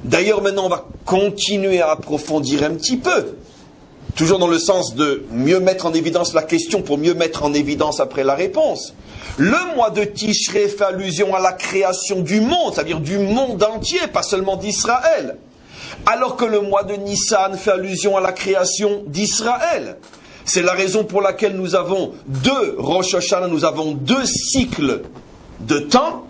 D'ailleurs, maintenant, on va continuer à approfondir un petit peu. Toujours dans le sens de mieux mettre en évidence la question pour mieux mettre en évidence après la réponse. Le mois de Tishré fait allusion à la création du monde, c'est-à-dire du monde entier, pas seulement d'Israël. Alors que le mois de Nissan fait allusion à la création d'Israël. C'est la raison pour laquelle nous avons deux Rosh Hashanah, nous avons deux cycles de temps.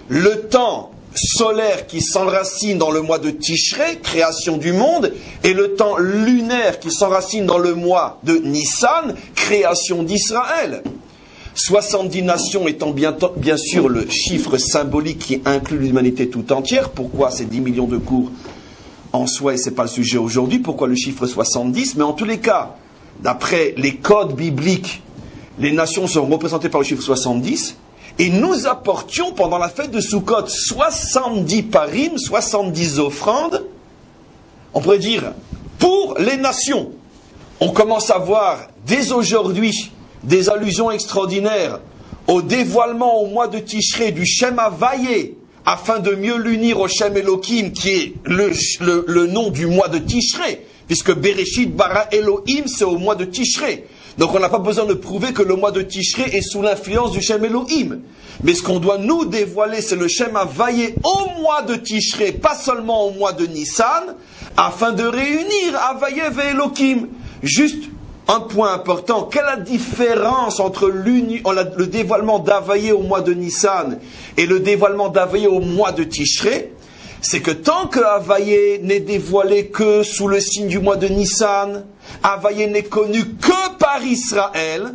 Le temps solaire qui s'enracine dans le mois de Tishré, création du monde, et le temps lunaire qui s'enracine dans le mois de Nissan, création d'Israël. 70 nations étant bien sûr le chiffre symbolique qui inclut l'humanité tout entière. Pourquoi ces 10 millions de cours en soi, et ce n'est pas le sujet aujourd'hui, pourquoi le chiffre 70? Mais en tous les cas, d'après les codes bibliques, les nations sont représentées par le chiffre 70. Et nous apportions pendant la fête de Sukkot 70 parim, 70 offrandes, on pourrait dire, pour les nations. On commence à voir dès aujourd'hui des allusions extraordinaires au dévoilement au mois de Tishré du Shem Havayé, afin de mieux l'unir au Shem Elohim, qui est le nom du mois de Tishré, puisque Bereshit bara Elohim, c'est au mois de Tishré. Donc on n'a pas besoin de prouver que le mois de Tishré est sous l'influence du Shem Elohim. Mais ce qu'on doit nous dévoiler, c'est le Shem Havayé au mois de Tishré, pas seulement au mois de Nissan, afin de réunir Havayé et Elohim. Juste un point important, quelle est la différence entre le dévoilement d'Havayé au mois de Nissan et le dévoilement d'Havayé au mois de Tishré? C'est que tant que Havayé n'est dévoilé que sous le signe du mois de Nissan, Havayé n'est connu que par Israël,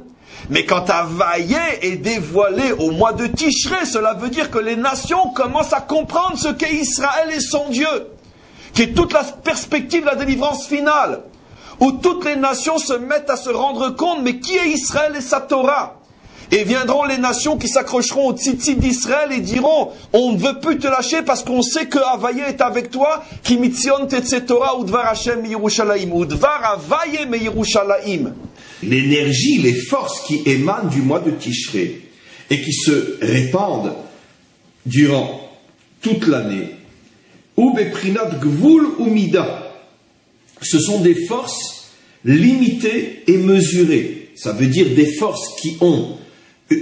mais quand Havayé est dévoilé au mois de Tishré, cela veut dire que les nations commencent à comprendre ce qu'est Israël et son Dieu, qui est toute la perspective de la délivrance finale, où toutes les nations se mettent à se rendre compte, mais qui est Israël et sa Torah? Et viendront les nations qui s'accrocheront au tzitzit d'Israël et diront, on ne veut plus te lâcher parce qu'on sait que Havayé est avec toi, ki mitzion tetze Torah udvar Hashem mi-Yerushalayim, udvar Havayé mi-Yerushalayim. L'énergie, les forces qui émanent du mois de Tishré et qui se répandent durant toute l'année, ou beprinat gvul ou mida, ce sont des forces limitées et mesurées. Ça veut dire des forces qui ont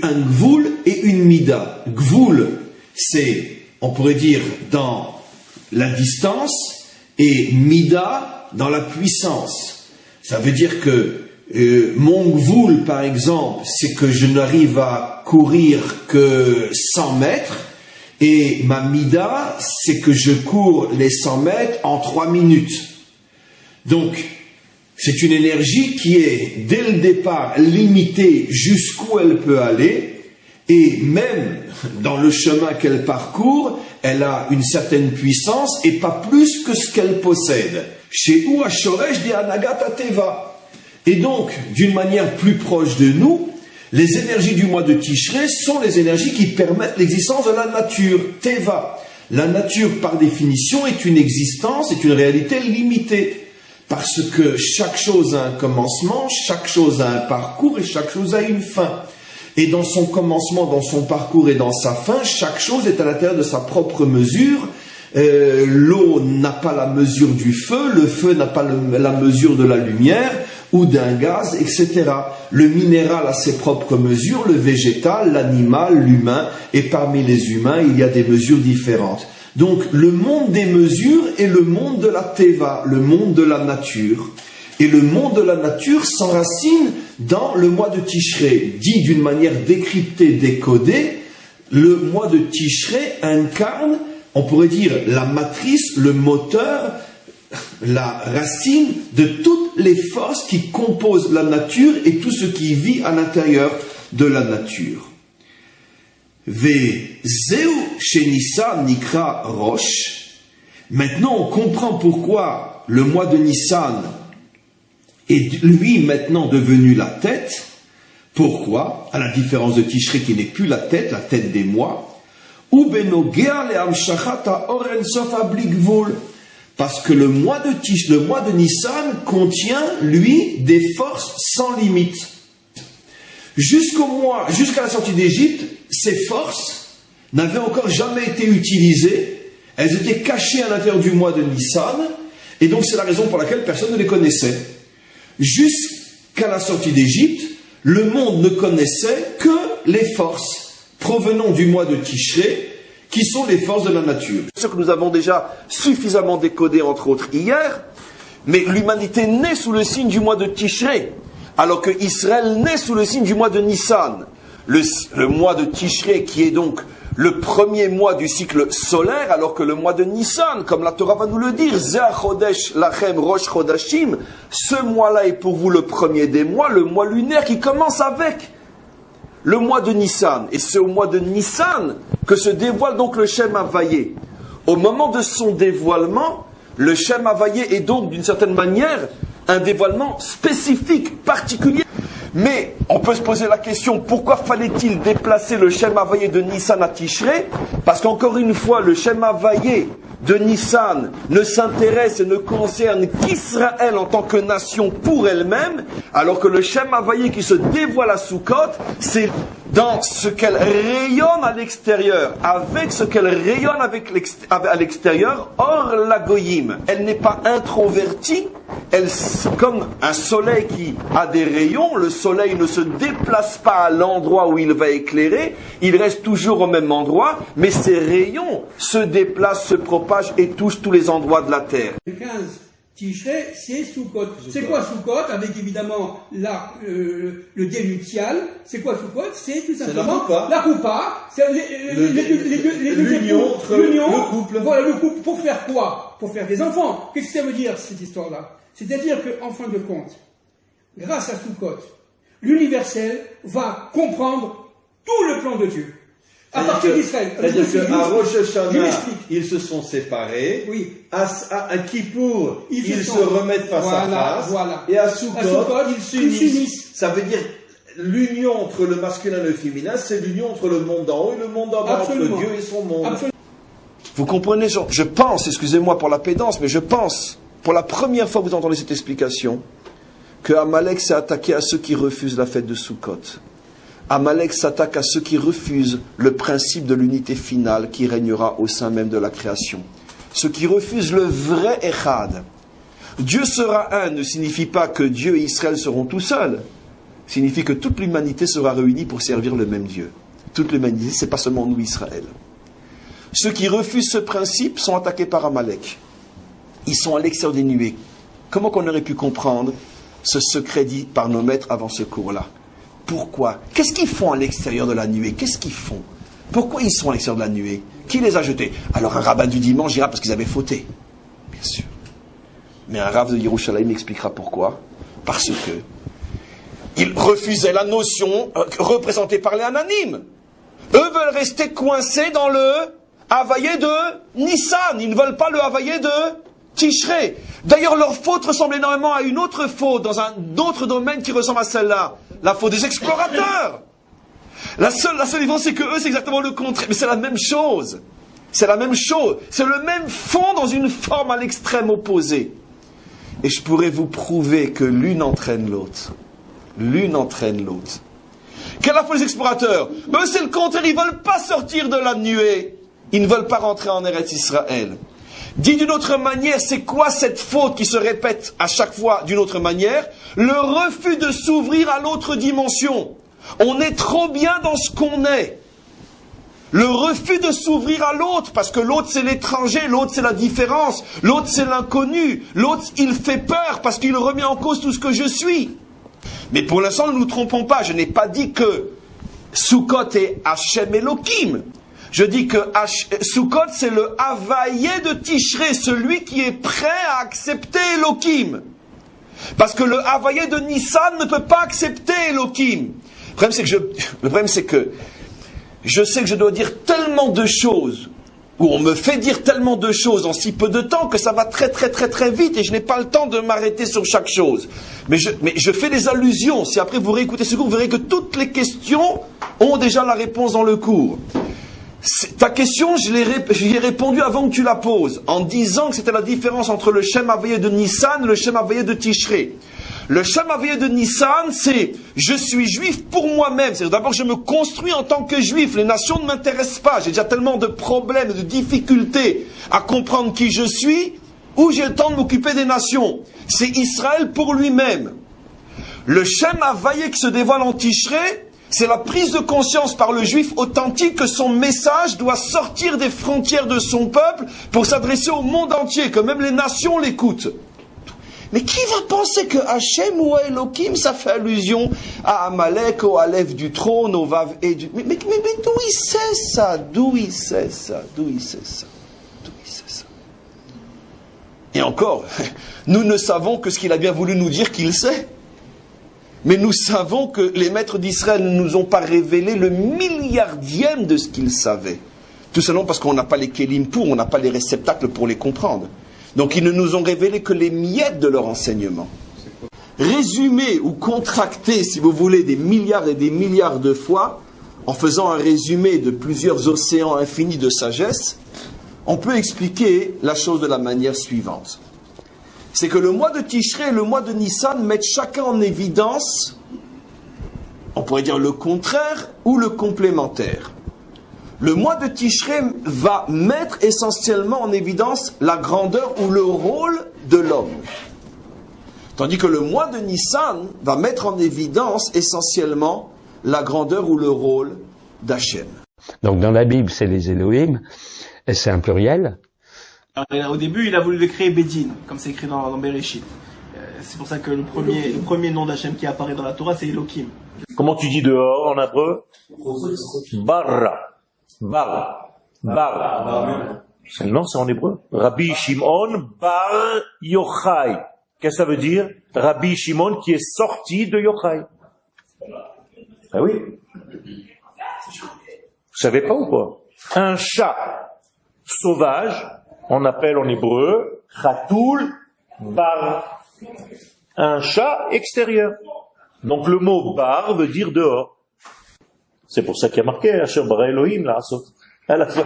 un gvul et une mida. Gvul, c'est, on pourrait dire, dans la distance, et mida, dans la puissance. Ça veut dire que mon gvul, par exemple, c'est que je n'arrive à courir que 100 mètres, et ma mida, c'est que je cours les 100 mètres en 3 minutes. Donc, c'est une énergie qui est, dès le départ, limitée jusqu'où elle peut aller, et même dans le chemin qu'elle parcourt, elle a une certaine puissance, et pas plus que ce qu'elle possède. Chez où Shoresh de Anagat Teva. Et donc, d'une manière plus proche de nous, les énergies du mois de Tishré sont les énergies qui permettent l'existence de la nature, Teva. La nature, par définition, est une existence, est une réalité limitée. Parce que chaque chose a un commencement, chaque chose a un parcours et chaque chose a une fin. Et dans son commencement, dans son parcours et dans sa fin, chaque chose est à l'intérieur de sa propre mesure. L'eau n'a pas la mesure du feu, le feu n'a pas la mesure de la lumière ou d'un gaz, etc. Le minéral a ses propres mesures, le végétal, l'animal, l'humain, et parmi les humains, il y a des mesures différentes. Donc, le monde des mesures est le monde de la Teva, le monde de la nature. Et le monde de la nature s'enracine dans le mois de Tishré. Dit d'une manière décryptée, décodée, le mois de Tishré incarne, on pourrait dire, la matrice, le moteur, la racine de toutes les forces qui composent la nature et tout ce qui vit à l'intérieur de la nature. Vezeu shenissa nikra rosh. Maintenant, on comprend pourquoi le mois de Nissan est lui maintenant devenu la tête. Pourquoi? À la différence de Tishré qui n'est plus la tête des mois. Ou benogea lehamshachat haor ensof habli gvul. Parce que le mois de Nissan contient, lui, des forces sans limite. Jusqu'à la sortie d'Égypte, ces forces n'avaient encore jamais été utilisées. Elles étaient cachées à l'intérieur du mois de Nissan, et donc c'est la raison pour laquelle personne ne les connaissait. Jusqu'à la sortie d'Égypte, le monde ne connaissait que les forces provenant du mois de Tishré, qui sont les forces de la nature. Ce que nous avons déjà suffisamment décodé, entre autres, hier, mais l'humanité naît sous le signe du mois de Tishré, alors que Israël naît sous le signe du mois de Nissan. Le mois de Tishré qui est donc le premier mois du cycle solaire, alors que le mois de Nissan, comme la Torah va nous le dire, Zeh Chodesh Lachem Rosh Chodashim, ce mois-là est pour vous le premier des mois, le mois lunaire qui commence avec le mois de Nissan. Et c'est au mois de Nissan que se dévoile donc le Shem Havayé. Au moment de son dévoilement, le Shem Havayé est donc d'une certaine manière un dévoilement spécifique, particulier. Mais on peut se poser la question, pourquoi fallait-il déplacer le Shem Havayé de Nissan à Tishré? Parce qu'encore une fois, le Shem Havayé de Nissan ne s'intéresse et ne concerne qu'Israël en tant que nation pour elle-même, alors que le Shem Havayé qui se dévoile à Sukkot, c'est dans ce qu'elle rayonne à l'extérieur, avec ce qu'elle rayonne à l'extérieur, hors la goyim. Elle n'est pas introvertie, elle, comme un soleil qui a des rayons, le soleil ne se déplace pas à l'endroit où il va éclairer, il reste toujours au même endroit, mais ses rayons se déplacent, se propagent et touchent tous les endroits de la terre. Le 15 Tishré, c'est Sukkot. C'est quoi Sukkot? Avec évidemment le dé nuptial. C'est quoi Sukkot? C'est tout simplement la coupa. C'est l'union entre le couple. Voilà, le couple. Pour faire quoi? Pour faire des enfants. Qu'est-ce que ça veut dire, cette histoire-là? C'est-à-dire qu'en fin de compte, grâce à Sukkot, l'universel va comprendre tout le plan de Dieu. À partir d'Israël. C'est-à-dire qu'à Rosh Hashanah, ils se sont séparés. Oui. À Kippour, ils se remettent face à face. Voilà. Et à Sukkot, ils s'unissent. Ça veut dire l'union entre le masculin et le féminin, c'est l'union entre le monde d'en haut et le monde d'en bas, entre Dieu et son monde. Absolument. Vous comprenez, je pense, excusez-moi pour la pédance, mais je pense, pour la première fois vous entendez cette explication, que Amalek s'est attaqué à ceux qui refusent la fête de Sukkot. Amalek s'attaque à ceux qui refusent le principe de l'unité finale qui régnera au sein même de la création. Ceux qui refusent le vrai Echad. Dieu sera un ne signifie pas que Dieu et Israël seront tout seuls. Signifie que toute l'humanité sera réunie pour servir le même Dieu. Toute l'humanité, c'est pas seulement nous, Israël. Ceux qui refusent ce principe sont attaqués par Amalek. Ils sont à l'extérieur des nuées. Comment qu'on aurait pu comprendre ce secret dit par nos maîtres avant ce cours-là? Pourquoi? Qu'est-ce qu'ils font à l'extérieur de la nuée? Qu'est-ce qu'ils font? Pourquoi ils sont à l'extérieur de la nuée? Qui les a jetés? Alors un rabbin du dimanche dira parce qu'ils avaient fauté. Bien sûr. Mais un rav de Yerushalayim expliquera pourquoi. Parce que ils refusaient la notion représentée par les anonymes. Eux veulent rester coincés dans le Havayé de Nissan. Ils ne veulent pas le Havayé de Tishré. D'ailleurs, leur faute ressemble énormément à une autre faute dans un autre domaine qui ressemble à celle-là. La faute des explorateurs. La seule différence, c'est que eux, c'est exactement le contraire. Mais c'est la même chose. C'est la même chose. C'est le même fond dans une forme à l'extrême opposée. Et je pourrais vous prouver que l'une entraîne l'autre. L'une entraîne l'autre. Quelle est la faute des explorateurs? Eux, c'est le contraire. Ils ne veulent pas sortir de la nuée. Ils ne veulent pas rentrer en Eretz Israël. Dit d'une autre manière, c'est quoi cette faute qui se répète à chaque fois d'une autre manière? Le refus de s'ouvrir à l'autre dimension. On est trop bien dans ce qu'on est. Le refus de s'ouvrir à l'autre, parce que l'autre c'est l'étranger, l'autre c'est la différence, l'autre c'est l'inconnu, l'autre il fait peur parce qu'il remet en cause tout ce que je suis. Mais pour l'instant, ne nous trompons pas, je n'ai pas dit que Sukkot est Hachem Elohim. Je dis que Sukkot, c'est le Havayé de Tishré, celui qui est prêt à accepter Elohim. Parce que le Havayé de Nissan ne peut pas accepter Elohim. Le problème, c'est que je sais que je dois dire tellement de choses, ou on me fait dire tellement de choses en si peu de temps, que ça va très très très très vite, et je n'ai pas le temps de m'arrêter sur chaque chose. Mais je fais des allusions. Si après vous réécoutez ce cours, vous verrez que toutes les questions ont déjà la réponse dans le cours. Ta question, j'y ai répondu avant que tu la poses, en disant que c'était la différence entre le Shem Havayé de Nissan et le Shem Havayé de Tishré. Le Shem Havaya de Nissan, c'est je suis juif pour moi-même. C'est d'abord je me construis en tant que juif. Les nations ne m'intéressent pas. J'ai déjà tellement de problèmes, de difficultés à comprendre qui je suis. Où j'ai le temps de m'occuper des nations. C'est Israël pour lui-même. Le Shem Havaya qui se dévoile en Tishrei, c'est la prise de conscience par le juif authentique que son message doit sortir des frontières de son peuple pour s'adresser au monde entier, que même les nations l'écoutent. Mais qui va penser que Hachem ou Elohim, ça fait allusion à Amalek, au Aleph du trône, au Vav et du... Mais d'où il sait ça? D'où il sait ça? D'où il sait ça? D'où il sait ça? Et encore, nous ne savons que ce qu'il a bien voulu nous dire qu'il sait. Mais nous savons que les maîtres d'Israël ne nous ont pas révélé le milliardième de ce qu'ils savaient. Tout simplement parce qu'on n'a pas les kélim pour, on n'a pas les réceptacles pour les comprendre. Donc ils ne nous ont révélé que les miettes de leur enseignement. Résumer ou contracter, si vous voulez, des milliards et des milliards de fois, en faisant un résumé de plusieurs océans infinis de sagesse, on peut expliquer la chose de la manière suivante. C'est que le mois de Tishrei et le mois de Nissan mettent chacun en évidence, on pourrait dire le contraire ou le complémentaire. Le mois de Tishrei va mettre essentiellement en évidence la grandeur ou le rôle de l'homme. Tandis que le mois de Nissan va mettre en évidence essentiellement la grandeur ou le rôle d'Hachem. Donc dans la Bible, c'est les Elohim, et c'est un pluriel. Alors, au début, il a voulu créer Bédine, comme c'est écrit dans Bereshit. C'est pour ça que le premier nom d'Hachem qui apparaît dans la Torah, c'est Elohim. Comment tu dis dehors en hébreu? Barra. Bar. Non, c'est en hébreu. Rabbi Shimon Bar Yochai. Qu'est-ce que ça veut dire? Rabbi Shimon qui est sorti de Yochai. Ah oui. Vous savez pas ou quoi? Un chat sauvage, on appelle en hébreu Khatoul Bar. Un chat extérieur. Donc le mot bar veut dire dehors. C'est pour ça qu'il y a marqué Asher bara Elohim là, à la fin.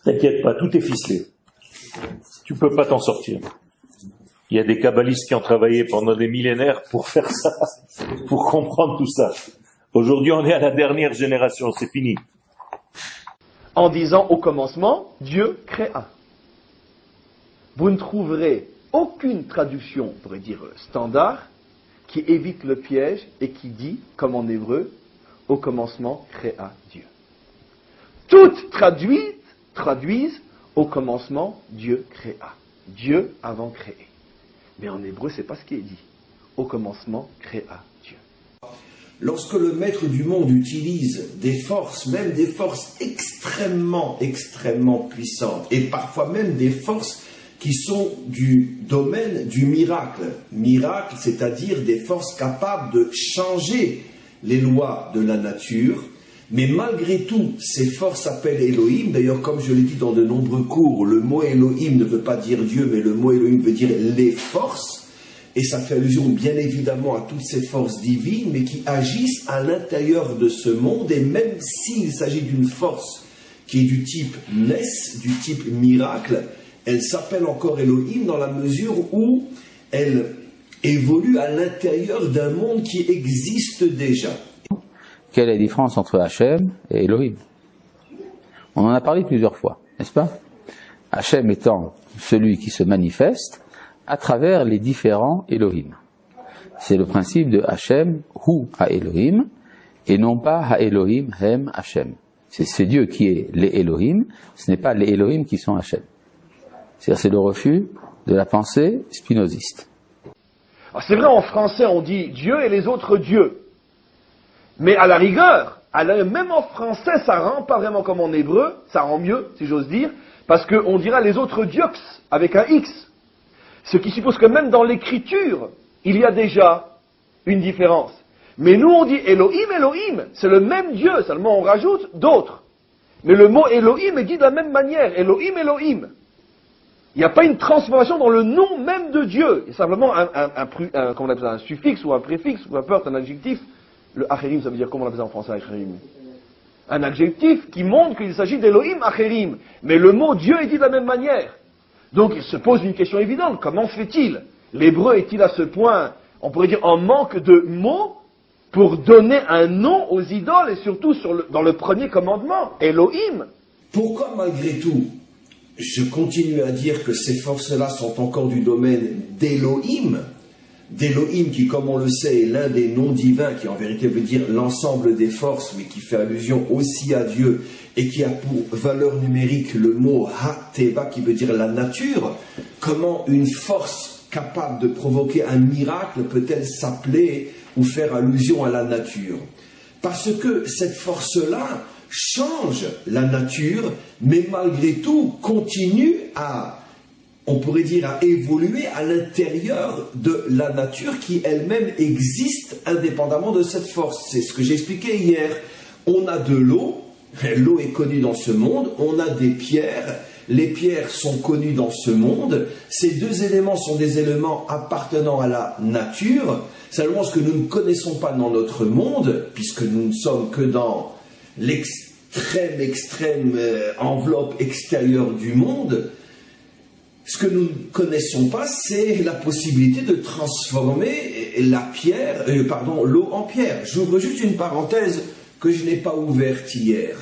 T'inquiète pas, tout est ficelé. Tu peux pas t'en sortir. Il y a des kabbalistes qui ont travaillé pendant des millénaires pour faire ça, pour comprendre tout ça. Aujourd'hui, on est à la dernière génération, c'est fini. En disant au commencement, Dieu créa. Vous ne trouverez aucune traduction, on pourrait dire standard, qui évite le piège et qui dit, comme en hébreu, au commencement créa Dieu. Toutes traduisent au commencement Dieu créa. Dieu avant créé. Mais en hébreu, c'est pas ce qui est dit. Au commencement créa Dieu. Lorsque le maître du monde utilise des forces, même des forces extrêmement puissantes, et parfois même des forces qui sont du domaine du miracle. Miracle, c'est-à-dire des forces capables de changer les lois de la nature. Mais malgré tout, ces forces s'appellent Elohim. D'ailleurs, comme je l'ai dit dans de nombreux cours, le mot Elohim ne veut pas dire Dieu, mais le mot Elohim veut dire les forces. Et ça fait allusion bien évidemment à toutes ces forces divines, mais qui agissent à l'intérieur de ce monde. Et même s'il s'agit d'une force qui est du type Ness, du type miracle, elle s'appelle encore Elohim dans la mesure où elle évolue à l'intérieur d'un monde qui existe déjà. Quelle est la différence entre Hachem et Elohim? On en a parlé plusieurs fois, n'est-ce pas? Hachem étant celui qui se manifeste à travers les différents Elohim. C'est le principe de Hachem hu ha-Elohim et non pas ha-Elohim hem Hachem. C'est Dieu qui est les Elohim, ce n'est pas les Elohim qui sont Hachem. C'est-à-dire c'est le refus de la pensée spinoziste. Alors c'est vrai, en français on dit Dieu et les autres dieux. Mais à la rigueur, même en français, ça rend pas vraiment comme en hébreu, ça rend mieux, si j'ose dire, parce qu'on dira les autres dieux avec un X. Ce qui suppose que même dans l'écriture, il y a déjà une différence. Mais nous on dit Elohim, Elohim, c'est le même Dieu, seulement on rajoute d'autres. Mais le mot Elohim est dit de la même manière, Elohim, Elohim. Il n'y a pas une transformation dans le nom même de Dieu. Il y a simplement comment on appelle ça, un suffixe ou un préfixe, ou peu importe, un adjectif. Le Acherim, ça veut dire comment on appelle ça en français, Acherim? Un adjectif qui montre qu'il s'agit d'Elohim Acherim. Mais le mot Dieu est dit de la même manière. Donc il se pose une question évidente, comment fait-il? L'hébreu est-il à ce point, on pourrait dire, en manque de mots pour donner un nom aux idoles, et surtout dans le premier commandement, Elohim? Pourquoi malgré tout, je continue à dire que ces forces-là sont encore du domaine d'Elohim? D'Elohim qui, comme on le sait, est l'un des noms divins, qui en vérité veut dire l'ensemble des forces, mais qui fait allusion aussi à Dieu, et qui a pour valeur numérique le mot Ha-Teva, qui veut dire la nature. Comment une force capable de provoquer un miracle peut-elle s'appeler ou faire allusion à la nature? Parce que cette force-là change la nature, mais malgré tout continue à, on pourrait dire, à évoluer à l'intérieur de la nature qui elle-même existe indépendamment de cette force. C'est ce que j'ai expliqué hier. On a de l'eau, l'eau est connue dans ce monde, on a des pierres, les pierres sont connues dans ce monde. Ces deux éléments sont des éléments appartenant à la nature, seulement ce que nous ne connaissons pas dans notre monde, puisque nous ne sommes que dans l'extrême enveloppe extérieure du monde. Ce que nous ne connaissons pas, c'est la possibilité de transformer l'eau en pierre. J'ouvre juste une parenthèse que je n'ai pas ouverte hier.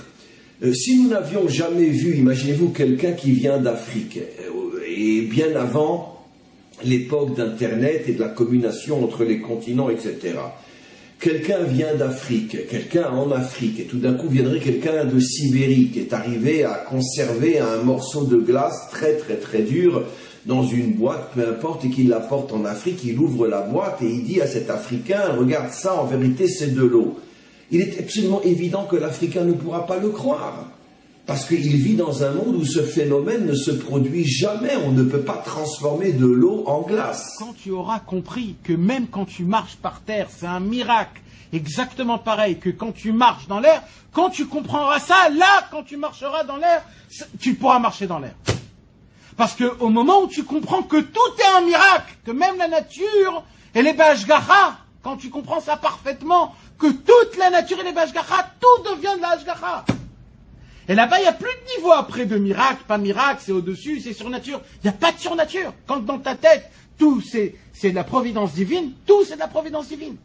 Si nous n'avions jamais vu, imaginez-vous quelqu'un qui vient d'Afrique, et bien avant l'époque d'Internet et de la communication entre les continents, etc. Quelqu'un vient d'Afrique, quelqu'un en Afrique, et tout d'un coup viendrait quelqu'un de Sibérie qui est arrivé à conserver un morceau de glace très très très dur dans une boîte, peu importe, et qu'il l'apporte en Afrique. Il ouvre la boîte et il dit à cet Africain, regarde ça, en vérité c'est de l'eau. Il est absolument évident que l'Africain ne pourra pas le croire, parce qu'il vit dans un monde où ce phénomène ne se produit jamais. On ne peut pas transformer de l'eau en glace. Quand tu auras compris que même quand tu marches par terre, c'est un miracle, exactement pareil que quand tu marches dans l'air, quand tu comprendras ça, là, quand tu marcheras dans l'air, tu pourras marcher dans l'air. Parce que au moment où tu comprends que tout est un miracle, que même la nature et les Bashgacha, quand tu comprends ça parfaitement, que toute la nature et les Bashgacha, tout devient de la Hashgacha. Et là-bas, il n'y a plus de niveau après de miracle, pas miracle, c'est au-dessus, c'est surnature. Il n'y a pas de surnature. Quand dans ta tête, tout c'est de la providence divine, tout c'est de la providence divine.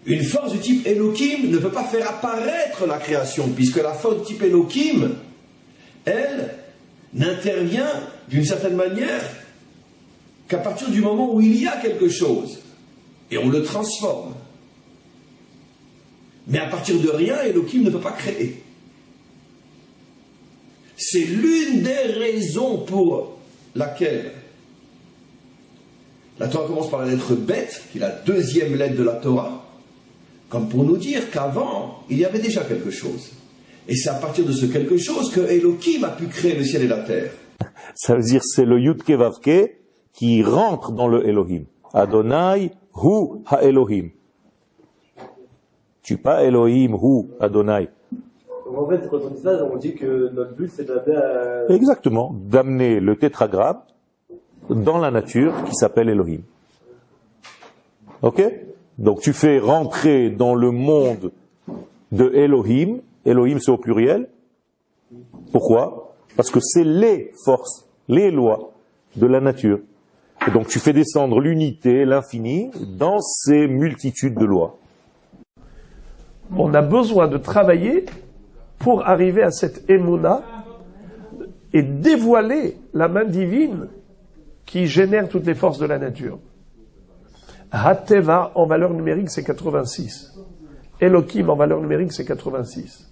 Une force du type Elohim ne peut pas faire apparaître la création, puisque la force du type Elohim, elle, n'intervient d'une certaine manière qu'à partir du moment où il y a quelque chose, et on le transforme. Mais à partir de rien, Elohim ne peut pas créer. C'est l'une des raisons pour laquelle la Torah commence par la lettre Bet, qui est la deuxième lettre de la Torah, comme pour nous dire qu'avant, il y avait déjà quelque chose. Et c'est à partir de ce quelque chose que Elohim a pu créer le ciel et la terre. Ça veut dire c'est le Yud-Ke Vav-Ke qui rentre dans le Elohim. Adonai hu ha-Elohim. Tu pas Elohim hu Adonai. En fait, quand on dit ça, on dit que notre but, c'est d'amener à... Exactement, d'amener le tétragramme dans la nature qui s'appelle Elohim. Ok? Donc tu fais rentrer dans le monde de Elohim. Elohim, c'est au pluriel. Pourquoi? Parce que c'est les forces, les lois de la nature. Et donc tu fais descendre l'unité, l'infini, dans ces multitudes de lois. On a besoin de travailler pour arriver à cette émouna et dévoiler la main divine qui génère toutes les forces de la nature. Hateva en valeur numérique c'est 86. Elohim en valeur numérique c'est 86.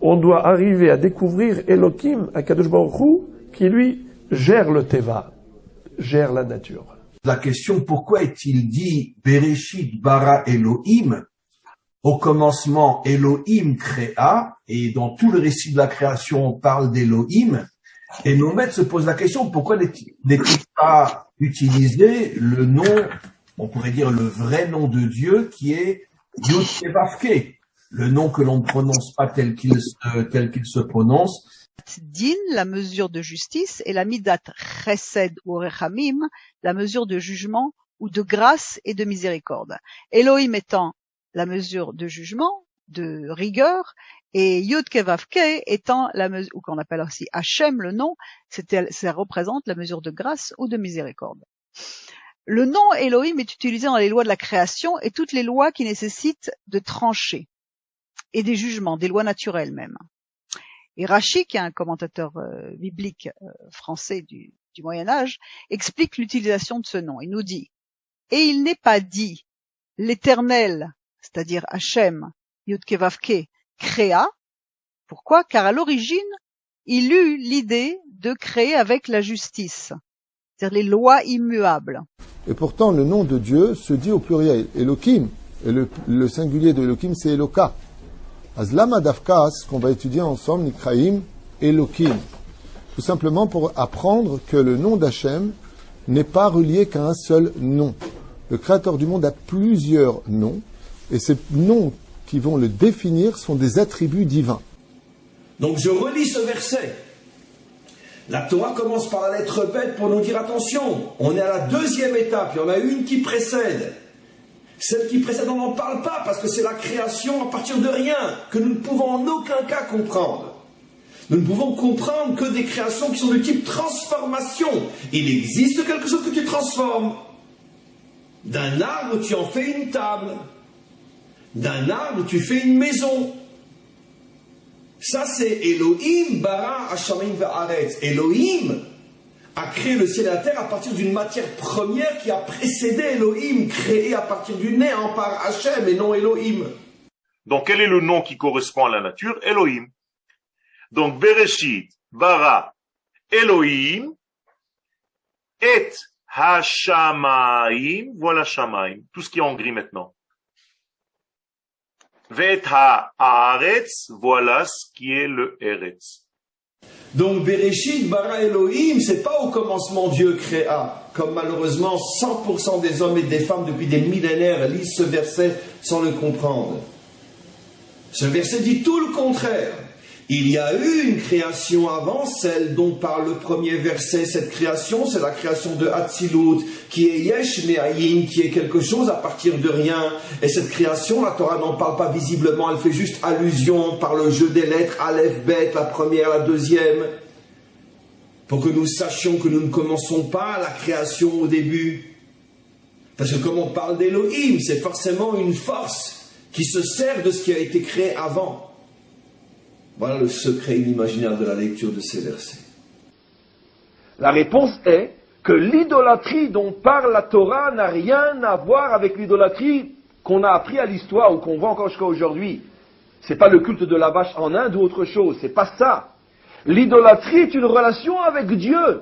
On doit arriver à découvrir Elohim, Akadosh Baruch Hu, qui lui gère le Teva, gère la nature. La question, pourquoi est-il dit Bereshit bara Elohim? Au commencement, Elohim créa, et dans tout le récit de la création, on parle d'Elohim. Et nos maîtres se posent la question, pourquoi n'est-il pas utilisé le nom, on pourrait dire le vrai nom de Dieu, qui est Yud-Ke Vav-Ke, le nom que l'on ne prononce pas tel qu'il se prononce. Din, la mesure de justice, et la midat chesed ou rechamim, la mesure de jugement ou de grâce et de miséricorde. Elohim étant la mesure de jugement, de rigueur, Et Yud Ke Vav Ke étant la mesure, ou qu'on appelle aussi Hachem, le nom, ça représente la mesure de grâce ou de miséricorde. Le nom Elohim est utilisé dans les lois de la création et toutes les lois qui nécessitent de trancher et des jugements, des lois naturelles même. Et Rashi, qui est un commentateur biblique français du Moyen-Âge, explique l'utilisation de ce nom. Il nous dit « Et il n'est pas dit l'Éternel, c'est-à-dire Hachem, Yud Ke Vav Ke, créa. Pourquoi? Car à l'origine, il eut l'idée de créer avec la justice, c'est-à-dire les lois immuables. » Et pourtant, le nom de Dieu se dit au pluriel, Elohim, et le singulier de Elohim, c'est Eloka. Azlama Dafka, ce qu'on va étudier ensemble, Nikraim, Elohim. Tout simplement pour apprendre que le nom d'Hachem n'est pas relié qu'à un seul nom. Le Créateur du monde a plusieurs noms, et ces noms qui vont le définir sont des attributs divins. Donc je relis ce verset. La Torah commence par la lettre bête pour nous dire attention, on est à la deuxième étape, il y en a une qui précède. Celle qui précède, on n'en parle pas parce que c'est la création à partir de rien, que nous ne pouvons en aucun cas comprendre. Nous ne pouvons comprendre que des créations qui sont de type transformation. Il existe quelque chose que tu transformes. D'un arbre, tu en fais une table. D'un arbre, tu fais une maison. Ça, c'est Elohim bara hashamayim va'aretz. Elohim a créé le ciel et la terre à partir d'une matière première qui a précédé Elohim, créée à partir du néant par Hachem et non Elohim. Donc, quel est le nom qui correspond à la nature? Elohim. Donc, Bereshit, bara, Elohim, et Hashamayim, voilà Shamayim, tout ce qui est en gris maintenant. Vet haaretz, voilà ce qui est le Eretz. Donc Bereshit, bara Elohim, c'est pas au commencement Dieu créa, comme malheureusement 100% des hommes et des femmes depuis des millénaires lisent ce verset sans le comprendre. Ce verset dit tout le contraire. Il y a eu une création avant, celle dont parle le premier verset. Cette création, c'est la création de Hatzilut, qui est Yesh Me'ayin, qui est quelque chose à partir de rien. Et cette création, la Torah n'en parle pas visiblement, elle fait juste allusion par le jeu des lettres, Aleph, Bet, la première, la deuxième, pour que nous sachions que nous ne commençons pas la création au début. Parce que comme on parle d'Elohim, c'est forcément une force qui se sert de ce qui a été créé avant. Voilà le secret inimaginable de la lecture de ces versets. La réponse est que l'idolâtrie dont parle la Torah n'a rien à voir avec l'idolâtrie qu'on a appris à l'histoire ou qu'on voit encore jusqu'à aujourd'hui. C'est pas le culte de la vache en Inde ou autre chose, c'est pas ça. L'idolâtrie est une relation avec Dieu,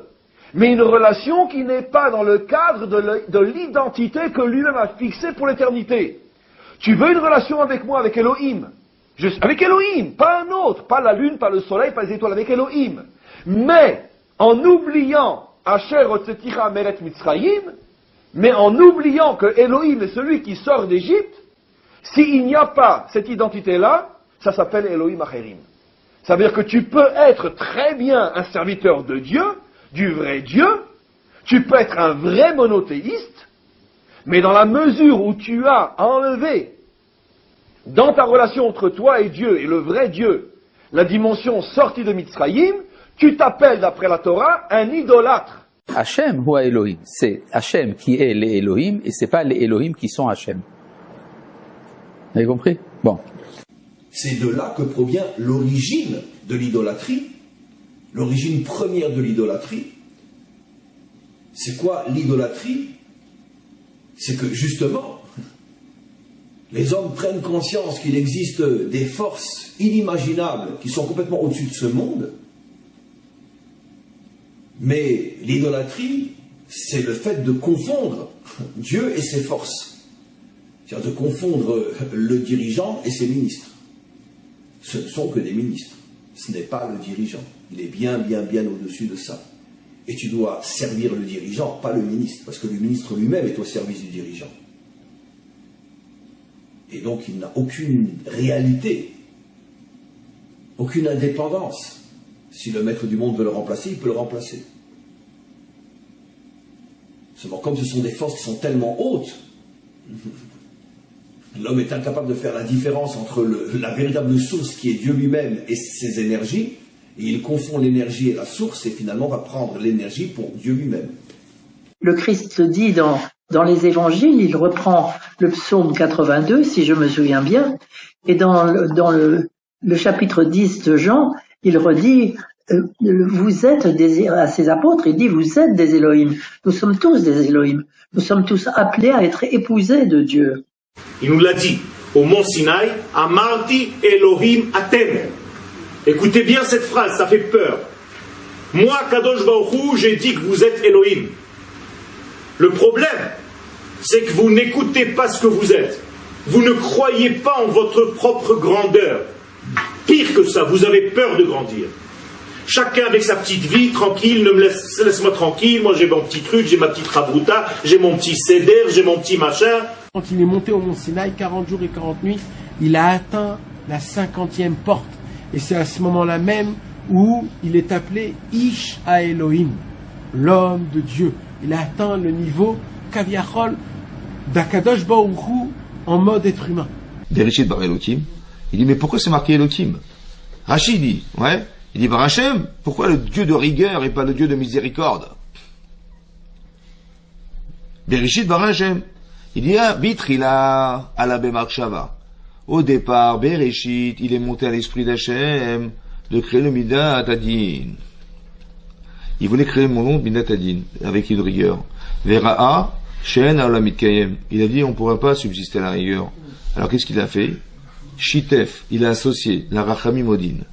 mais une relation qui n'est pas dans le cadre de l'identité que lui-même a fixée pour l'éternité. Tu veux une relation avec moi, avec Elohim? Avec Elohim, pas un autre, pas la lune, pas le soleil, pas les étoiles, avec Elohim. Mais en oubliant Asher Otzeticha Meret Mitzrayim, mais en oubliant que Elohim est celui qui sort d'Égypte, s'il n'y a pas cette identité-là, ça s'appelle Elohim Acherim. Ça veut dire que tu peux être très bien un serviteur de Dieu, du vrai Dieu, tu peux être un vrai monothéiste, mais dans la mesure où tu as enlevé dans ta relation entre toi et Dieu, et le vrai Dieu, la dimension sortie de Mitzrayim, tu t'appelles, d'après la Torah, un idolâtre. Hachem ou Elohim, c'est Hachem qui est les Elohim, et c'est pas les Elohim qui sont Hachem. Vous avez compris? Bon. C'est de là que provient l'origine de l'idolâtrie, l'origine première de l'idolâtrie. C'est quoi l'idolâtrie? C'est que, justement, les hommes prennent conscience qu'il existe des forces inimaginables qui sont complètement au-dessus de ce monde. Mais l'idolâtrie, c'est le fait de confondre Dieu et ses forces. C'est-à-dire de confondre le dirigeant et ses ministres. Ce ne sont que des ministres. Ce n'est pas le dirigeant. Il est bien au-dessus de ça. Et tu dois servir le dirigeant, pas le ministre, parce que le ministre lui-même est au service du dirigeant. Et donc il n'a aucune réalité, aucune indépendance. Si le maître du monde veut le remplacer, il peut le remplacer. Seulement, comme ce sont des forces qui sont tellement hautes, l'homme est incapable de faire la différence entre la véritable source qui est Dieu lui-même et ses énergies, et il confond l'énergie et la source, et finalement va prendre l'énergie pour Dieu lui-même. Le Christ dit dans les évangiles, il reprend le psaume 82, si je me souviens bien, et dans le chapitre 10 de Jean, il redit, vous êtes à ses apôtres, il dit, vous êtes des Elohim. Nous sommes tous des Elohim. Nous sommes tous appelés à être épousés de Dieu. Il nous l'a dit au mont Sinaï, Amarti Elohim Atem. Écoutez bien cette phrase, ça fait peur. Moi, Kadosh Baruch Hu, j'ai dit que vous êtes Elohim. Le problème, c'est que vous n'écoutez pas ce que vous êtes. Vous ne croyez pas en votre propre grandeur. Pire que ça, vous avez peur de grandir. Chacun avec sa petite vie, tranquille, laisse-moi tranquille, moi j'ai mon petit truc, j'ai ma petite rabrouta, j'ai mon petit céder, j'ai mon petit machin. Quand il est monté au mont Sinaï, 40 jours et 40 nuits, il a atteint la 50e porte. Et c'est à ce moment-là même où il est appelé Ish HaElohim, l'homme de Dieu. Il a atteint le niveau Kaviachol d'Akadosh Baruch Hu en mode être humain. Bereshit bar Elohim, il dit mais pourquoi c'est marqué Elohim? Rachid dit, ouais, il dit bar Hashem, pourquoi le Dieu de rigueur et pas le Dieu de miséricorde? Bereshit bar Hashem. Il dit, ah, Bitre, il a à la Bemarshava. Au départ, Bereshit, il est monté à l'esprit d'Hachem de créer le Midat Adin. Il voulait créer le monde Midat Adin, avec une rigueur. Vera'a, Shen Aolam Mitkayem. Il a dit, on ne pourra pas subsister à la rigueur. Alors qu'est-ce qu'il a fait? Shitef, il a associé la Rachamim Odin.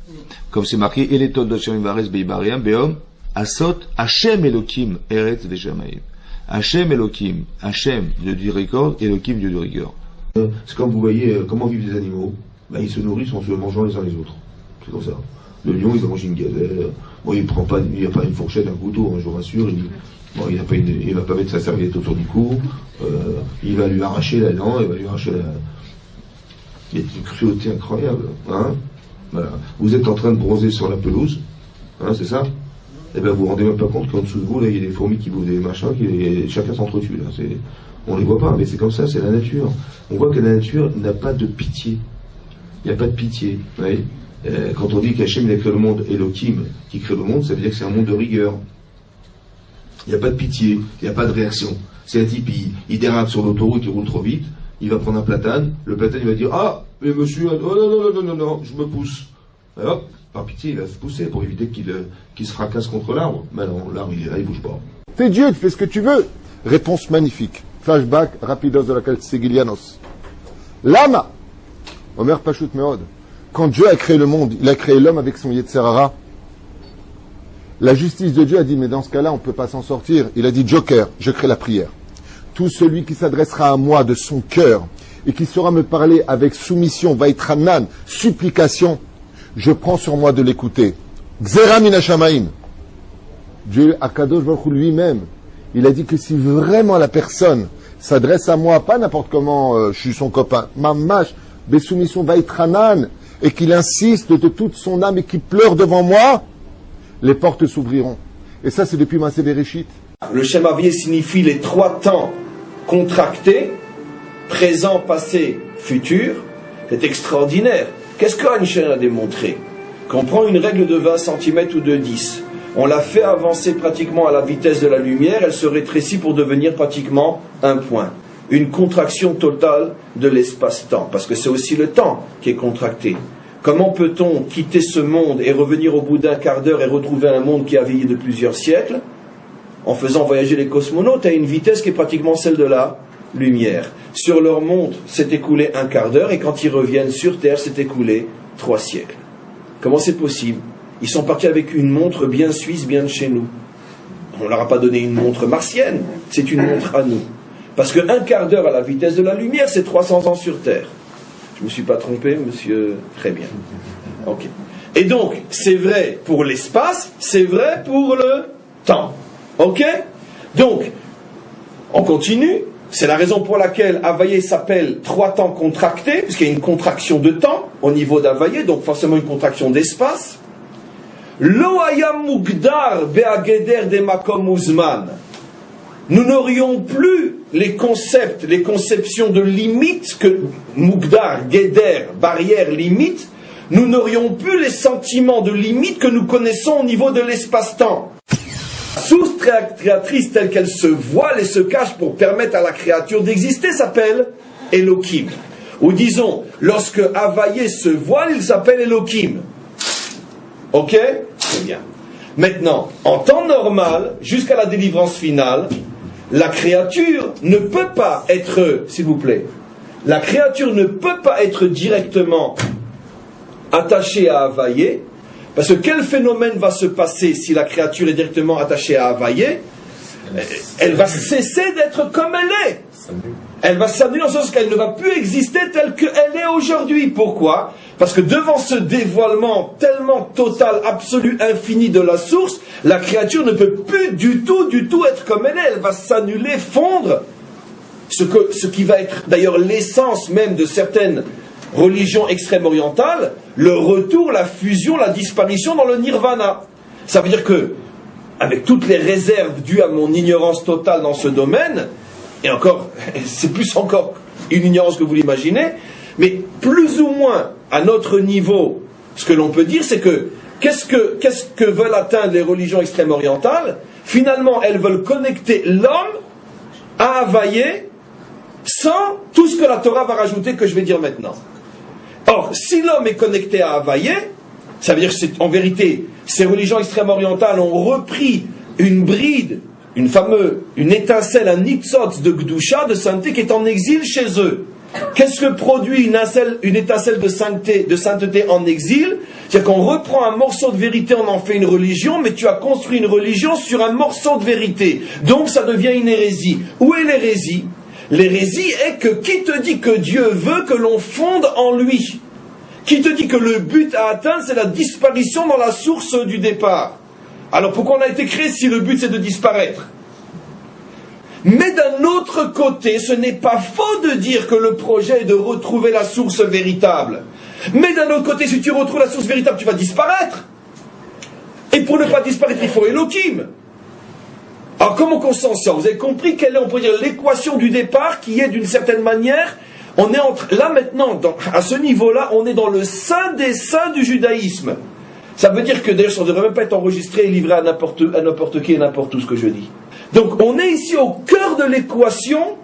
Comme c'est marqué, Eletol Doshem Vares Beibariam Beom, Asot, Hachem Elokim, Eretz Veshamayim. Hachem Elohim, Hachem, Dieu de rigueur, Elohim, Dieu de rigueur. C'est comme vous voyez, comment vivent les animaux. Ben, ils se nourrissent en se mangeant les uns les autres. C'est comme ça. Le lion, il va manger une gazelle. Bon, il n'y a pas une fourchette, un couteau, je vous rassure. Il va pas mettre sa serviette autour du cou. Il va lui arracher la dent, il va lui arracher la... Il y a une cruauté incroyable. Hein, voilà. Vous êtes en train de bronzer sur la pelouse, hein, c'est ça? Eh bien, vous vous rendez même pas compte qu'en dessous de vous, là, il y a des fourmis qui bouffent des machins, chacun s'entretue, là. On les voit pas, mais c'est comme ça, c'est la nature. On voit que la nature n'a pas de pitié. Il n'y a pas de pitié. Vous voyez, quand on dit qu'Hachem, il a créé le monde, Elohim, qui crée le monde, ça veut dire que c'est un monde de rigueur. Il n'y a pas de pitié, il n'y a pas de réaction. C'est un type, il dérape sur l'autoroute, il roule trop vite, il va prendre un platane, le platane, il va dire, ah, mais monsieur, oh non, je me pousse. Et hop, par pitié, il va se pousser pour éviter qu'il se fracasse contre l'arbre. Mais non, l'arbre, il est là, il bouge pas. T'es Dieu, tu fais ce que tu veux. Réponse magnifique. Flashback, rapidos de laquelle Segilianos. Lama, Omer Pashut Meod. Quand Dieu a créé le monde, il a créé l'homme avec son Yetzerara. La justice de Dieu a dit, mais dans ce cas-là, on ne peut pas s'en sortir. Il a dit, Joker, je crée la prière. Tout celui qui s'adressera à moi de son cœur et qui saura me parler avec soumission, Vaitranan, supplication, je prends sur moi de l'écouter. Xera min hashamaim. Dieu, Akadosh Baruch Hu lui-même, il a dit que si vraiment la personne s'adresse à moi, pas n'importe comment, je suis son copain, mamash, besoumission vaitranan, et qu'il insiste de toute son âme et qu'il pleure devant moi, les portes s'ouvriront. Et ça, c'est depuis Maaseh Bereshit. Le Shem Havayeh signifie les trois temps contractés, présent, passé, futur. C'est extraordinaire. Qu'est-ce que Einstein a démontré? Qu'on prend une règle de 20 cm ou de 10, on la fait avancer pratiquement à la vitesse de la lumière, elle se rétrécit pour devenir pratiquement un point. Une contraction totale de l'espace-temps, parce que c'est aussi le temps qui est contracté. Comment peut-on quitter ce monde et revenir au bout d'un quart d'heure et retrouver un monde qui a vieilli de plusieurs siècles? En faisant voyager les cosmonautes à une vitesse qui est pratiquement celle de la lumière. Sur leur montre, s'est écoulé un quart d'heure, et quand ils reviennent sur Terre, s'est écoulé 3 siècles. Comment c'est possible? Ils sont partis avec une montre bien suisse, bien de chez nous. On ne leur a pas donné une montre martienne, c'est une montre à nous. Parce qu'un quart d'heure à la vitesse de la lumière, c'est 300 ans sur Terre. Je ne me suis pas trompé, monsieur? Très bien. Ok. Et donc, c'est vrai pour l'espace, c'est vrai pour le temps. Ok? Donc, on continue. C'est la raison pour laquelle Havayeh s'appelle 3 temps contractés, puisqu'il y a une contraction de temps au niveau d'Havayeh, donc forcément une contraction d'espace. Lo hayam mugdar be'ageder de makom uzman. nous n'aurions plus les concepts, les conceptions de limites que Mugdar, Geder, barrière, limite, nous n'aurions plus les sentiments de limite que nous connaissons au niveau de l'espace-temps. La source créatrice telle qu'elle se voile et se cache pour permettre à la créature d'exister s'appelle Elohim. Ou disons, lorsque Havaïe se voile, il s'appelle Elohim. Ok? Très bien. Maintenant, en temps normal, jusqu'à la délivrance finale, la créature ne peut pas être, s'il vous plaît, la créature ne peut pas être directement attachée à Havaïe, parce que quel phénomène va se passer si la créature est directement attachée à Havaïe? Elle va cesser d'être comme elle est. Elle va s'annuler dans le sens qu'elle ne va plus exister telle qu'elle est aujourd'hui. Pourquoi? Parce que devant ce dévoilement tellement total, absolu, infini de la source, la créature ne peut plus du tout être comme elle est. Elle va s'annuler, fondre. Ce qui va être d'ailleurs l'essence même de certaines religions extrême-orientales, le retour, la fusion, la disparition dans le nirvana. Ça veut dire que, avec toutes les réserves dues à mon ignorance totale dans ce domaine, et encore, c'est plus encore une ignorance que vous l'imaginez, mais plus ou moins à notre niveau, ce que l'on peut dire, c'est que qu'est-ce que veulent atteindre les religions extrême-orientales? Finalement, elles veulent connecter l'homme à Havaïe sans tout ce que la Torah va rajouter que je vais dire maintenant. Or, si l'homme est connecté à Havaïe, ça veut dire que en vérité, ces religions extrême-orientales ont repris une bride, une étincelle, un nitzot de Gdusha, de sainteté, qui est en exil chez eux. Qu'est-ce que produit une étincelle de sainteté en exil? C'est-à-dire qu'on reprend un morceau de vérité, on en fait une religion, mais tu as construit une religion sur un morceau de vérité. Donc ça devient une hérésie. Où est l'hérésie? L'hérésie est que qui te dit que Dieu veut que l'on fonde en lui? Qui te dit que le but à atteindre, c'est la disparition dans la source du départ? Alors pourquoi on a été créé si le but c'est de disparaître? Mais d'un autre côté, ce n'est pas faux de dire que le projet est de retrouver la source véritable. Mais d'un autre côté, si tu retrouves la source véritable, tu vas disparaître. Et pour ne pas disparaître, il faut Elohim. Alors comment qu'on s'en sort? Vous avez compris quelle est, on pourrait dire, l'équation du départ qui est d'une certaine manière, on est là maintenant, à ce niveau-là, on est dans le sein des saints du judaïsme. Ça veut dire que d'ailleurs ça ne devrait même pas être enregistré et livré à n'importe qui et n'importe où ce que je dis. Donc on est ici au cœur de l'équation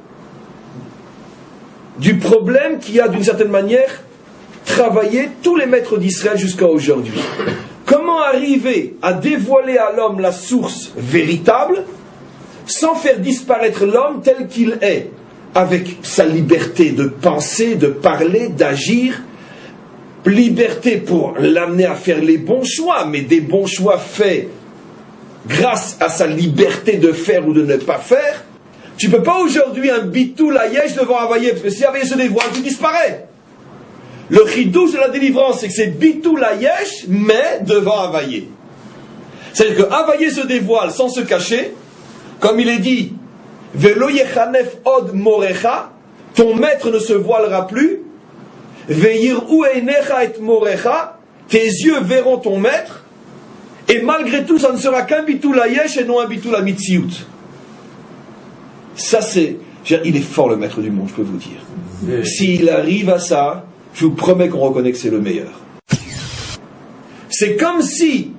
du problème qui a d'une certaine manière travaillé tous les maîtres d'Israël jusqu'à aujourd'hui. Comment arriver à dévoiler à l'homme la source véritable sans faire disparaître l'homme tel qu'il est, avec sa liberté de penser, de parler, d'agir, liberté pour l'amener à faire les bons choix, mais des bons choix faits grâce à sa liberté de faire ou de ne pas faire. Tu ne peux pas aujourd'hui un bitul ayesh devant Havaïe, parce que si Havaïe se dévoile, tu disparais. Le chidouche de la délivrance, c'est que c'est bitul ayesh, mais devant Havaïe. C'est-à-dire que Havaïe se dévoile sans se cacher, comme il est dit, Velo yechanef od morecha, ton maître ne se voilera plus, Veirou einecha et morecha, tes yeux verront ton maître, et malgré tout, ça ne sera qu'un bitul ayesh et non un bitul amitziut. Ça c'est, il est fort le maître du monde, je peux vous dire. S'il arrive à ça, je vous promets qu'on reconnaît que c'est le meilleur. C'est comme si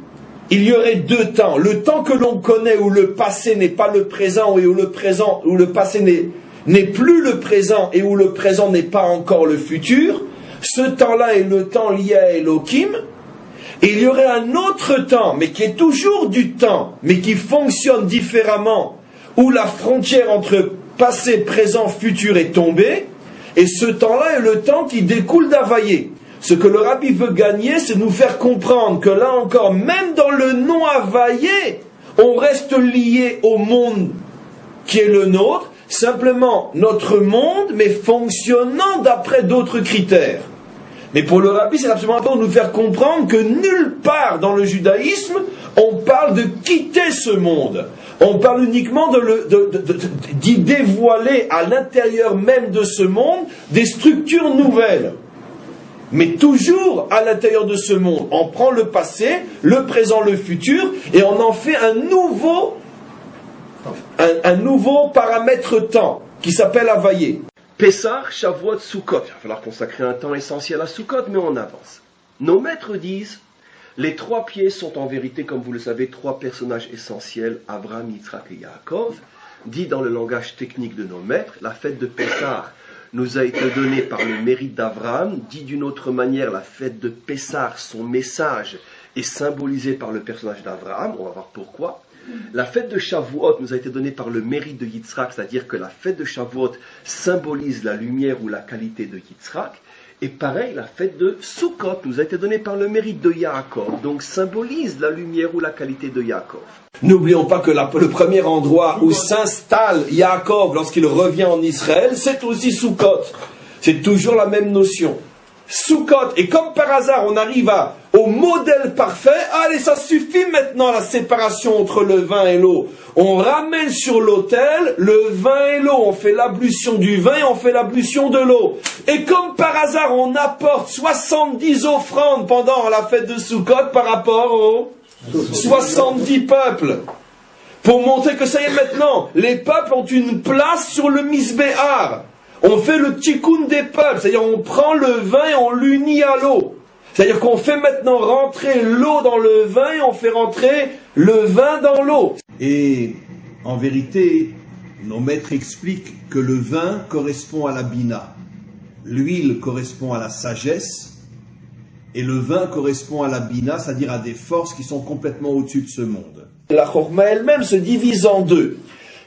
il y aurait deux temps. Le temps que l'on connaît où le passé n'est pas le présent et où le passé n'est plus le présent et où le présent n'est pas encore le futur. Ce temps-là est le temps lié à Elohim. Et il y aurait un autre temps, mais qui est toujours du temps, mais qui fonctionne différemment, où la frontière entre passé, présent, futur est tombée. Et ce temps-là est le temps qui découle d'Havaïe. Ce que le rabbi veut gagner, c'est nous faire comprendre que là encore, même dans le nom Havaïe, on reste lié au monde qui est le nôtre, simplement notre monde, mais fonctionnant d'après d'autres critères. Mais pour le rabbi, c'est absolument important de nous faire comprendre que nulle part dans le judaïsme, on parle de quitter ce monde. On parle uniquement d'y dévoiler à l'intérieur même de ce monde des structures nouvelles. Mais toujours à l'intérieur de ce monde, on prend le passé, le présent, le futur, et on en fait un nouveau un nouveau paramètre temps qui s'appelle Havayé. Pessah, Shavuot, Sukkot. Il va falloir consacrer un temps essentiel à Sukkot, mais on avance. Nos maîtres disent, les trois pieds sont en vérité, comme vous le savez, trois personnages essentiels, Abraham, Yitzhak et Yaakov. Dit dans le langage technique de nos maîtres, la fête de Pessah nous a été donnée par le mérite d'Abraham. Dit d'une autre manière, la fête de Pessah, son message, est symbolisé par le personnage d'Abraham. On va voir pourquoi. La fête de Shavuot nous a été donnée par le mérite de Yitzhak, c'est-à-dire que la fête de Shavuot symbolise la lumière ou la qualité de Yitzhak. Et pareil, la fête de Sukkot nous a été donnée par le mérite de Yaakov, donc symbolise la lumière ou la qualité de Yaakov. N'oublions pas que le premier endroit où s'installe Yaakov lorsqu'il revient en Israël, c'est aussi Sukkot. C'est toujours la même notion. Sukkot, et comme par hasard, on arrive au modèle parfait. Allez, ça suffit maintenant la séparation entre le vin et l'eau. On ramène sur l'autel le vin et l'eau. On fait l'ablution du vin et on fait l'ablution de l'eau. Et comme par hasard, on apporte 70 offrandes pendant la fête de Sukkot par rapport aux 70 peuples. Pour montrer que ça y est maintenant, les peuples ont une place sur le Misbéhar. On fait le tikkun des peuples, c'est-à-dire on prend le vin et on l'unit à l'eau. C'est-à-dire qu'on fait maintenant rentrer l'eau dans le vin et on fait rentrer le vin dans l'eau. Et en vérité, nos maîtres expliquent que le vin correspond à la bina, l'huile correspond à la sagesse, et le vin correspond à la bina, c'est-à-dire à des forces qui sont complètement au-dessus de ce monde. La chorma elle-même se divise en deux.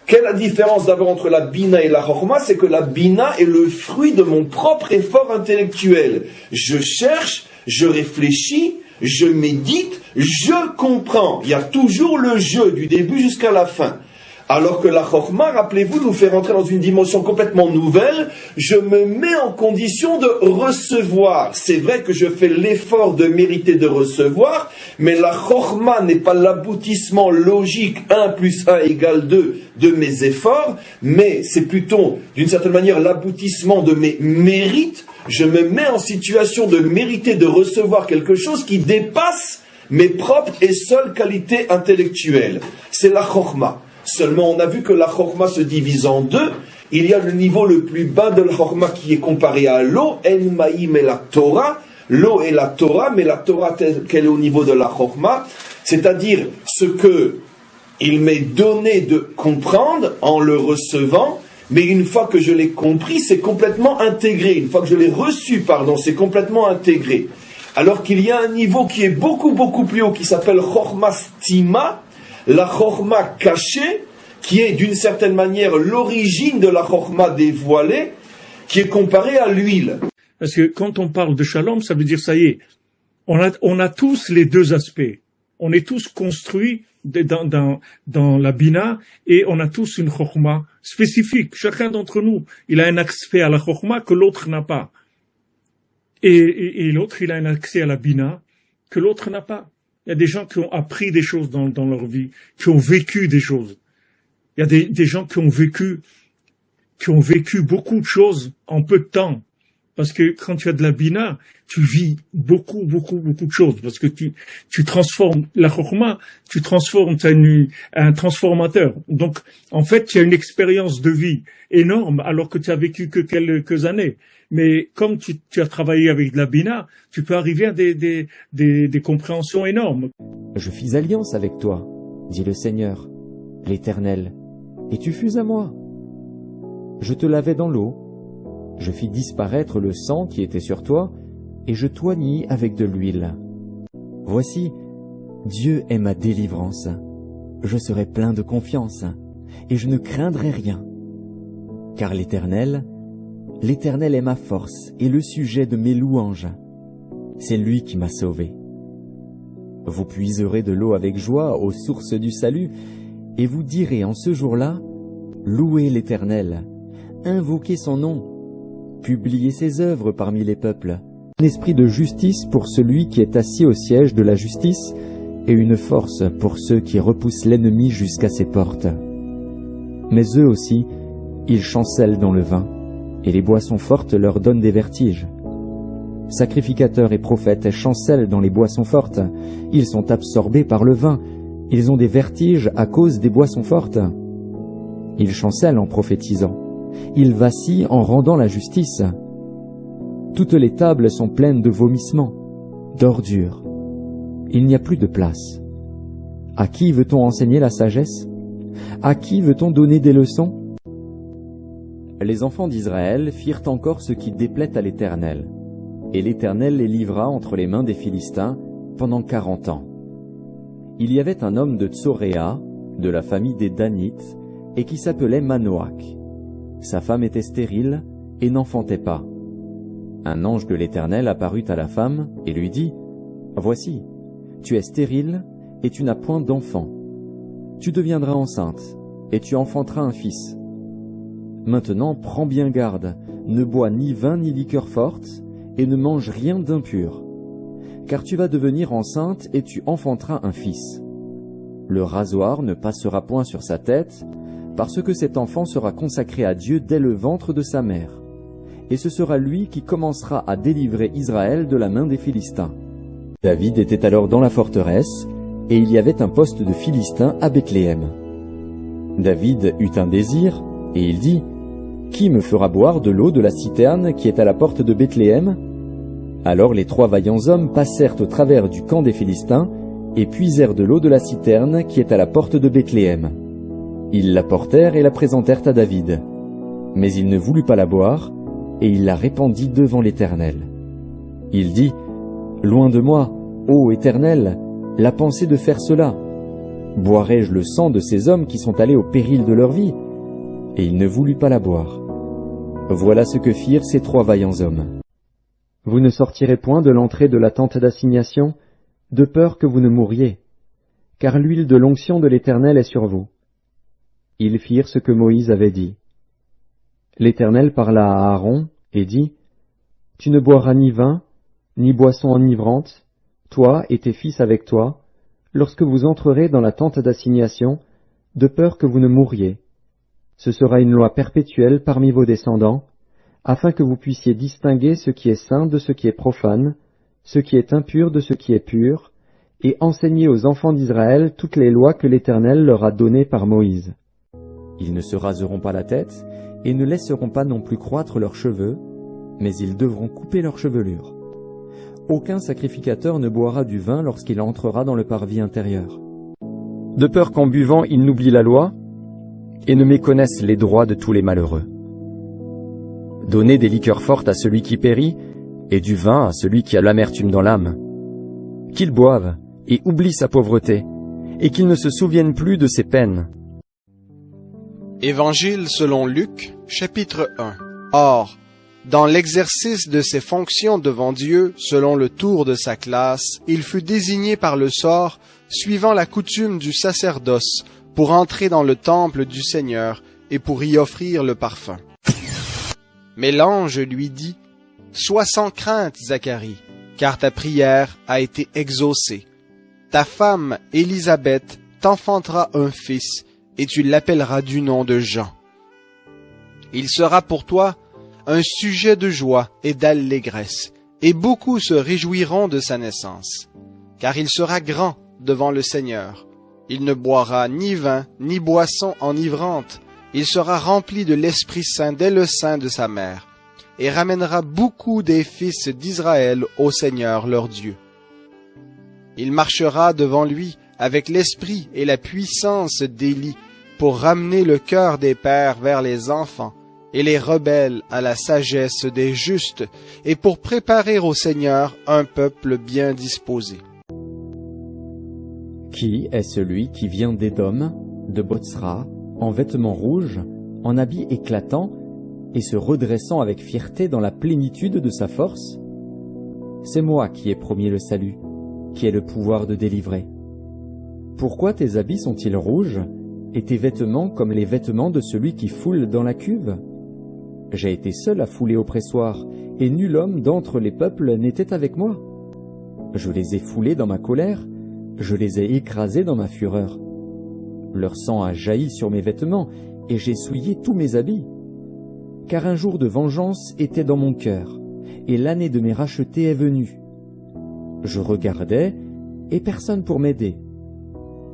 Quelle est la différence d'abord entre la bina et la chorma? C'est que la bina est le fruit de mon propre effort intellectuel. Je cherche, je réfléchis, je médite, je comprends. Il y a toujours le jeu du début jusqu'à la fin. Alors que la chorma, rappelez-vous, nous fait rentrer dans une dimension complètement nouvelle. Je me mets en condition de recevoir. C'est vrai que je fais l'effort de mériter de recevoir, mais la chorma n'est pas l'aboutissement logique 1 plus 1 égale 2 de mes efforts, mais c'est plutôt, d'une certaine manière, l'aboutissement de mes mérites. Je me mets en situation de mériter de recevoir quelque chose qui dépasse mes propres et seules qualités intellectuelles. C'est la chorma. Seulement, on a vu que la chorma se divise en deux. Il y a le niveau le plus bas de la chorma qui est comparé à l'eau, En Maïm et la Torah. L'eau est la Torah, mais la Torah telle qu'elle est au niveau de la chorma, c'est-à-dire ce que il m'est donné de comprendre en le recevant, mais une fois que je l'ai compris, c'est complètement intégré. Une fois que je l'ai reçu, c'est complètement intégré. Alors qu'il y a un niveau qui est beaucoup, beaucoup plus haut, qui s'appelle chorma stima, la chorma cachée, qui est d'une certaine manière l'origine de la chorma dévoilée, qui est comparée à l'huile. Parce que quand on parle de shalom, ça veut dire ça y est, on a tous les deux aspects. On est tous construits dans la bina et on a tous une chorma spécifique. Chacun d'entre nous, il a un accès à la chorma que l'autre n'a pas. Et l'autre, il a un accès à la bina que l'autre n'a pas. Il y a des gens qui ont appris des choses dans leur vie, qui ont vécu des choses. Il y a des gens qui ont vécu beaucoup de choses en peu de temps. Parce que quand tu as de la bina, tu vis beaucoup de choses. Parce que tu transformes la chorma, tu es un transformateur. Donc, en fait, tu as une expérience de vie énorme alors que tu as vécu que quelques années. Mais comme tu as travaillé avec de la bina, tu peux arriver à des compréhensions énormes. Je fis alliance avec toi, dit le Seigneur, l'Éternel, et tu fus à moi. Je te lavai dans l'eau, je fis disparaître le sang qui était sur toi, et je t'oignis avec de l'huile. Voici, Dieu est ma délivrance. Je serai plein de confiance, et je ne craindrai rien. Car l'Éternel est ma force et le sujet de mes louanges. C'est lui qui m'a sauvé. Vous puiserez de l'eau avec joie aux sources du salut, et vous direz en ce jour-là, louez l'Éternel, invoquez son nom, publiez ses œuvres parmi les peuples. Un esprit de justice pour celui qui est assis au siège de la justice, et une force pour ceux qui repoussent l'ennemi jusqu'à ses portes. Mais eux aussi, ils chancellent dans le vin, et les boissons fortes leur donnent des vertiges. Sacrificateurs et prophètes chancellent dans les boissons fortes, ils sont absorbés par le vin, ils ont des vertiges à cause des boissons fortes. Il chancelle en prophétisant. Il vacille en rendant la justice. Toutes les tables sont pleines de vomissements, d'ordures. Il n'y a plus de place. À qui veut-on enseigner la sagesse? À qui veut-on donner des leçons? Les enfants d'Israël firent encore ce qui déplaît à l'Éternel, et l'Éternel les livra entre les mains des Philistins pendant 40 ans. Il y avait un homme de Tsoréa, de la famille des Danites, et qui s'appelait Manoach. Sa femme était stérile et n'enfantait pas. Un ange de l'Éternel apparut à la femme et lui dit, « Voici, tu es stérile et tu n'as point d'enfant. Tu deviendras enceinte et tu enfanteras un fils. Maintenant, prends bien garde, ne bois ni vin ni liqueur forte et ne mange rien d'impur. Car tu vas devenir enceinte et tu enfanteras un fils. Le rasoir ne passera point sur sa tête, parce que cet enfant sera consacré à Dieu dès le ventre de sa mère. Et ce sera lui qui commencera à délivrer Israël de la main des Philistins. » David était alors dans la forteresse, et il y avait un poste de Philistins à Bethléem. David eut un désir, et il dit, « Qui me fera boire de l'eau de la citerne qui est à la porte de Bethléem ?» Alors les 3 vaillants hommes passèrent au travers du camp des Philistins, et puisèrent de l'eau de la citerne qui est à la porte de Bethléem. Ils la portèrent et la présentèrent à David. Mais il ne voulut pas la boire, et il la répandit devant l'Éternel. Il dit, « Loin de moi, ô Éternel, la pensée de faire cela. Boirai-je le sang de ces hommes qui sont allés au péril de leur vie ?» Et il ne voulut pas la boire. Voilà ce que firent ces 3 vaillants hommes. « Vous ne sortirez point de l'entrée de la tente d'assignation, de peur que vous ne mouriez, car l'huile de l'onction de l'Éternel est sur vous. » Ils firent ce que Moïse avait dit. L'Éternel parla à Aaron et dit, « Tu ne boiras ni vin, ni boisson enivrante, toi et tes fils avec toi, lorsque vous entrerez dans la tente d'assignation, de peur que vous ne mouriez. Ce sera une loi perpétuelle parmi vos descendants, afin que vous puissiez distinguer ce qui est saint de ce qui est profane, ce qui est impur de ce qui est pur, et enseigner aux enfants d'Israël toutes les lois que l'Éternel leur a données par Moïse. Ils ne se raseront pas la tête, et ne laisseront pas non plus croître leurs cheveux, mais ils devront couper leur chevelure. Aucun sacrificateur ne boira du vin lorsqu'il entrera dans le parvis intérieur. De peur qu'en buvant ils n'oublient la loi, et ne méconnaissent les droits de tous les malheureux. Donnez des liqueurs fortes à celui qui périt, et du vin à celui qui a l'amertume dans l'âme. Qu'il boive, et oublie sa pauvreté, et qu'il ne se souvienne plus de ses peines. Évangile selon Luc, chapitre 1. Or, dans l'exercice de ses fonctions devant Dieu, selon le tour de sa classe, il fut désigné par le sort, suivant la coutume du sacerdoce, pour entrer dans le temple du Seigneur et pour y offrir le parfum. Mais l'ange lui dit, « Sois sans crainte, Zacharie, car ta prière a été exaucée. Ta femme, Élisabeth, t'enfantera un fils, et tu l'appelleras du nom de Jean. Il sera pour toi un sujet de joie et d'allégresse, et beaucoup se réjouiront de sa naissance, car il sera grand devant le Seigneur. Il ne boira ni vin, ni boisson enivrante, il sera rempli de l'Esprit Saint dès le sein de sa mère, et ramènera beaucoup des fils d'Israël au Seigneur leur Dieu. Il marchera devant lui avec l'esprit et la puissance d'Élie, pour ramener le cœur des pères vers les enfants, et les rebelles à la sagesse des justes, et pour préparer au Seigneur un peuple bien disposé. » Qui est celui qui vient d'Édom, de Botsra, en vêtements rouges, en habits éclatants, et se redressant avec fierté dans la plénitude de sa force? C'est moi qui ai promis le salut, qui ai le pouvoir de délivrer. Pourquoi tes habits sont-ils rouges, et tes vêtements comme les vêtements de celui qui foule dans la cuve? J'ai été seul à fouler au pressoir, et nul homme d'entre les peuples n'était avec moi. Je les ai foulés dans ma colère, je les ai écrasés dans ma fureur. Leur sang a jailli sur mes vêtements, et j'ai souillé tous mes habits. Car un jour de vengeance était dans mon cœur, et l'année de mes rachetés est venue. Je regardais, et personne pour m'aider.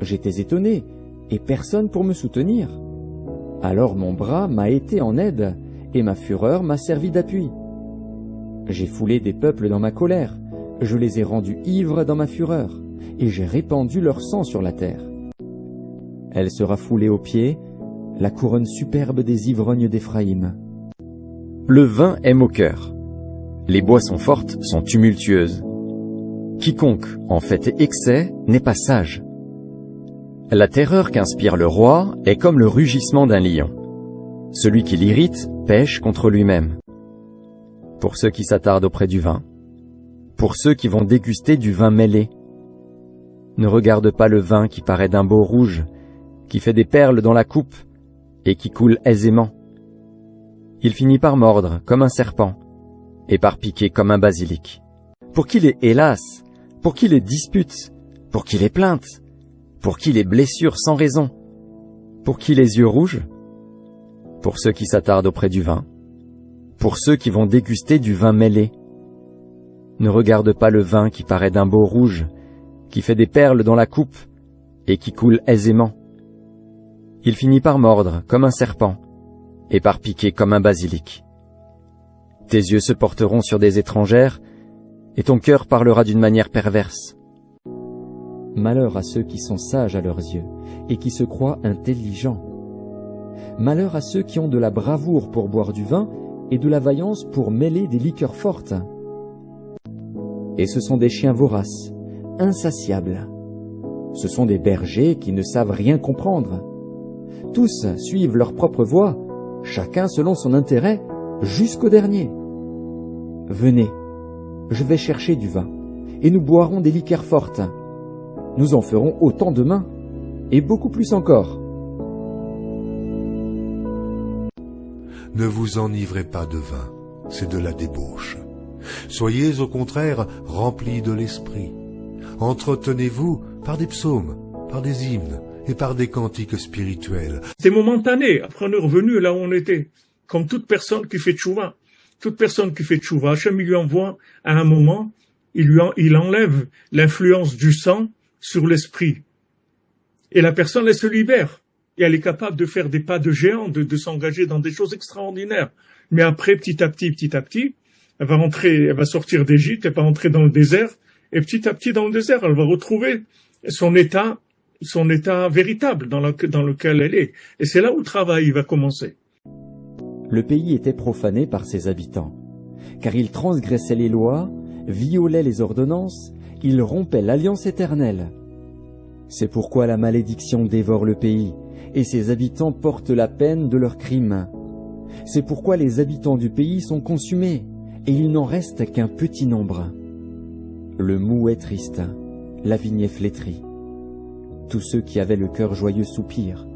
J'étais étonné, et personne pour me soutenir. Alors mon bras m'a été en aide, et ma fureur m'a servi d'appui. J'ai foulé des peuples dans ma colère, je les ai rendus ivres dans ma fureur, et j'ai répandu leur sang sur la terre. Elle sera foulée aux pieds, la couronne superbe des ivrognes d'Éphraïm. Le vin aime au cœur. Les boissons fortes sont tumultueuses. Quiconque en fait excès n'est pas sage. La terreur qu'inspire le roi est comme le rugissement d'un lion. Celui qui l'irrite pêche contre lui-même. Pour ceux qui s'attardent auprès du vin, pour ceux qui vont déguster du vin mêlé, ne regarde pas le vin qui paraît d'un beau rouge, qui fait des perles dans la coupe et qui coule aisément. Il finit par mordre comme un serpent et par piquer comme un basilic. Pour qui les hélas, pour qui les disputes, pour qui les plaintes, pour qui les blessures sans raison, pour qui les yeux rouges, pour ceux qui s'attardent auprès du vin, pour ceux qui vont déguster du vin mêlé. Ne regarde pas le vin qui paraît d'un beau rouge, qui fait des perles dans la coupe et qui coule aisément. Il finit par mordre comme un serpent et par piquer comme un basilic. Tes yeux se porteront sur des étrangères et ton cœur parlera d'une manière perverse. Malheur à ceux qui sont sages à leurs yeux et qui se croient intelligents. Malheur à ceux qui ont de la bravoure pour boire du vin et de la vaillance pour mêler des liqueurs fortes. Et ce sont des chiens voraces, insatiables. Ce sont des bergers qui ne savent rien comprendre. Tous suivent leur propre voie, chacun selon son intérêt, jusqu'au dernier. Venez, je vais chercher du vin, et nous boirons des liqueurs fortes. Nous en ferons autant demain, et beaucoup plus encore. Ne vous enivrez pas de vin, c'est de la débauche. Soyez au contraire remplis de l'esprit. Entretenez-vous par des psaumes, par des hymnes et par des cantiques spirituels. C'est momentané, après on est revenu là où on était. Comme toute personne qui fait tchouva. Toute personne qui fait tchouva, Hachem lui envoie à un moment, il enlève l'influence du sang sur l'esprit. Et la personne, elle se libère. Et elle est capable de faire des pas de géant, de s'engager dans des choses extraordinaires. Mais après, petit à petit, elle va sortir d'Égypte, elle va entrer dans le désert, et petit à petit dans le désert, elle va retrouver son état véritable dans lequel elle est. Et c'est là où le travail va commencer. Le pays était profané par ses habitants, car ils transgressaient les lois, violaient les ordonnances, ils rompaient l'alliance éternelle. C'est pourquoi la malédiction dévore le pays, et ses habitants portent la peine de leurs crimes. C'est pourquoi les habitants du pays sont consumés, et il n'en reste qu'un petit nombre. Le mou est triste, la vigne est flétrie. Tous ceux qui avaient le cœur joyeux soupirent.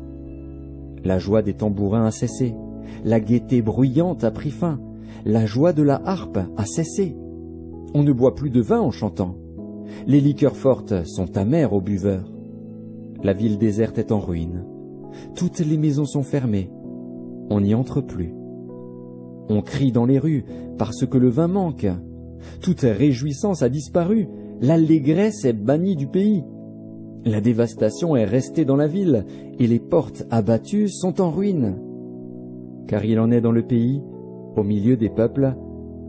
La joie des tambourins a cessé, la gaieté bruyante a pris fin, la joie de la harpe a cessé. On ne boit plus de vin en chantant. Les liqueurs fortes sont amères aux buveurs. La ville déserte est en ruine. Toutes les maisons sont fermées. On n'y entre plus. On crie dans les rues parce que le vin manque. Toute réjouissance a disparu. L'allégresse est bannie du pays. La dévastation est restée dans la ville et les portes abattues sont en ruine. Car il en est dans le pays, au milieu des peuples,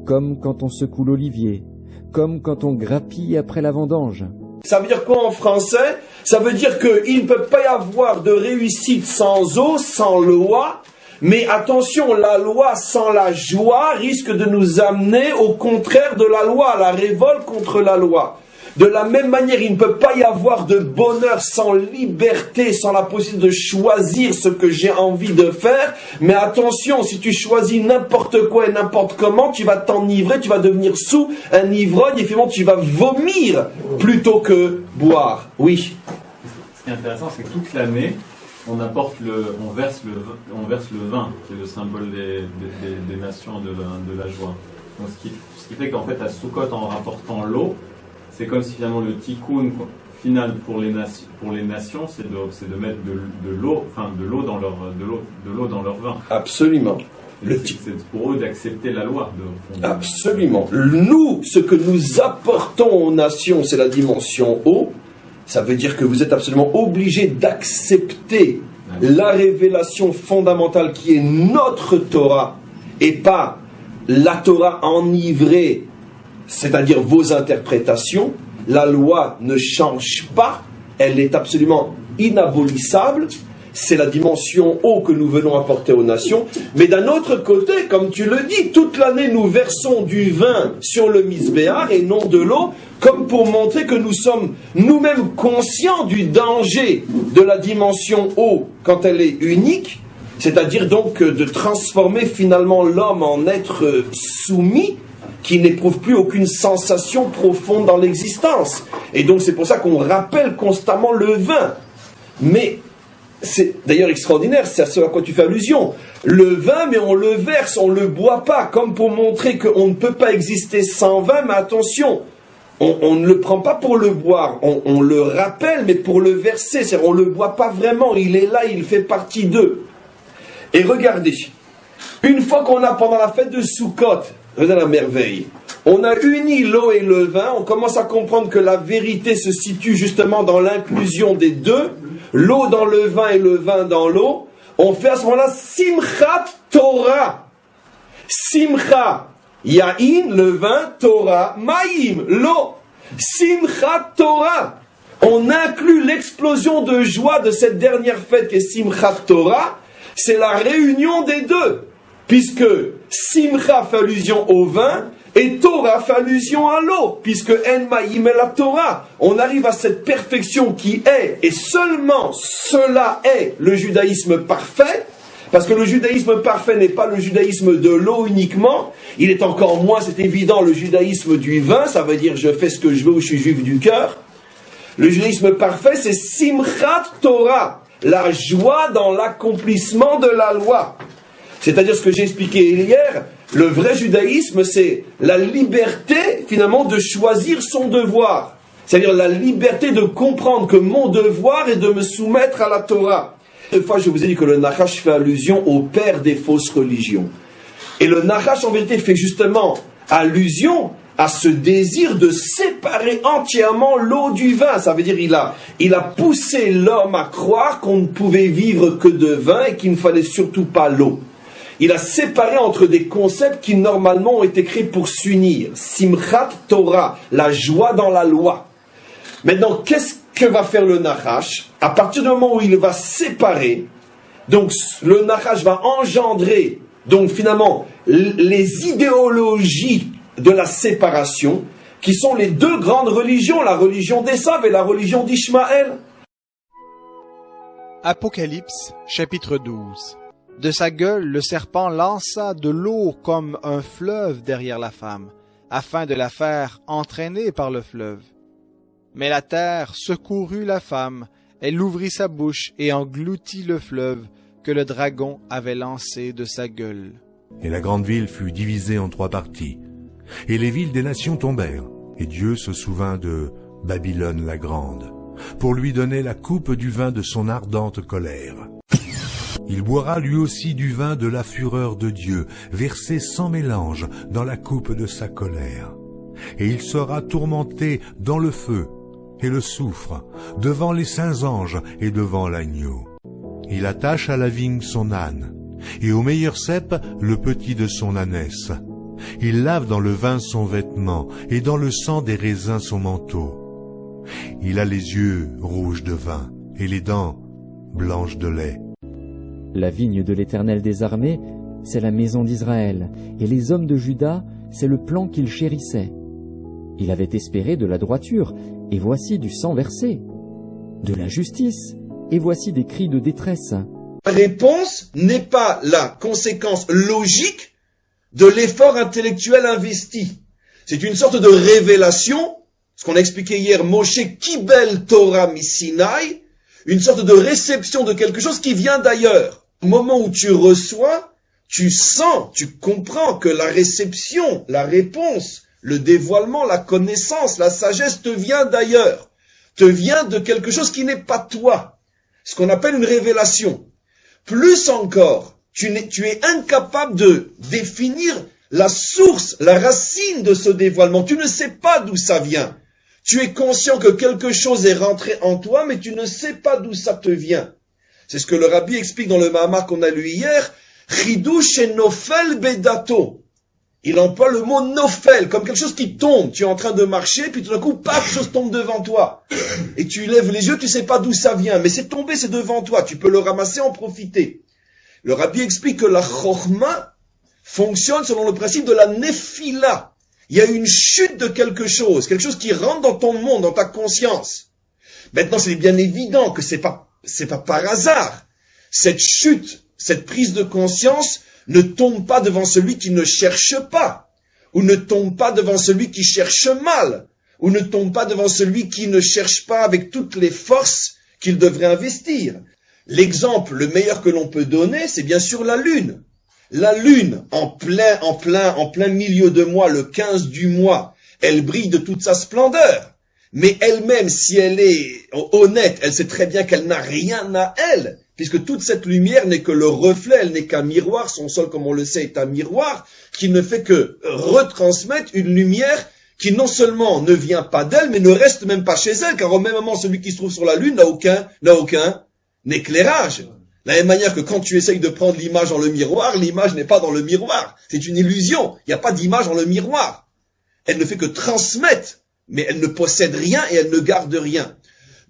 comme quand on secoue l'olivier, comme quand on grappille après la vendange. Ça veut dire quoi en français? Ça veut dire qu'il ne peut pas y avoir de réussite sans eau, sans loi. Mais attention, la loi sans la joie risque de nous amener au contraire de la loi, à la révolte contre la loi. De la même manière, il ne peut pas y avoir de bonheur sans liberté, sans la possibilité de choisir ce que j'ai envie de faire. Mais attention, si tu choisis n'importe quoi et n'importe comment, tu vas t'enivrer, tu vas devenir sous un ivrogne et finalement tu vas vomir plutôt que boire. Oui. Ce qui est intéressant, c'est que toute l'année, on verse le vin, qui est le symbole des nations de la joie. Donc, ce qui fait qu'en fait, à Sukkot, en rapportant l'eau, c'est comme si finalement le tikkun final pour les nations, c'est de mettre de l'eau dans leur vin. Absolument. C'est pour eux d'accepter la loi. Absolument. Nous, ce que nous apportons aux nations, c'est la dimension eau. Ça veut dire que vous êtes absolument obligé d'accepter la révélation fondamentale qui est notre Torah et pas la Torah enivrée, c'est-à-dire vos interprétations. La loi ne change pas, elle est absolument inabolissable. C'est la dimension eau que nous venons apporter aux nations. Mais d'un autre côté, comme tu le dis, toute l'année nous versons du vin sur le misbéar et non de l'eau, comme pour montrer que nous sommes nous-mêmes conscients du danger de la dimension eau quand elle est unique, c'est-à-dire donc de transformer finalement l'homme en être soumis, qui n'éprouve plus aucune sensation profonde dans l'existence. Et donc c'est pour ça qu'on rappelle constamment le vin. Mais c'est d'ailleurs extraordinaire, c'est à ce à quoi tu fais allusion. Le vin, mais on le verse, on ne le boit pas, comme pour montrer qu'on ne peut pas exister sans vin, mais attention, on ne le prend pas pour le boire, on le rappelle, mais pour le verser, c'est-à-dire on ne le boit pas vraiment, il est là, il fait partie d'eux. Et regardez, une fois qu'on a pendant la fête de Sukkot, regardez la merveille, on a uni l'eau et le vin, on commence à comprendre que la vérité se situe justement dans l'inclusion des deux, l'eau dans le vin et le vin dans l'eau. On fait à ce moment-là Simchat Torah. Simcha, Yain, le vin, Torah, Maïm, l'eau. Simchat Torah. On inclut l'explosion de joie de cette dernière fête qui est Simchat Torah. C'est la réunion des deux. Puisque Simcha fait allusion au vin et Torah fait allusion à l'eau, puisque En Maïm est la Torah. On arrive à cette perfection qui est, et seulement cela est le judaïsme parfait, parce que le judaïsme parfait n'est pas le judaïsme de l'eau uniquement, il est encore moins, c'est évident, le judaïsme du vin, ça veut dire je fais ce que je veux ou je suis juif du cœur. Le judaïsme parfait, c'est Simchat Torah, la joie dans l'accomplissement de la loi. C'est-à-dire ce que j'ai expliqué hier, le vrai judaïsme, c'est la liberté, finalement, de choisir son devoir. C'est-à-dire la liberté de comprendre que mon devoir est de me soumettre à la Torah. Une fois, je vous ai dit que le Nachash fait allusion au père des fausses religions. Et le Nachash, en vérité, fait justement allusion à ce désir de séparer entièrement l'eau du vin. Ça veut dire il a poussé l'homme à croire qu'on ne pouvait vivre que de vin et qu'il ne fallait surtout pas l'eau. Il a séparé entre des concepts qui normalement ont été créés pour s'unir. Simchat Torah, la joie dans la loi. Maintenant, qu'est-ce que va faire le Nachash? À partir du moment où il va séparer, donc le Nachash va engendrer, donc finalement, les idéologies de la séparation, qui sont les deux grandes religions, la religion d'Esav et la religion d'Ishmaël. Apocalypse, chapitre 12. De sa gueule, le serpent lança de l'eau comme un fleuve derrière la femme, afin de la faire entraîner par le fleuve. Mais la terre secourut la femme, elle ouvrit sa bouche et engloutit le fleuve que le dragon avait lancé de sa gueule. Et la grande ville fut divisée en 3 parties, et les villes des nations tombèrent, et Dieu se souvint de Babylone la grande, pour lui donner la coupe du vin de son ardente colère. Il boira lui aussi du vin de la fureur de Dieu, versé sans mélange dans la coupe de sa colère. Et il sera tourmenté dans le feu et le soufre, devant les saints anges et devant l'agneau. Il attache à la vigne son âne, et au meilleur cep le petit de son ânesse. Il lave dans le vin son vêtement, et dans le sang des raisins son manteau. Il a les yeux rouges de vin, et les dents blanches de lait. La vigne de l'Éternel des armées, c'est la maison d'Israël, et les hommes de Juda, c'est le plan qu'il chérissait. Il avait espéré de la droiture, et voici du sang versé, de la justice, et voici des cris de détresse. La réponse n'est pas la conséquence logique de l'effort intellectuel investi. C'est une sorte de révélation, ce qu'on a expliqué hier, Moshe Kibel Torah Misinai, une sorte de réception de quelque chose qui vient d'ailleurs. Au moment où tu reçois, tu sens, tu comprends que la réception, la réponse, le dévoilement, la connaissance, la sagesse te vient d'ailleurs, te vient de quelque chose qui n'est pas toi, ce qu'on appelle une révélation. Plus encore, tu es incapable de définir la source, la racine de ce dévoilement, tu ne sais pas d'où ça vient. Tu es conscient que quelque chose est rentré en toi, mais tu ne sais pas d'où ça te vient. C'est ce que le rabbi explique dans le Mahamar qu'on a lu hier. Chidush et nofel bedato. Il emploie le mot nofel, comme quelque chose qui tombe. Tu es en train de marcher, puis tout d'un coup, paf, quelque chose tombe devant toi. Et tu lèves les yeux, tu sais pas d'où ça vient, mais c'est tombé, c'est devant toi. Tu peux le ramasser, en profiter. Le rabbi explique que la chokhma fonctionne selon le principe de la nefila. Il y a une chute de quelque chose qui rentre dans ton monde, dans ta conscience. Maintenant, c'est bien évident que c'est pas par hasard. Cette chute, cette prise de conscience ne tombe pas devant celui qui ne cherche pas, ou ne tombe pas devant celui qui cherche mal, ou ne tombe pas devant celui qui ne cherche pas avec toutes les forces qu'il devrait investir. L'exemple le meilleur que l'on peut donner, c'est bien sûr la Lune. La Lune, en plein milieu de mois, le 15 du mois, elle brille de toute sa splendeur. Mais elle-même, si elle est honnête, elle sait très bien qu'elle n'a rien à elle, puisque toute cette lumière n'est que le reflet, elle n'est qu'un miroir, son sol, comme on le sait, est un miroir, qui ne fait que retransmettre une lumière qui non seulement ne vient pas d'elle, mais ne reste même pas chez elle, car au même moment, celui qui se trouve sur la Lune n'a aucun éclairage. De la même manière que quand tu essayes de prendre l'image dans le miroir, l'image n'est pas dans le miroir. C'est une illusion. Il n'y a pas d'image dans le miroir. Elle ne fait que transmettre, mais elle ne possède rien et elle ne garde rien.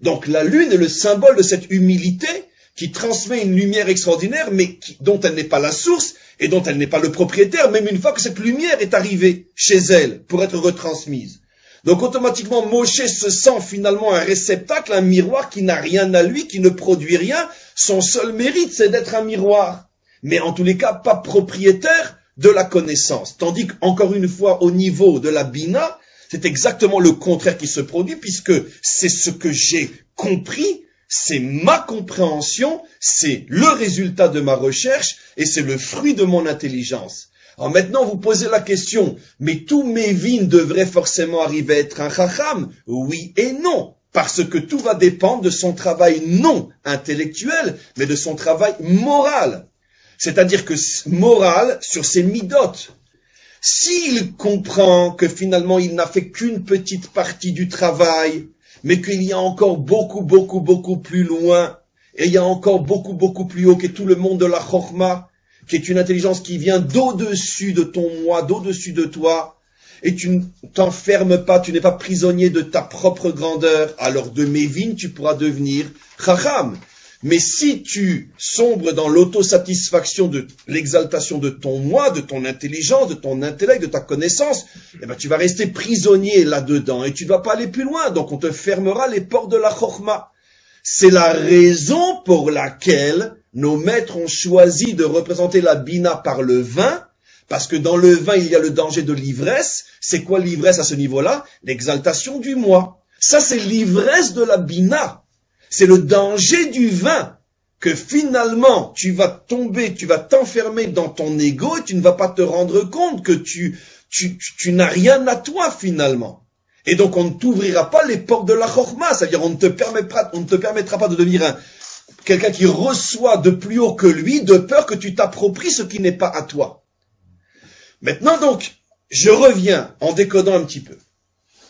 Donc la Lune est le symbole de cette humilité qui transmet une lumière extraordinaire, mais dont elle n'est pas la source et dont elle n'est pas le propriétaire, même une fois que cette lumière est arrivée chez elle pour être retransmise. Donc automatiquement, Moshe se sent finalement un réceptacle, un miroir qui n'a rien à lui, qui ne produit rien. Son seul mérite, c'est d'être un miroir. Mais en tous les cas, pas propriétaire de la connaissance. Tandis qu'encore une fois, au niveau de la Bina, c'est exactement le contraire qui se produit, puisque c'est ce que j'ai compris, c'est ma compréhension, c'est le résultat de ma recherche, et c'est le fruit de mon intelligence. Alors maintenant, vous posez la question, mais tous mes vignes devraient forcément arriver à être un chacham? Oui et non, parce que tout va dépendre de son travail non intellectuel, mais de son travail moral. C'est-à-dire que moral sur ses midotes. S'il comprend que finalement il n'a fait qu'une petite partie du travail, mais qu'il y a encore beaucoup plus loin, et il y a encore beaucoup plus haut, qui est tout le monde de la chokhma, qui est une intelligence qui vient d'au-dessus de ton moi, d'au-dessus de toi, et tu ne t'enfermes pas, tu n'es pas prisonnier de ta propre grandeur, alors de mes vignes tu pourras devenir chacham. Mais si tu sombres dans l'autosatisfaction de l'exaltation de ton moi, de ton intelligence, de ton intellect, de ta connaissance, eh ben tu vas rester prisonnier là-dedans et tu ne vas pas aller plus loin. Donc on te fermera les portes de la chokhma. C'est la raison pour laquelle nos maîtres ont choisi de représenter la bina par le vin, parce que dans le vin il y a le danger de l'ivresse. C'est quoi l'ivresse à ce niveau-là? L'exaltation du moi. Ça c'est l'ivresse de la bina. C'est le danger du vin, que finalement tu vas tomber, tu vas t'enfermer dans ton ego et tu ne vas pas te rendre compte que tu n'as rien à toi finalement. Et donc on ne t'ouvrira pas les portes de la chokhma, c'est-à-dire on ne te permettra pas de devenir quelqu'un qui reçoit de plus haut que lui, de peur que tu t'appropries ce qui n'est pas à toi. Maintenant donc, je reviens en décodant un petit peu.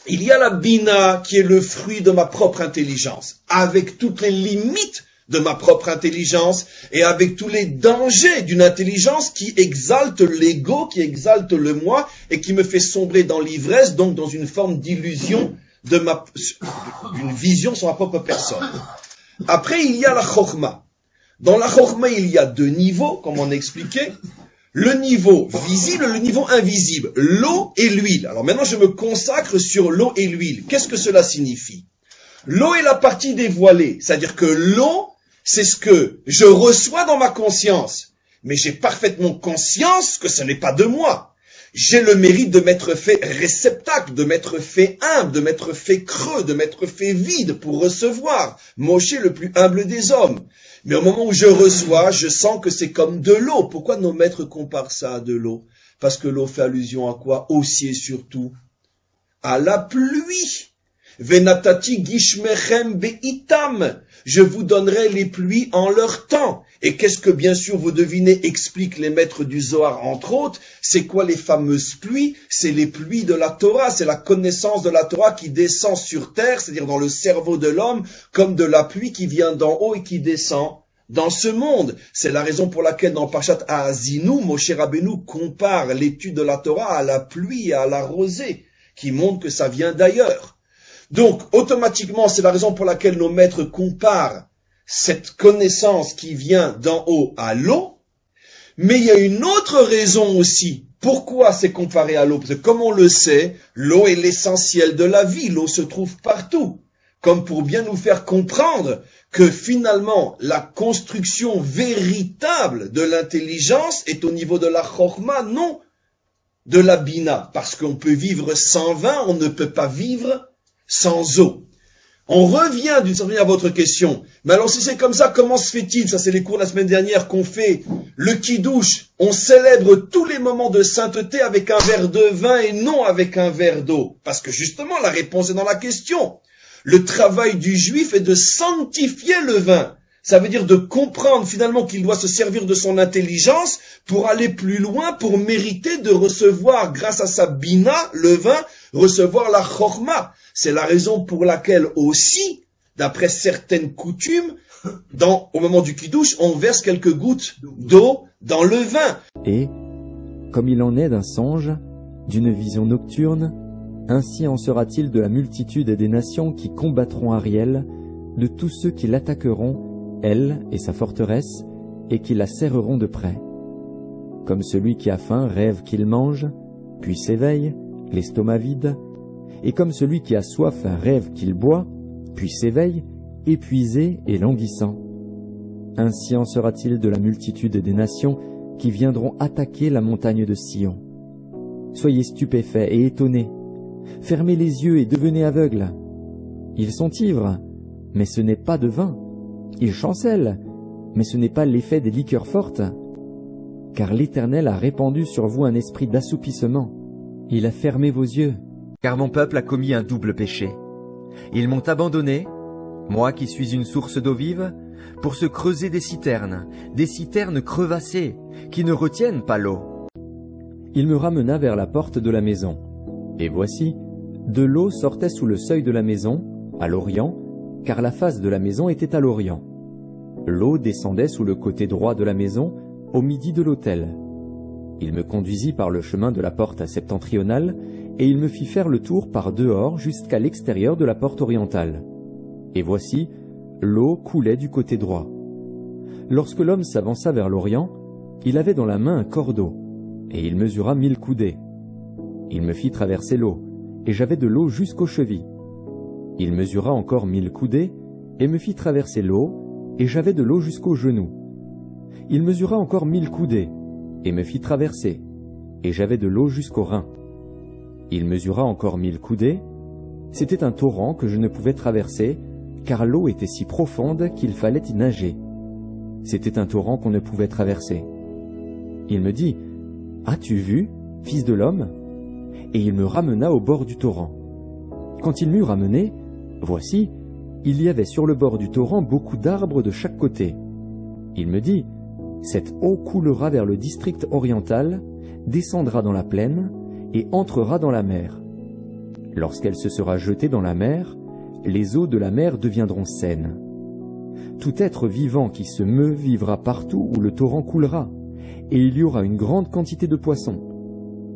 Il y a la bina qui est le fruit de ma propre intelligence, avec toutes les limites de ma propre intelligence et avec tous les dangers d'une intelligence qui exalte l'ego, qui exalte le moi et qui me fait sombrer dans l'ivresse, donc dans une forme d'illusion d'une vision sur ma propre personne. Après, il y a la chokhma. Dans la chokhma, il y a deux niveaux, comme on a expliqué. Le niveau visible, le niveau invisible, l'eau et l'huile. Alors maintenant, je me consacre sur l'eau et l'huile. Qu'est-ce que cela signifie? L'eau est la partie dévoilée, c'est-à-dire que l'eau, c'est ce que je reçois dans ma conscience. Mais j'ai parfaitement conscience que ce n'est pas de moi. J'ai le mérite de m'être fait réceptacle, de m'être fait humble, de m'être fait creux, de m'être fait vide pour recevoir. Moshe le plus humble des hommes. Mais au moment où je reçois, je sens que c'est comme de l'eau. Pourquoi nos maîtres comparent ça à de l'eau? Parce que l'eau fait allusion à quoi? Aussi et surtout à la pluie. Venatati gishmechem beitam. Je vous donnerai les pluies en leur temps. Et qu'est-ce que, bien sûr, vous devinez, expliquent les maîtres du Zohar, entre autres? C'est quoi les fameuses pluies? C'est les pluies de la Torah, c'est la connaissance de la Torah qui descend sur terre, c'est-à-dire dans le cerveau de l'homme, comme de la pluie qui vient d'en haut et qui descend dans ce monde. C'est la raison pour laquelle dans Parshat Ha'azinu, Moshe Rabbeinu compare l'étude de la Torah à la pluie et à la rosée, qui montre que ça vient d'ailleurs. Donc, automatiquement, c'est la raison pour laquelle nos maîtres comparent cette connaissance qui vient d'en haut à l'eau. Mais il y a une autre raison aussi. Pourquoi c'est comparé à l'eau? Parce que comme on le sait, l'eau est l'essentiel de la vie. L'eau se trouve partout. Comme pour bien nous faire comprendre que finalement, la construction véritable de l'intelligence est au niveau de la chorma, non de la bina. Parce qu'on peut vivre sans vin, on ne peut pas vivre sans eau. On revient d'une certaine manière à votre question. Mais alors si c'est comme ça, comment se fait-il? Ça c'est les cours de la semaine dernière qu'on fait. Le kidouche, on célèbre tous les moments de sainteté avec un verre de vin et non avec un verre d'eau. Parce que justement, la réponse est dans la question. Le travail du juif est de sanctifier le vin. Ça veut dire de comprendre finalement qu'il doit se servir de son intelligence pour aller plus loin, pour mériter de recevoir, grâce à sa bina, le vin, recevoir la chorma. C'est la raison pour laquelle aussi, d'après certaines coutumes, au moment du kidouche, on verse quelques gouttes d'eau dans le vin. Et, comme il en est d'un songe, d'une vision nocturne, ainsi en sera-t-il de la multitude des nations qui combattront Ariel, de tous ceux qui l'attaqueront, elle et sa forteresse, et qui la serreront de près. Comme celui qui a faim rêve qu'il mange, puis s'éveille, l'estomac vide, et comme celui qui a soif rêve qu'il boit, puis s'éveille, épuisé et languissant. Ainsi en sera-t-il de la multitude des nations qui viendront attaquer la montagne de Sion. Soyez stupéfaits et étonnés, fermez les yeux et devenez aveugles. Ils sont ivres, mais ce n'est pas de vin. Ils chancellent, mais ce n'est pas l'effet des liqueurs fortes. Car l'Éternel a répandu sur vous un esprit d'assoupissement. Il a fermé vos yeux. Car mon peuple a commis un double péché. Ils m'ont abandonné, moi qui suis une source d'eau vive, pour se creuser des citernes crevassées, qui ne retiennent pas l'eau. Il me ramena vers la porte de la maison. Et voici, de l'eau sortait sous le seuil de la maison, à l'orient, car la face de la maison était à l'orient. L'eau descendait sous le côté droit de la maison, au midi de l'autel. Il me conduisit par le chemin de la porte septentrionale, et il me fit faire le tour par dehors jusqu'à l'extérieur de la porte orientale. Et voici, l'eau coulait du côté droit. Lorsque l'homme s'avança vers l'orient, il avait dans la main un cordeau, et il mesura 1000 coudées. Il me fit traverser l'eau, et j'avais de l'eau jusqu'aux chevilles. Il mesura encore 1000 coudées, et me fit traverser l'eau, et j'avais de l'eau jusqu'aux genoux. Il mesura encore 1000 coudées, et me fit traverser, et j'avais de l'eau jusqu'aux reins. Il mesura encore 1000 coudées, c'était un torrent que je ne pouvais traverser, car l'eau était si profonde qu'il fallait y nager. C'était un torrent qu'on ne pouvait traverser. Il me dit, « As-tu vu, fils de l'homme ?» Et il me ramena au bord du torrent. Quand il m'eut ramené, voici, il y avait sur le bord du torrent beaucoup d'arbres de chaque côté. Il me dit, « Cette eau coulera vers le district oriental, descendra dans la plaine et entrera dans la mer. Lorsqu'elle se sera jetée dans la mer, les eaux de la mer deviendront saines. Tout être vivant qui se meut vivra partout où le torrent coulera, et il y aura une grande quantité de poissons.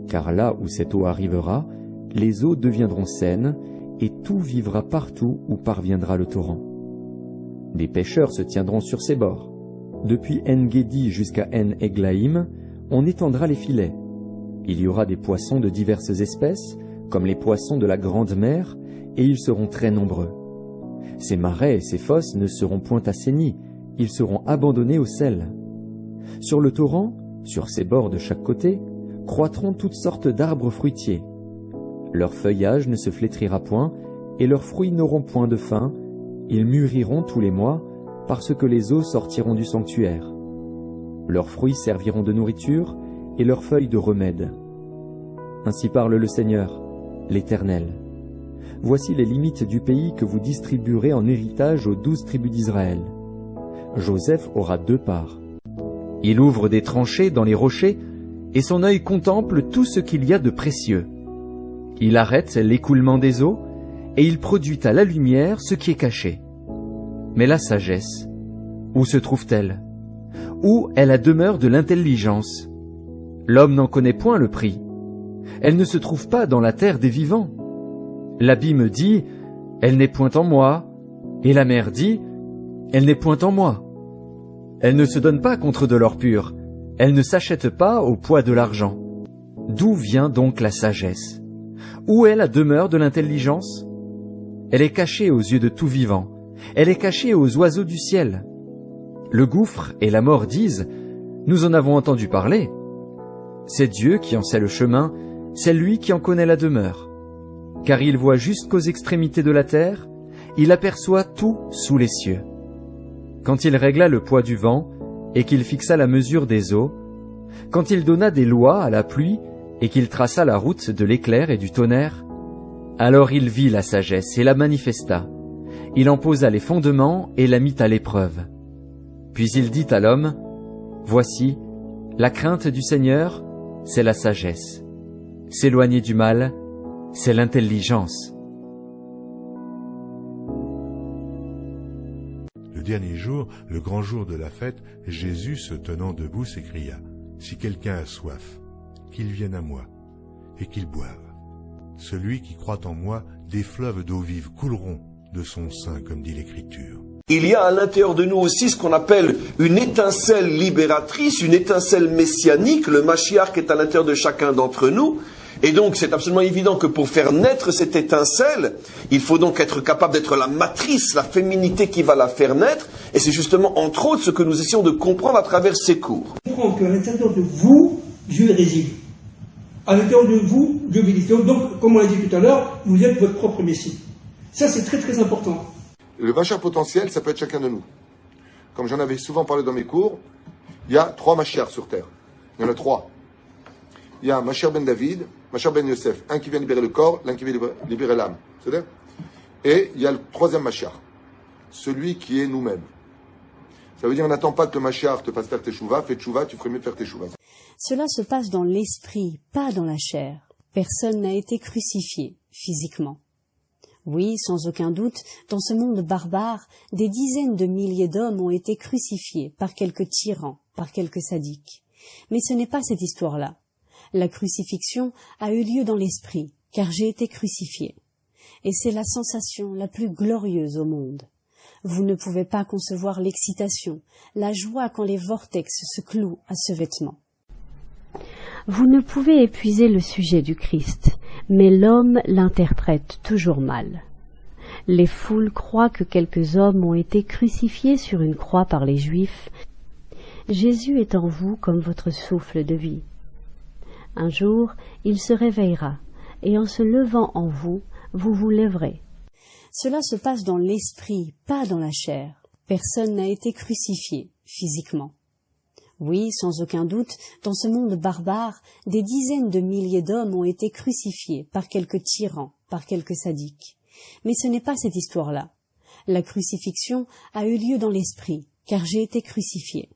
Car là où cette eau arrivera, les eaux deviendront saines, et tout vivra partout où parviendra le torrent. Des pêcheurs se tiendront sur ses bords. Depuis En-Gedi jusqu'à En-Eglaïm, on étendra les filets. Il y aura des poissons de diverses espèces, comme les poissons de la grande mer, et ils seront très nombreux. Ces marais et ces fosses ne seront point assainis, ils seront abandonnés au sel. Sur le torrent, sur ses bords de chaque côté, croîtront toutes sortes d'arbres fruitiers. Leur feuillage ne se flétrira point, et leurs fruits n'auront point de fin, ils mûriront tous les mois, parce que les eaux sortiront du sanctuaire. Leurs fruits serviront de nourriture, et leurs feuilles de remède. Ainsi parle le Seigneur, l'Éternel. Voici les limites du pays que vous distribuerez en héritage aux 12 tribus d'Israël. Joseph aura 2 parts. Il ouvre des tranchées dans les rochers, et son œil contemple tout ce qu'il y a de précieux. Il arrête l'écoulement des eaux, et il produit à la lumière ce qui est caché. Mais la sagesse, Où se trouve-t-elle? Où est la demeure de l'intelligence? L'homme n'en connaît point le prix. Elle ne se trouve pas dans la terre des vivants. L'abîme dit, elle n'est point en moi, et la mer dit, elle n'est point en moi. Elle ne se donne pas contre de l'or pur, elle ne s'achète pas au poids de l'argent. D'où vient donc la sagesse? Où est la demeure de l'intelligence? Elle est cachée aux yeux de tout vivant, elle est cachée aux oiseaux du ciel. Le gouffre et la mort disent, nous en avons entendu parler. C'est Dieu qui en sait le chemin, c'est lui qui en connaît la demeure. Car il voit jusqu'aux extrémités de la terre, il aperçoit tout sous les cieux. Quand il régla le poids du vent, et qu'il fixa la mesure des eaux, quand il donna des lois à la pluie, et qu'il traça la route de l'éclair et du tonnerre, alors il vit la sagesse et la manifesta. Il en posa les fondements et la mit à l'épreuve. Puis il dit à l'homme, voici, la crainte du Seigneur, c'est la sagesse. S'éloigner du mal, c'est l'intelligence. Le dernier jour, le grand jour de la fête, Jésus, se tenant debout, s'écria, « Si quelqu'un a soif, qu'il vienne à moi, et qu'il boive. Celui qui croit en moi, des fleuves d'eau vive couleront de son sein, comme dit l'Écriture. » Il y a à l'intérieur de nous aussi ce qu'on appelle une étincelle libératrice, une étincelle messianique, le Mashiach qui est à l'intérieur de chacun d'entre nous. Et donc c'est absolument évident que pour faire naître cette étincelle, il faut donc être capable d'être la matrice, la féminité qui va la faire naître. Et c'est justement entre autres ce que nous essayons de comprendre à travers ces cours. Comprendre qu'à l'intérieur de vous, Dieu réside. À l'intérieur de vous, Dieu vit. Donc, comme on l'a dit tout à l'heure, vous êtes votre propre Messie. Ça c'est très très important. Le Mashiach potentiel, ça peut être chacun de nous. Comme j'en avais souvent parlé dans mes cours, il y a 3 Mashiach sur terre. Il y en a 3. Il y a Mashiach ben David, Mashiach ben Yosef, un qui vient libérer le corps, l'un qui vient libérer l'âme. C'est-à-dire ? Et il y a le 3e Mashiach, celui qui est nous-mêmes. Ça veut dire, on n'attend pas que le Mashiach te fasse faire tes chouvas, fais tchouva, tu ferais mieux de faire tes chouvas. Cela se passe dans l'esprit, pas dans la chair. Personne n'a été crucifié, physiquement. Oui, sans aucun doute, dans ce monde barbare, des dizaines de milliers d'hommes ont été crucifiés par quelques tyrans, par quelques sadiques. Mais ce n'est pas cette histoire-là. La crucifixion a eu lieu dans l'esprit, car j'ai été crucifié. Et c'est la sensation la plus glorieuse au monde. Vous ne pouvez pas concevoir l'excitation, la joie quand les vortex se clouent à ce vêtement. Vous ne pouvez épuiser le sujet du Christ, mais l'homme l'interprète toujours mal. Les foules croient que quelques hommes ont été crucifiés sur une croix par les Juifs. Jésus est en vous comme votre souffle de vie. Un jour, il se réveillera, et en se levant en vous, vous vous lèverez. Cela se passe dans l'esprit, pas dans la chair. Personne n'a été crucifié, physiquement. Oui, sans aucun doute, dans ce monde barbare, des dizaines de milliers d'hommes ont été crucifiés par quelques tyrans, par quelques sadiques. Mais ce n'est pas cette histoire-là. La crucifixion a eu lieu dans l'esprit, car j'ai été crucifié.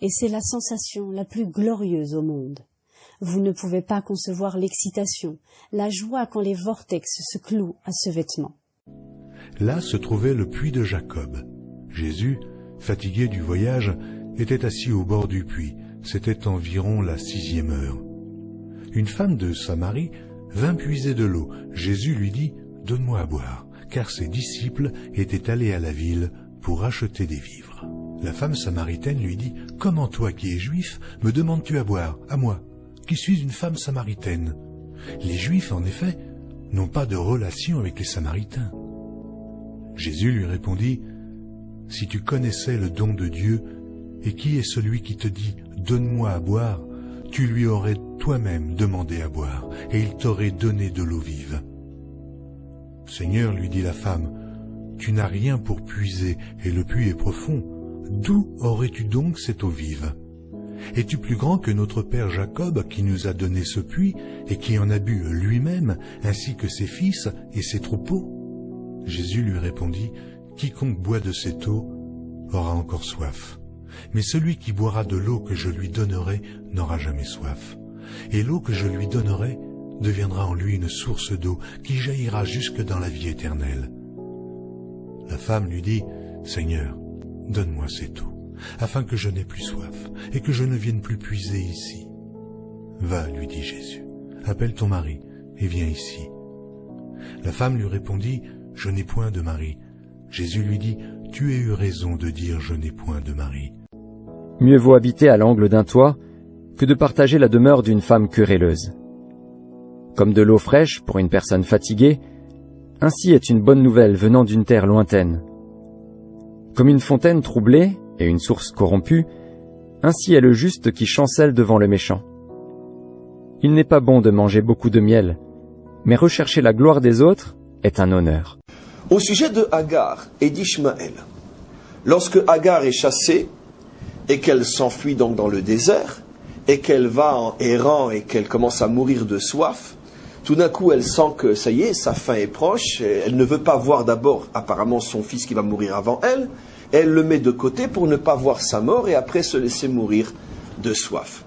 Et c'est la sensation la plus glorieuse au monde. Vous ne pouvez pas concevoir l'excitation, la joie quand les vortex se clouent à ce vêtement. Là se trouvait le puits de Jacob. Jésus, fatigué du voyage, était assis au bord du puits. C'était environ la 6e heure. Une femme de Samarie vint puiser de l'eau. Jésus lui dit, « Donne-moi à boire », car ses disciples étaient allés à la ville pour acheter des vivres. La femme samaritaine lui dit, « Comment toi qui es juif, me demandes-tu à boire, à moi, qui suis une femme samaritaine ?» Les Juifs, en effet, n'ont pas de relation avec les Samaritains. Jésus lui répondit, « Si tu connaissais le don de Dieu, et qui est celui qui te dit « Donne-moi à boire », tu lui aurais toi-même demandé à boire, et il t'aurait donné de l'eau vive. « Seigneur, lui dit la femme, tu n'as rien pour puiser, et le puits est profond. D'où aurais-tu donc cette eau vive ? Es-tu plus grand que notre père Jacob, qui nous a donné ce puits, et qui en a bu lui-même, ainsi que ses fils et ses troupeaux ?» Jésus lui répondit, « Quiconque boit de cette eau aura encore soif. Mais celui qui boira de l'eau que je lui donnerai n'aura jamais soif. Et l'eau que je lui donnerai deviendra en lui une source d'eau qui jaillira jusque dans la vie éternelle. » La femme lui dit, « Seigneur, donne-moi cette eau, afin que je n'aie plus soif, et que je ne vienne plus puiser ici. Va, lui dit Jésus, appelle ton mari, et viens ici. La femme lui répondit, je n'ai point de mari. Jésus lui dit, tu as eu raison de dire je n'ai point de mari. Mieux vaut habiter à l'angle d'un toit que de partager la demeure d'une femme querelleuse. Comme de l'eau fraîche pour une personne fatiguée, ainsi est une bonne nouvelle venant d'une terre lointaine. Comme une fontaine troublée et une source corrompue, ainsi est le juste qui chancelle devant le méchant. Il n'est pas bon de manger beaucoup de miel, mais rechercher la gloire des autres est un honneur. Au sujet de Agar et d'Ishmaël, lorsque Agar est chassée et qu'elle s'enfuit donc dans le désert, et qu'elle va en errant et qu'elle commence à mourir de soif, tout d'un coup elle sent que ça y est, sa fin est proche, elle ne veut pas voir d'abord apparemment son fils qui va mourir avant elle, et elle le met de côté pour ne pas voir sa mort et après se laisser mourir de soif.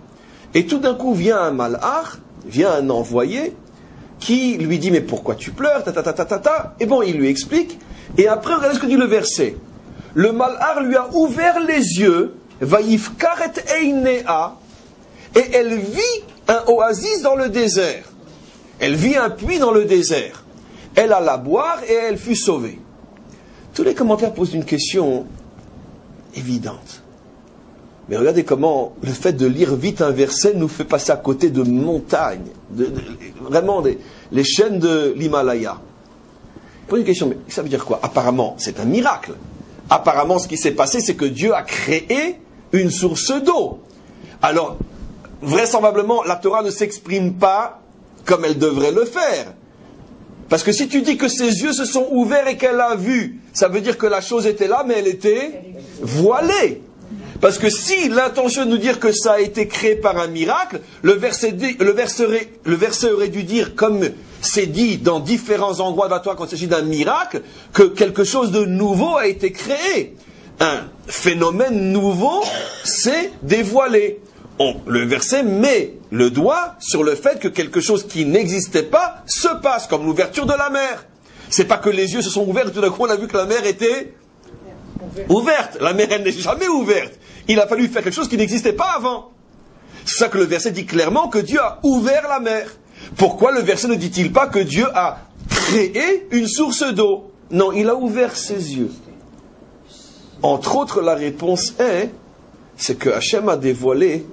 Et tout d'un coup vient un malach, vient un envoyé, qui lui dit, mais pourquoi tu pleures, et bon, il lui explique, et après, regardez ce que dit le verset. Le malach lui a ouvert les yeux, vaïfkar et einea, et elle vit un oasis dans le désert. Elle vit un puits dans le désert. Elle alla boire et elle fut sauvée. Tous les commentaires posent une question évidente. Mais regardez comment le fait de lire vite un verset nous fait passer à côté de montagnes, vraiment les chaînes de l'Himalaya. Pose une question, mais ça veut dire quoi? Apparemment, c'est un miracle. Apparemment, ce qui s'est passé, c'est que Dieu a créé une source d'eau. Alors, vraisemblablement, la Torah ne s'exprime pas comme elle devrait le faire. Parce que si tu dis que ses yeux se sont ouverts et qu'elle a vu, ça veut dire que la chose était là, mais elle était voilée. Parce que si l'intention de nous dire que ça a été créé par un miracle, le verset aurait dû dire, comme c'est dit dans différents endroits de la Torah quand il s'agit d'un miracle, que quelque chose de nouveau a été créé. Un phénomène nouveau s'est dévoilé. Le verset met le doigt sur le fait que quelque chose qui n'existait pas se passe, comme l'ouverture de la mer. C'est pas que les yeux se sont ouverts et tout d'un coup on a vu que la mer était ouverte. La mer, elle n'est jamais ouverte. Il a fallu faire quelque chose qui n'existait pas avant. C'est ça que le verset dit clairement, que Dieu a ouvert la mer. Pourquoi le verset ne dit-il pas que Dieu a créé une source d'eau? Non, il a ouvert ses yeux. Entre autres, la réponse c'est que Hachem a dévoilé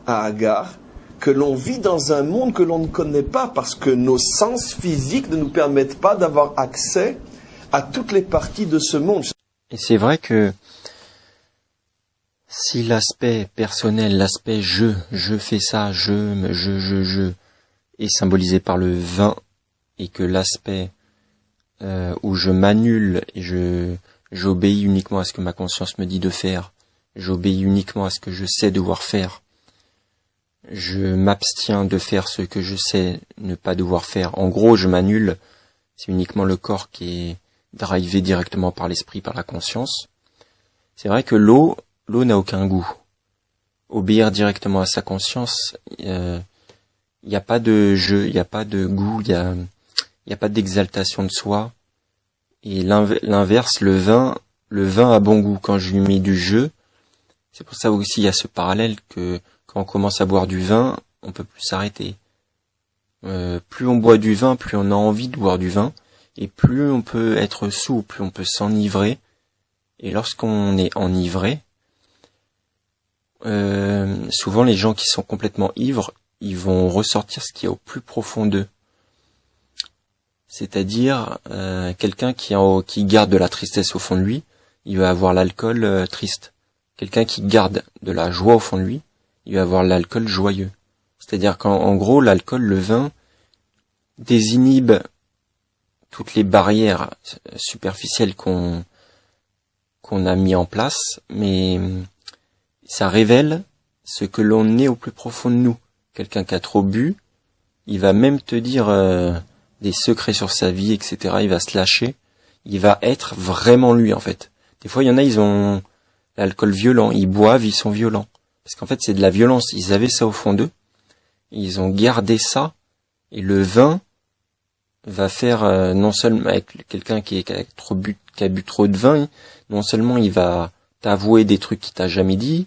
à Agar que l'on vit dans un monde que l'on ne connaît pas parce que nos sens physiques ne nous permettent pas d'avoir accès à toutes les parties de ce monde. Et c'est vrai que si l'aspect personnel, l'aspect je fais ça, je est symbolisé par le vin et que l'aspect où je m'annule et j'obéis uniquement à ce que ma conscience me dit de faire, j'obéis uniquement à ce que je sais devoir faire, je m'abstiens de faire ce que je sais ne pas devoir faire. En gros, je m'annule, c'est uniquement le corps qui est drivé directement par l'esprit, par la conscience. C'est vrai que l'eau n'a aucun goût. Obéir directement à sa conscience, il n'y a pas de jeu, il n'y a pas de goût, il n'y a pas d'exaltation de soi. Et l'inverse, le vin a bon goût quand je lui mets du jeu. C'est pour ça aussi il y a ce parallèle que quand on commence à boire du vin, on peut plus s'arrêter. Plus on boit du vin, plus on a envie de boire du vin, et plus on peut être saoul, plus on peut s'enivrer. Et lorsqu'on est enivré, souvent les gens qui sont complètement ivres, ils vont ressortir ce qu'il y a au plus profond d'eux. C'est-à-dire quelqu'un qui garde de la tristesse au fond de lui, il va avoir l'alcool triste. Quelqu'un qui garde de la joie au fond de lui, il va avoir l'alcool joyeux. C'est-à-dire qu'en gros, l'alcool, le vin, désinhibe toutes les barrières superficielles qu'on a mis en place, mais ça révèle ce que l'on est au plus profond de nous. Quelqu'un qui a trop bu, il va même te dire des secrets sur sa vie, etc. Il va se lâcher. Il va être vraiment lui, en fait. Des fois, il y en a, ils ont l'alcool violent. Ils boivent, ils sont violents. Parce qu'en fait, c'est de la violence. Ils avaient ça au fond d'eux. Ils ont gardé ça. Et le vin va faire, non seulement avec quelqu'un qui a bu trop de vin, non seulement il va t'avouer des trucs qu'il t'a jamais dit,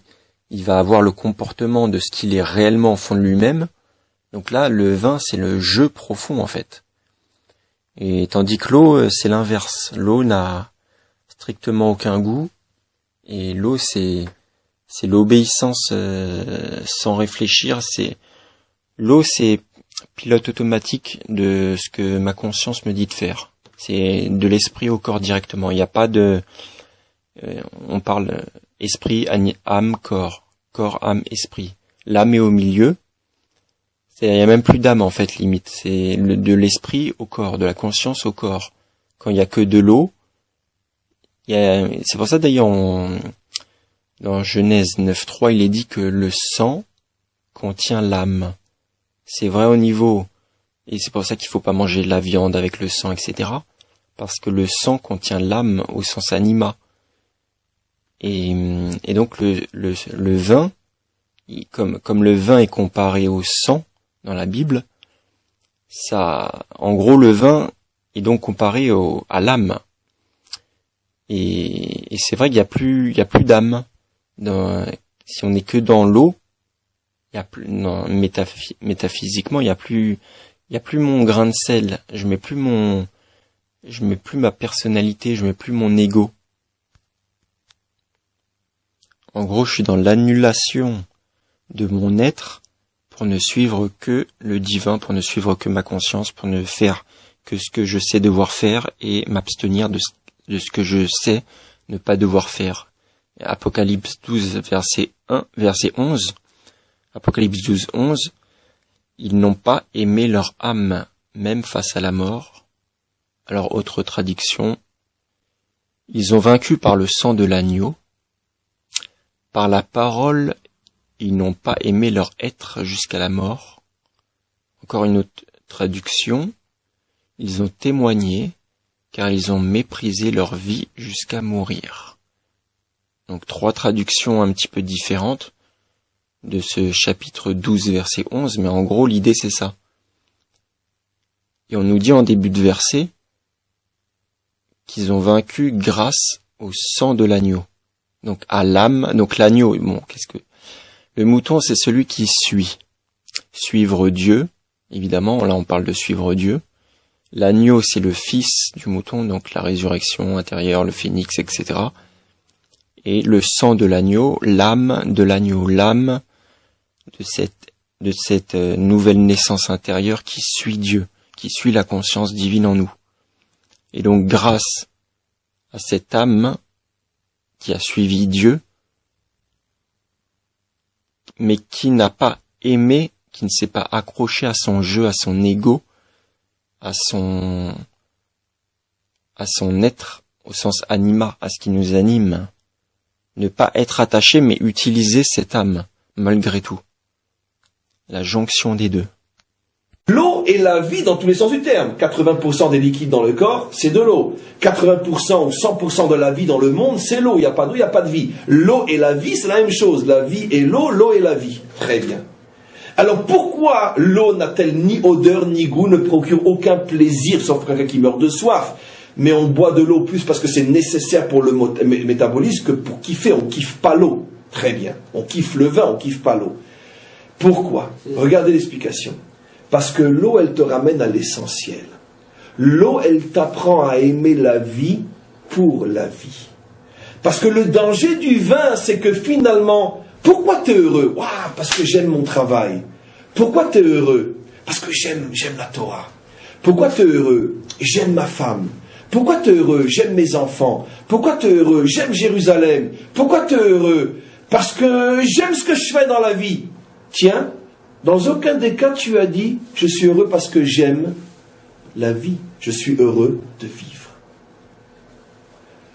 il va avoir le comportement de ce qu'il est réellement au fond de lui-même. Donc là, le vin, c'est le jeu profond, en fait. Et tandis que l'eau, c'est l'inverse. L'eau n'a strictement aucun goût, et l'eau, c'est l'obéissance sans réfléchir. L'eau, c'est pilote automatique de ce que ma conscience me dit de faire. C'est de l'esprit au corps directement. Il n'y a pas de... on parle esprit, âme, corps. Corps, âme, esprit. L'âme est au milieu. Il n'y a même plus d'âme en fait, limite. C'est de l'esprit au corps, de la conscience au corps. Quand il n'y a que de l'eau, c'est pour ça d'ailleurs dans Genèse 9.3, il est dit que le sang contient l'âme. C'est vrai au niveau, et c'est pour ça qu'il faut pas manger de la viande avec le sang, etc. Parce que le sang contient l'âme au sens anima. Et donc le vin, comme le vin est comparé au sang dans la Bible, ça, en gros, le vin est donc comparé à l'âme. Et c'est vrai qu'il y a plus d'âme. Si on n'est que dans l'eau, il y a plus, non, métaphysiquement, il y a plus mon grain de sel. Je mets plus ma personnalité, je mets plus mon ego. En gros, je suis dans l'annulation de mon être pour ne suivre que le divin, pour ne suivre que ma conscience, pour ne faire que ce que je sais devoir faire et m'abstenir de ce que je sais ne pas devoir faire. Apocalypse 12, verset 11. Apocalypse 12, 11. Ils n'ont pas aimé leur âme, même face à la mort. Alors, autre traduction. Ils ont vaincu par le sang de l'agneau. Par la parole, ils n'ont pas aimé leur être jusqu'à la mort. Encore une autre traduction. Ils ont témoigné, car ils ont méprisé leur vie jusqu'à mourir. Donc 3 traductions un petit peu différentes de ce chapitre 12, verset 11, mais en gros l'idée c'est ça. Et on nous dit en début de verset qu'ils ont vaincu grâce au sang de l'agneau. Donc à l'âme, donc l'agneau, bon, le mouton, c'est celui qui suit. Suivre Dieu, évidemment, là on parle de suivre Dieu. L'agneau, c'est le fils du mouton, donc la résurrection intérieure, le phénix, etc. Et le sang de l'agneau, l'âme de l'agneau, l'âme de cette nouvelle naissance intérieure qui suit Dieu, qui suit la conscience divine en nous. Et donc grâce à cette âme qui a suivi Dieu, mais qui n'a pas aimé, qui ne s'est pas accroché à son jeu, à son ego, à son être, au sens anima, à ce qui nous anime. Ne pas être attaché, mais utiliser cette âme, malgré tout. La jonction des deux. L'eau est la vie dans tous les sens du terme. 80% des liquides dans le corps, c'est de l'eau. 80% ou 100% de la vie dans le monde, c'est l'eau. Il n'y a pas d'eau, il n'y a pas de vie. L'eau et la vie, c'est la même chose. La vie et l'eau, l'eau et la vie. Très bien. Alors pourquoi l'eau n'a-t-elle ni odeur ni goût, ne procure aucun plaisir, sauf quelqu'un qui meurt de soif? Mais on boit de l'eau plus parce que c'est nécessaire pour le métabolisme que pour kiffer. On kiffe pas l'eau. Très bien. On kiffe le vin, on kiffe pas l'eau. Pourquoi? Regardez l'explication. Parce que l'eau, elle te ramène à l'essentiel. L'eau, elle t'apprend à aimer la vie pour la vie. Parce que le danger du vin, c'est que finalement, pourquoi tu es heureux? Parce que j'aime mon travail. Pourquoi tu es heureux? Parce que j'aime la Torah. Pourquoi tu es heureux? J'aime ma femme. Pourquoi tu es heureux? J'aime mes enfants. Pourquoi tu es heureux? J'aime Jérusalem. Pourquoi tu es heureux? Parce que j'aime ce que je fais dans la vie. Tiens, dans aucun des cas tu as dit « Je suis heureux parce que j'aime la vie. Je suis heureux de vivre. »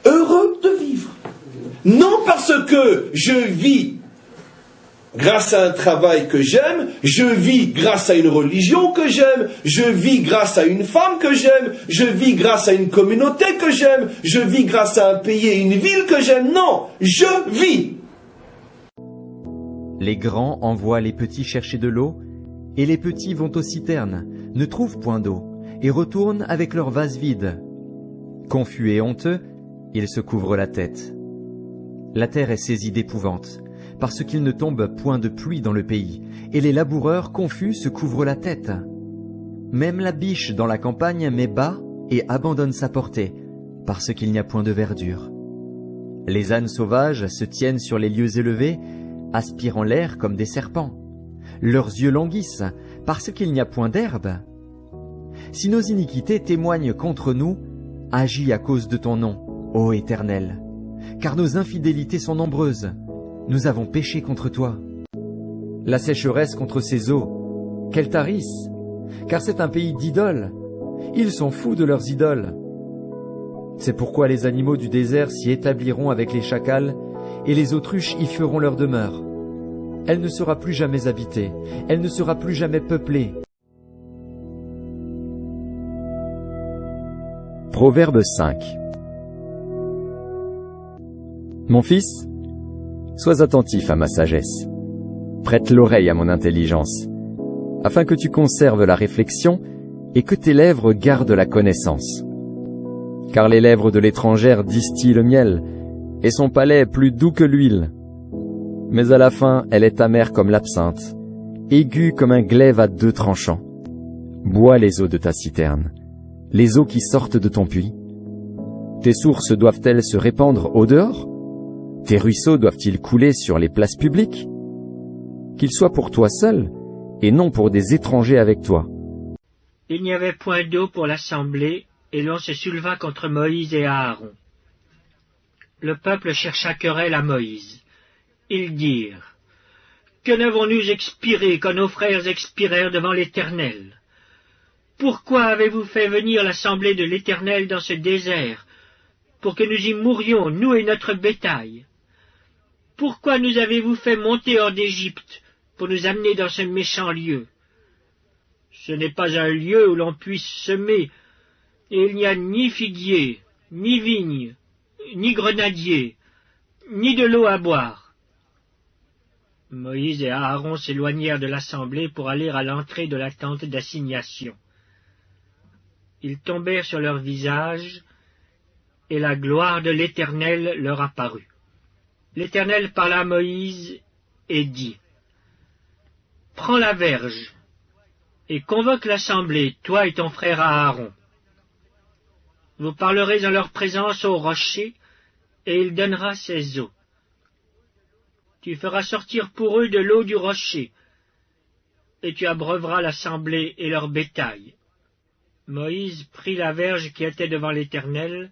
Heureux de vivre. Non parce que je vis grâce à un travail que j'aime, je vis grâce à une religion que j'aime, je vis grâce à une femme que j'aime, je vis grâce à une communauté que j'aime, je vis grâce à un pays et une ville que j'aime. Non, je vis. Les grands envoient les petits chercher de l'eau, et les petits vont aux citernes, ne trouvent point d'eau, et retournent avec leurs vases vides. Confus et honteux, ils se couvrent la tête. La terre est saisie d'épouvante, parce qu'il ne tombe point de pluie dans le pays, et les laboureurs confus se couvrent la tête. Même la biche dans la campagne met bas et abandonne sa portée, parce qu'il n'y a point de verdure. Les ânes sauvages se tiennent sur les lieux élevés, aspirant l'air comme des serpents. Leurs yeux languissent, parce qu'il n'y a point d'herbe. Si nos iniquités témoignent contre nous, agis à cause de ton nom, ô Éternel, car nos infidélités sont nombreuses. Nous avons péché contre toi. La sécheresse contre ces eaux, qu'elles tarissent, car c'est un pays d'idoles. Ils sont fous de leurs idoles. C'est pourquoi les animaux du désert s'y établiront avec les chacals, et les autruches y feront leur demeure. Elle ne sera plus jamais habitée, elle ne sera plus jamais peuplée. Proverbe 5. Mon fils, sois attentif à ma sagesse. Prête l'oreille à mon intelligence, afin que tu conserves la réflexion et que tes lèvres gardent la connaissance. Car les lèvres de l'étrangère distillent le miel, et son palais est plus doux que l'huile. Mais à la fin, elle est amère comme l'absinthe, aiguë comme un glaive à 2 tranchants. Bois les eaux de ta citerne, les eaux qui sortent de ton puits. Tes sources doivent-elles se répandre au dehors? Tes ruisseaux doivent-ils couler sur les places publiques? Qu'ils soient pour toi seul, et non pour des étrangers avec toi. Il n'y avait point d'eau pour l'assemblée, et l'on se souleva contre Moïse et Aaron. Le peuple chercha querelle à Moïse. Ils dirent, « Que n'avons-nous expiré quand nos frères expirèrent devant l'Éternel? Pourquoi avez-vous fait venir l'assemblée de l'Éternel dans ce désert, pour que nous y mourions, nous et notre bétail? Pourquoi nous avez-vous fait monter hors d'Égypte, pour nous amener dans ce méchant lieu? Ce n'est pas un lieu où l'on puisse semer, et il n'y a ni figuier, ni vigne, ni grenadier, ni de l'eau à boire. » Moïse et Aaron s'éloignèrent de l'assemblée pour aller à l'entrée de la tente d'assignation. Ils tombèrent sur leur visage, et la gloire de l'Éternel leur apparut. L'Éternel parla à Moïse et dit, « Prends la verge, et convoque l'assemblée, toi et ton frère Aaron. Vous parlerez en leur présence au rocher, et il donnera ses eaux. Tu feras sortir pour eux de l'eau du rocher, et tu abreuveras l'assemblée et leur bétail. » Moïse prit la verge qui était devant l'Éternel,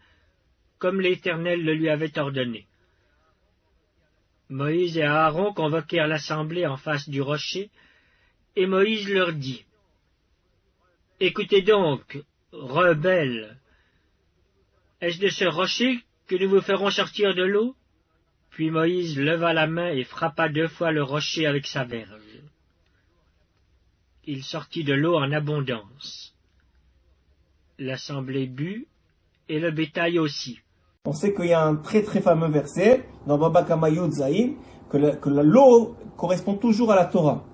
comme l'Éternel le lui avait ordonné. Moïse et Aaron convoquèrent l'assemblée en face du rocher, et Moïse leur dit, « Écoutez donc, rebelles, est-ce de ce rocher que nous vous ferons sortir de l'eau? » Puis Moïse leva la main et frappa 2 fois le rocher avec sa verge. Il sortit de l'eau en abondance. L'assemblée but, et le bétail aussi. On sait qu'il y a un très très fameux verset dans Baba Kama Yud Zayin que l'eau correspond toujours à la Torah.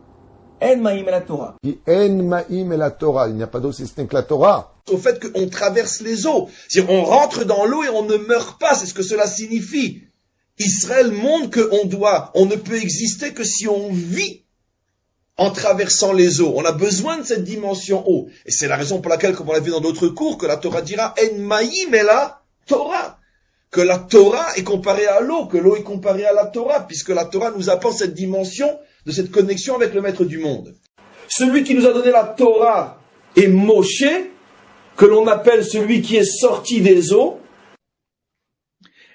En ma'im et la Torah. En ma'im et la Torah. Il n'y a pas d'eau si ce n'est que la Torah. Au fait qu'on traverse les eaux. C'est-à-dire on rentre dans l'eau et on ne meurt pas. C'est ce que cela signifie. Israël montre on ne peut exister que si on vit en traversant les eaux. On a besoin de cette dimension eau. Et c'est la raison pour laquelle, comme on l'a vu dans d'autres cours, que la Torah dira En ma'im et la Torah. Que la Torah est comparée à l'eau, que l'eau est comparée à la Torah, puisque la Torah nous apporte cette dimension de cette connexion avec le Maître du monde. Celui qui nous a donné la Torah est Moshe, que l'on appelle celui qui est sorti des eaux.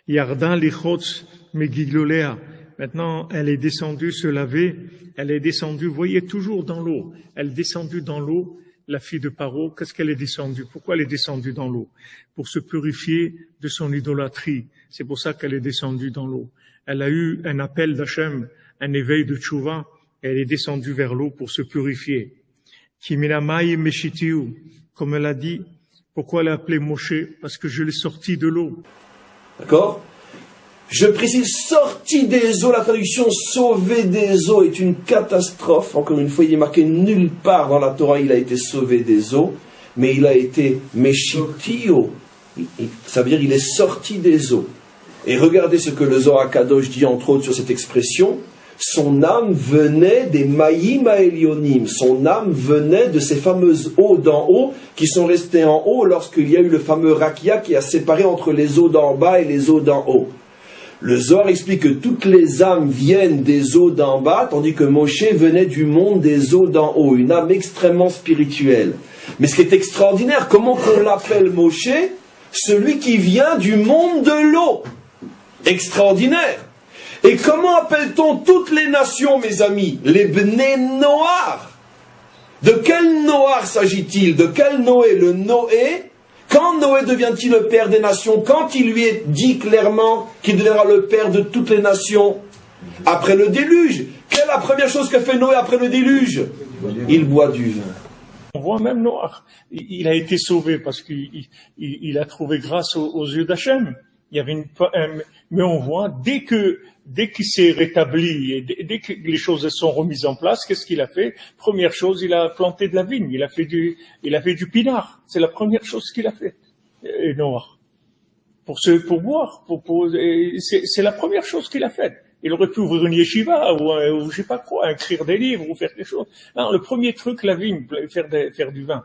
Yardan lichotz megilolea. Maintenant, elle est descendue se laver. Elle est descendue, vous voyez, toujours dans l'eau. Elle est descendue dans l'eau. La fille de Paro, qu'est-ce qu'elle est descendue? Pourquoi elle est descendue dans l'eau? Pour se purifier de son idolâtrie. C'est pour ça qu'elle est descendue dans l'eau. Elle a eu un appel d'Hachem, un éveil de Tchouva, et elle est descendue vers l'eau pour se purifier. Kiminamai meshitiu, comme elle a dit, pourquoi elle a appelé Moshe? Parce que je l'ai sorti de l'eau. D'accord? Je précise, sorti des eaux, la traduction sauvé des eaux est une catastrophe. Encore une fois, il est marqué nulle part dans la Torah, il a été sauvé des eaux, mais il a été meshitio. Ça veut dire il est sorti des eaux. Et regardez ce que le Zohar Kadosh dit entre autres sur cette expression. Son âme venait des Maïm Elionim. Son âme venait de ces fameuses eaux d'en haut qui sont restées en haut lorsqu'il y a eu le fameux Rakia qui a séparé entre les eaux d'en bas et les eaux d'en haut. Le Zohar explique que toutes les âmes viennent des eaux d'en bas, tandis que Moshe venait du monde des eaux d'en haut, une âme extrêmement spirituelle. Mais ce qui est extraordinaire, comment qu'on l'appelle Moshe? Celui qui vient du monde de l'eau. Extraordinaire. Et comment appelle-t-on toutes les nations, mes amis? Les Bnei Noar. De quel Noar s'agit-il? De quel Noé? Le Noé. Quand Noé devient-il le père des nations? Quand il lui est dit clairement qu'il deviendra le père de toutes les nations? Après le déluge. Quelle est la première chose que fait Noé après le déluge? Il boit du vin. On voit même Noach, il a été sauvé parce qu'il a trouvé grâce aux yeux d'Hachem. Il y avait mais on voit, dès qu'il s'est rétabli et dès que les choses sont remises en place, qu'est-ce qu'il a fait? Première chose, il a planté de la vigne, il a fait du pinard. C'est la première chose qu'il a fait. Et Noach. Pour boire, c'est la première chose qu'il a faite. Il aurait pu ouvrir une yeshiva ou je sais pas quoi, écrire des livres ou faire des choses. Non, le premier truc, la vigne, faire du vin.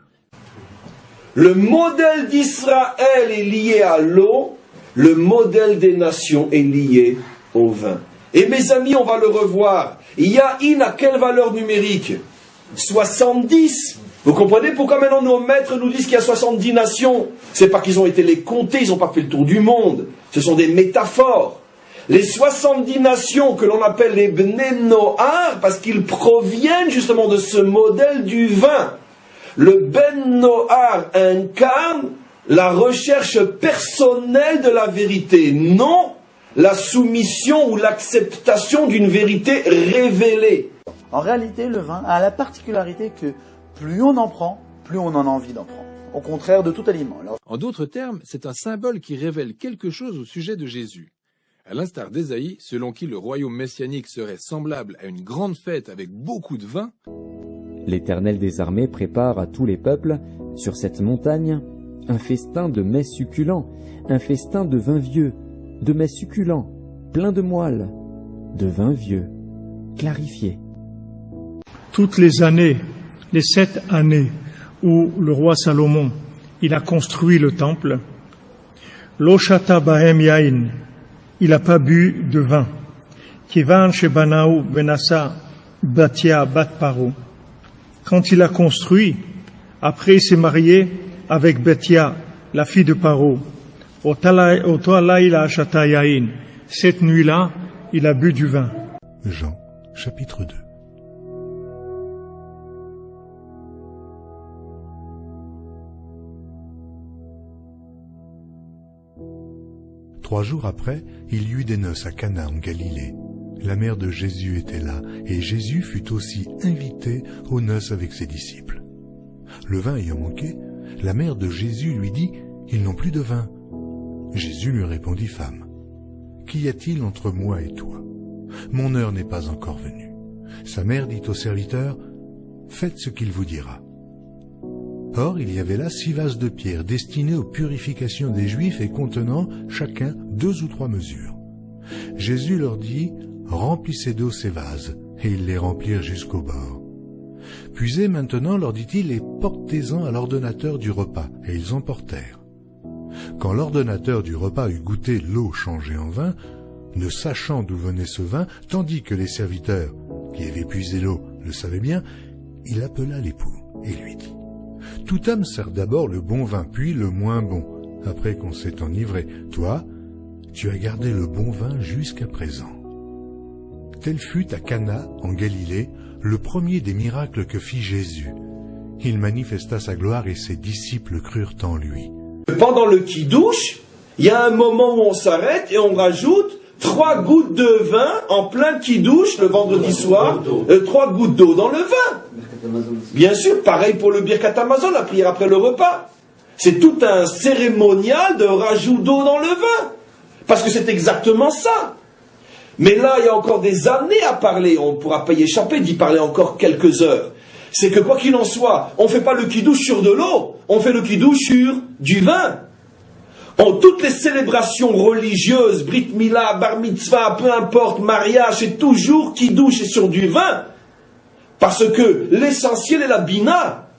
Le modèle d'Israël est lié à l'eau. Le modèle des nations est lié au vin. Et mes amis, on va le revoir. Yahin a quelle valeur numérique? 70. Vous comprenez pourquoi maintenant nos maîtres nous disent qu'il y a 70 nations? C'est pas qu'ils ont été les compter, ils n'ont pas fait le tour du monde. Ce sont des métaphores. Les 70 nations que l'on appelle les Bnei Noar, parce qu'ils proviennent justement de ce modèle du vin. Le Ben Noar incarne la recherche personnelle de la vérité, non la soumission ou l'acceptation d'une vérité révélée. En réalité, le vin a la particularité que plus on en prend, plus on en a envie d'en prendre. Au contraire de tout aliment. En d'autres termes, c'est un symbole qui révèle quelque chose au sujet de Jésus. À l'instar d'Ésaïe, selon qui le royaume messianique serait semblable à une grande fête avec beaucoup de vin, l'Éternel des armées prépare à tous les peuples, sur cette montagne, un festin de mets succulents, un festin de vin vieux, de mets succulents, plein de moelle, de vin vieux, clarifié. Toutes les années, les 7 années où le roi Salomon, il a construit le temple, Lo shata bahem yain, il n'a pas bu de vin. Kivan shebanaou benasa batia bat paro. Quand il a construit, après il s'est marié avec Betia, la fille de Paro. Cette nuit-là, il a bu du vin. Jean, chapitre 2. Trois jours après, il y eut des noces à Cana en Galilée. La mère de Jésus était là, et Jésus fut aussi invité aux noces avec ses disciples. Le vin ayant manqué, la mère de Jésus lui dit « Ils n'ont plus de vin. » Jésus lui répondit « Femme, qu'y a-t-il entre moi et toi? Mon heure n'est pas encore venue. » Sa mère dit au serviteur « Faites ce qu'il vous dira. » Or, il y avait là 6 vases de pierre destinés aux purifications des Juifs et contenant chacun 2 ou 3 mesures. Jésus leur dit « Remplissez d'eau ces vases. » Et ils les remplirent jusqu'au bord. « Puisez maintenant, leur dit-il, et portez-en à l'ordonnateur du repas. » Et ils en portèrent. Quand l'ordonnateur du repas eut goûté l'eau changée en vin, ne sachant d'où venait ce vin, tandis que les serviteurs qui avaient puisé l'eau le savaient bien, il appela l'époux et lui dit « Toute âme sert d'abord le bon vin, puis le moins bon, après qu'on s'est enivré. Toi, tu as gardé le bon vin jusqu'à présent. » Tel fut à Cana, en Galilée, le premier des miracles que fit Jésus. Il manifesta sa gloire et ses disciples crurent en lui. Pendant le kidouche, il y a un moment où on s'arrête et on rajoute 3 gouttes de vin en plein kidouche le vendredi soir, 3 gouttes d'eau dans le vin. Bien sûr, pareil pour le Birkat Hamazon, la prière après le repas. C'est tout un cérémonial de rajout d'eau dans le vin. Parce que c'est exactement ça. Mais là, il y a encore des années à parler. On ne pourra pas y échapper d'y parler encore quelques heures. C'est que quoi qu'il en soit, on ne fait pas le kidouche sur de l'eau. On fait le kidouche sur du vin. En toutes les célébrations religieuses, Brit Mila, Bar Mitzvah, peu importe, mariage, c'est toujours Kiddush et sur du vin. Parce que l'essentiel est la Bina.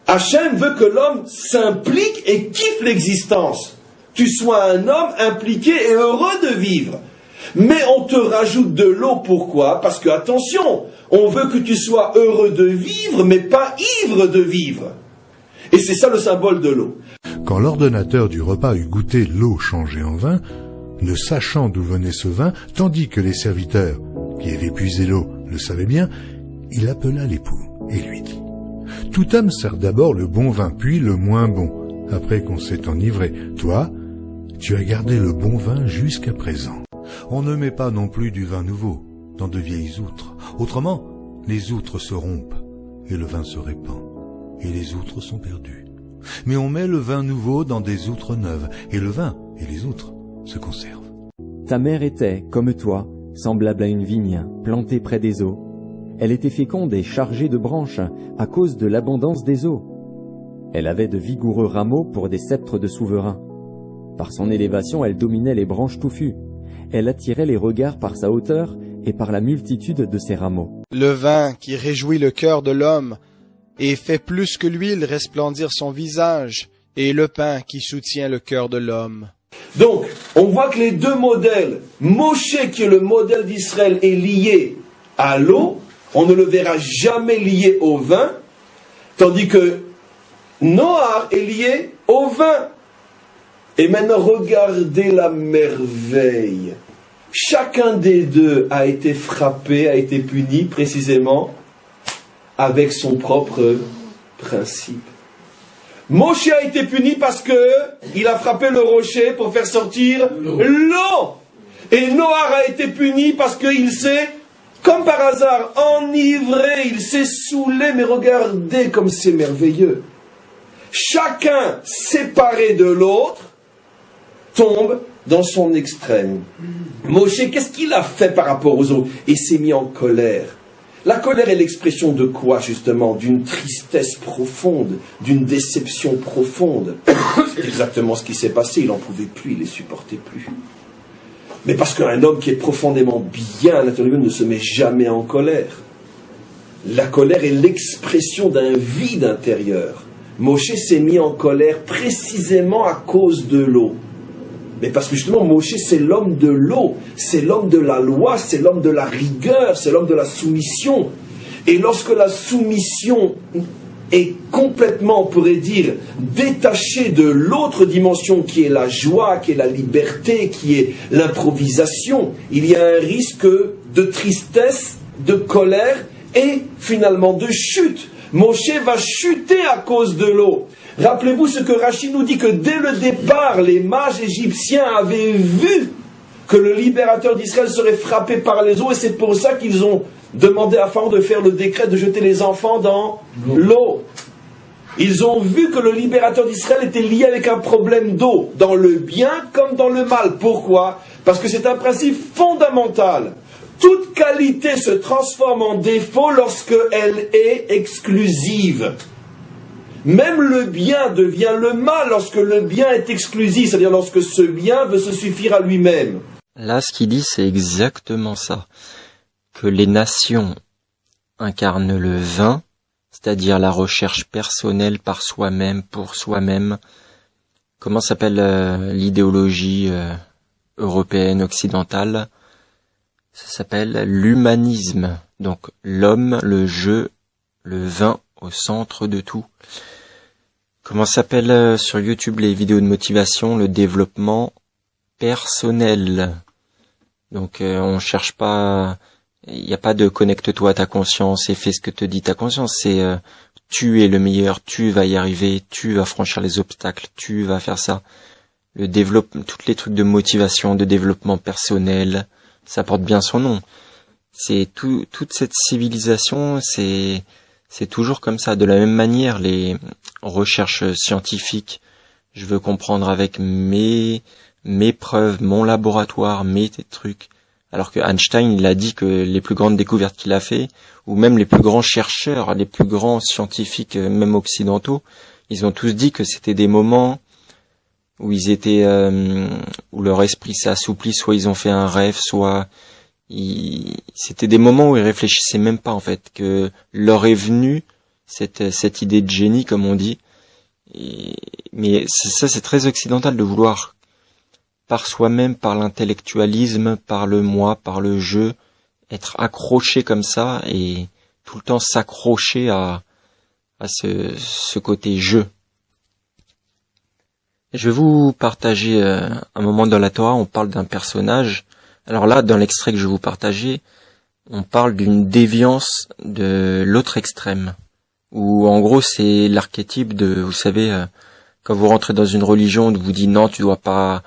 Hachem veut que l'homme s'implique et kiffe l'existence. Tu sois un homme impliqué et heureux de vivre. Mais on te rajoute de l'eau, pourquoi? Parce que, attention, on veut que tu sois heureux de vivre, mais pas ivre de vivre. Et c'est ça le symbole de l'eau. Quand l'ordonnateur du repas eut goûté l'eau changée en vin, ne sachant d'où venait ce vin, tandis que les serviteurs, qui avaient puisé l'eau, le savaient bien, il appela l'époux et lui dit: tout homme sert d'abord le bon vin, puis le moins bon, après qu'on s'est enivré. Toi, tu as gardé le bon vin jusqu'à présent. On ne met pas non plus du vin nouveau dans de vieilles outres. Autrement, les outres se rompent et le vin se répand, et les outres sont perdues. Mais on met le vin nouveau dans des outres neuves, et le vin et les outres se conservent. Ta mère était, comme toi, semblable à une vigne plantée près des eaux. Elle était féconde et chargée de branches à cause de l'abondance des eaux. Elle avait de vigoureux rameaux pour des sceptres de souverains. Par son élévation, elle dominait les branches touffues. Elle attirait les regards par sa hauteur et par la multitude de ses rameaux. Le vin qui réjouit le cœur de l'homme et fait plus que l'huile resplendir son visage, et le pain qui soutient le cœur de l'homme. Donc, on voit que les deux modèles, Moshe qui est le modèle d'Israël est lié à l'eau, on ne le verra jamais lié au vin, tandis que Noah est lié au vin. Et maintenant, regardez la merveille. Chacun des deux a été frappé, a été puni précisément avec son propre principe. Moshe a été puni parce que il a frappé le rocher pour faire sortir l'eau. Et Noah a été puni parce qu'il s'est, comme par hasard, enivré, il s'est saoulé. Mais regardez comme c'est merveilleux. Chacun séparé de l'autre tombe dans son extrême. Moshe, qu'est-ce qu'il a fait par rapport aux autres? Il s'est mis en colère. La colère est l'expression de quoi, justement? D'une tristesse profonde, d'une déception profonde. C'est exactement ce qui s'est passé. Il n'en pouvait plus, il ne les supportait plus. Mais parce qu'un homme qui est profondément bien à l'intérieur ne se met jamais en colère. La colère est l'expression d'un vide intérieur. Moshe s'est mis en colère précisément à cause de l'eau. Mais parce que justement, Moshe, c'est l'homme de l'eau, c'est l'homme de la loi, c'est l'homme de la rigueur, c'est l'homme de la soumission. Et lorsque la soumission est complètement, on pourrait dire, détachée de l'autre dimension qui est la joie, qui est la liberté, qui est l'improvisation, il y a un risque de tristesse, de colère et finalement de chute. Moshe va chuter à cause de l'eau. Rappelez-vous ce que Rachid nous dit, que dès le départ, les mages égyptiens avaient vu que le libérateur d'Israël serait frappé par les eaux, et c'est pour ça qu'ils ont demandé à Pharaon de faire le décret de jeter les enfants dans l'eau. Ils ont vu que le libérateur d'Israël était lié avec un problème d'eau, dans le bien comme dans le mal. Pourquoi? Parce que c'est un principe fondamental. Toute qualité se transforme en défaut lorsqu'elle est exclusive. Même le bien devient le mal lorsque le bien est exclusif, c'est-à-dire lorsque ce bien veut se suffire à lui-même. Là, ce qu'il dit, c'est exactement ça. Que les nations incarnent le vin, c'est-à-dire la recherche personnelle par soi-même, pour soi-même. Comment s'appelle l'idéologie européenne, occidentale? Ça s'appelle l'humanisme. Donc l'homme, le jeu, le vin au centre de tout. Comment s'appelle sur YouTube les vidéos de motivation? Le développement personnel. Donc on cherche pas, il n'y a pas de connecte-toi à ta conscience et fais ce que te dit ta conscience. C'est tu es le meilleur, tu vas y arriver, tu vas franchir les obstacles, tu vas faire ça. Le développement, tous les trucs de motivation, de développement personnel, ça porte bien son nom. C'est toute cette civilisation, c'est toujours comme ça. De la même manière, les recherches scientifiques, je veux comprendre avec mes preuves, mon laboratoire, mes trucs. Alors que Einstein, il a dit que les plus grandes découvertes qu'il a fait, ou même les plus grands chercheurs, les plus grands scientifiques, même occidentaux, ils ont tous dit que c'était des moments où ils étaient, où leur esprit s'est assoupli, soit ils ont fait un rêve, soit c'était des moments où ils réfléchissaient même pas en fait, que leur est venue cette idée de génie comme on dit. Mais ça c'est très occidental de vouloir par soi-même, par l'intellectualisme, par le moi, par le je, être accroché comme ça et tout le temps s'accrocher à ce côté je. Je vais vous partager un moment dans la Torah, on parle d'un personnage. Alors là, dans l'extrait que je vais vous partager, on parle d'une déviance de l'autre extrême. Où en gros c'est l'archétype de, vous savez, quand vous rentrez dans une religion, on vous dit non, tu dois pas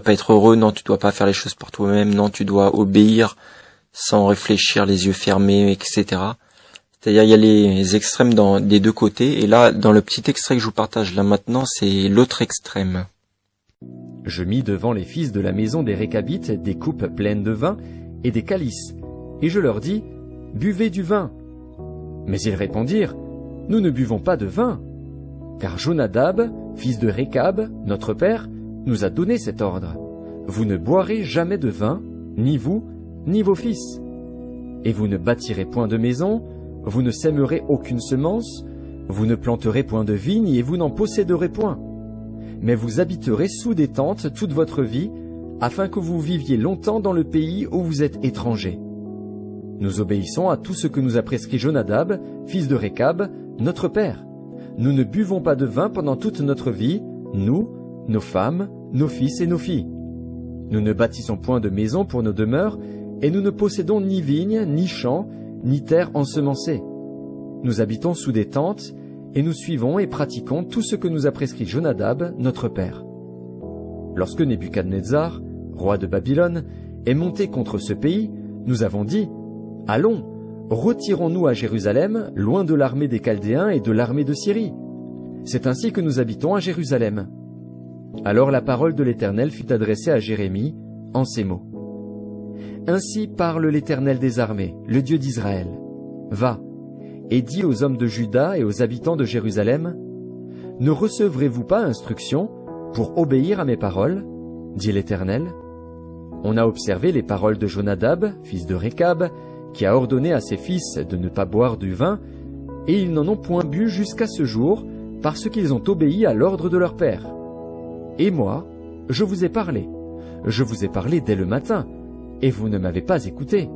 être heureux, non, tu dois pas faire les choses par toi-même, non, tu dois obéir sans réfléchir, les yeux fermés, etc. C'est-à-dire il y a les extrêmes des deux côtés, et là, dans le petit extrait que je vous partage là maintenant, c'est l'autre extrême. Je mis devant les fils de la maison des Récabites des coupes pleines de vin et des calices, et je leur dis, buvez du vin. Mais ils répondirent, nous ne buvons pas de vin, car Jonadab, fils de Récab, notre père, nous a donné cet ordre. Vous ne boirez jamais de vin, ni vous, ni vos fils. Et vous ne bâtirez point de maison, vous ne sèmerez aucune semence, vous ne planterez point de vigne et vous n'en posséderez point. Mais vous habiterez sous des tentes toute votre vie, afin que vous viviez longtemps dans le pays où vous êtes étrangers. Nous obéissons à tout ce que nous a prescrit Jonadab, fils de Récab, notre père. Nous ne buvons pas de vin pendant toute notre vie, nous, nos femmes, nos fils et nos filles. Nous ne bâtissons point de maison pour nos demeures, et nous ne possédons ni vignes, ni champs, ni terre ensemencée. Nous habitons sous des tentes, et nous suivons et pratiquons tout ce que nous a prescrit Jonadab, notre père. Lorsque Nebuchadnezzar, roi de Babylone, est monté contre ce pays, nous avons dit, « Allons, retirons-nous à Jérusalem, loin de l'armée des Chaldéens et de l'armée de Syrie. » C'est ainsi que nous habitons à Jérusalem. Alors la parole de l'Éternel fut adressée à Jérémie en ces mots. Ainsi parle l'Éternel des armées, le Dieu d'Israël. Va, et dis aux hommes de Juda et aux habitants de Jérusalem, ne recevrez-vous pas instruction pour obéir à mes paroles, dit l'Éternel. On a observé les paroles de Jonadab, fils de Récab, qui a ordonné à ses fils de ne pas boire du vin, et ils n'en ont point bu jusqu'à ce jour, parce qu'ils ont obéi à l'ordre de leur père. Et moi, je vous ai parlé dès le matin, et vous ne m'avez pas écouté.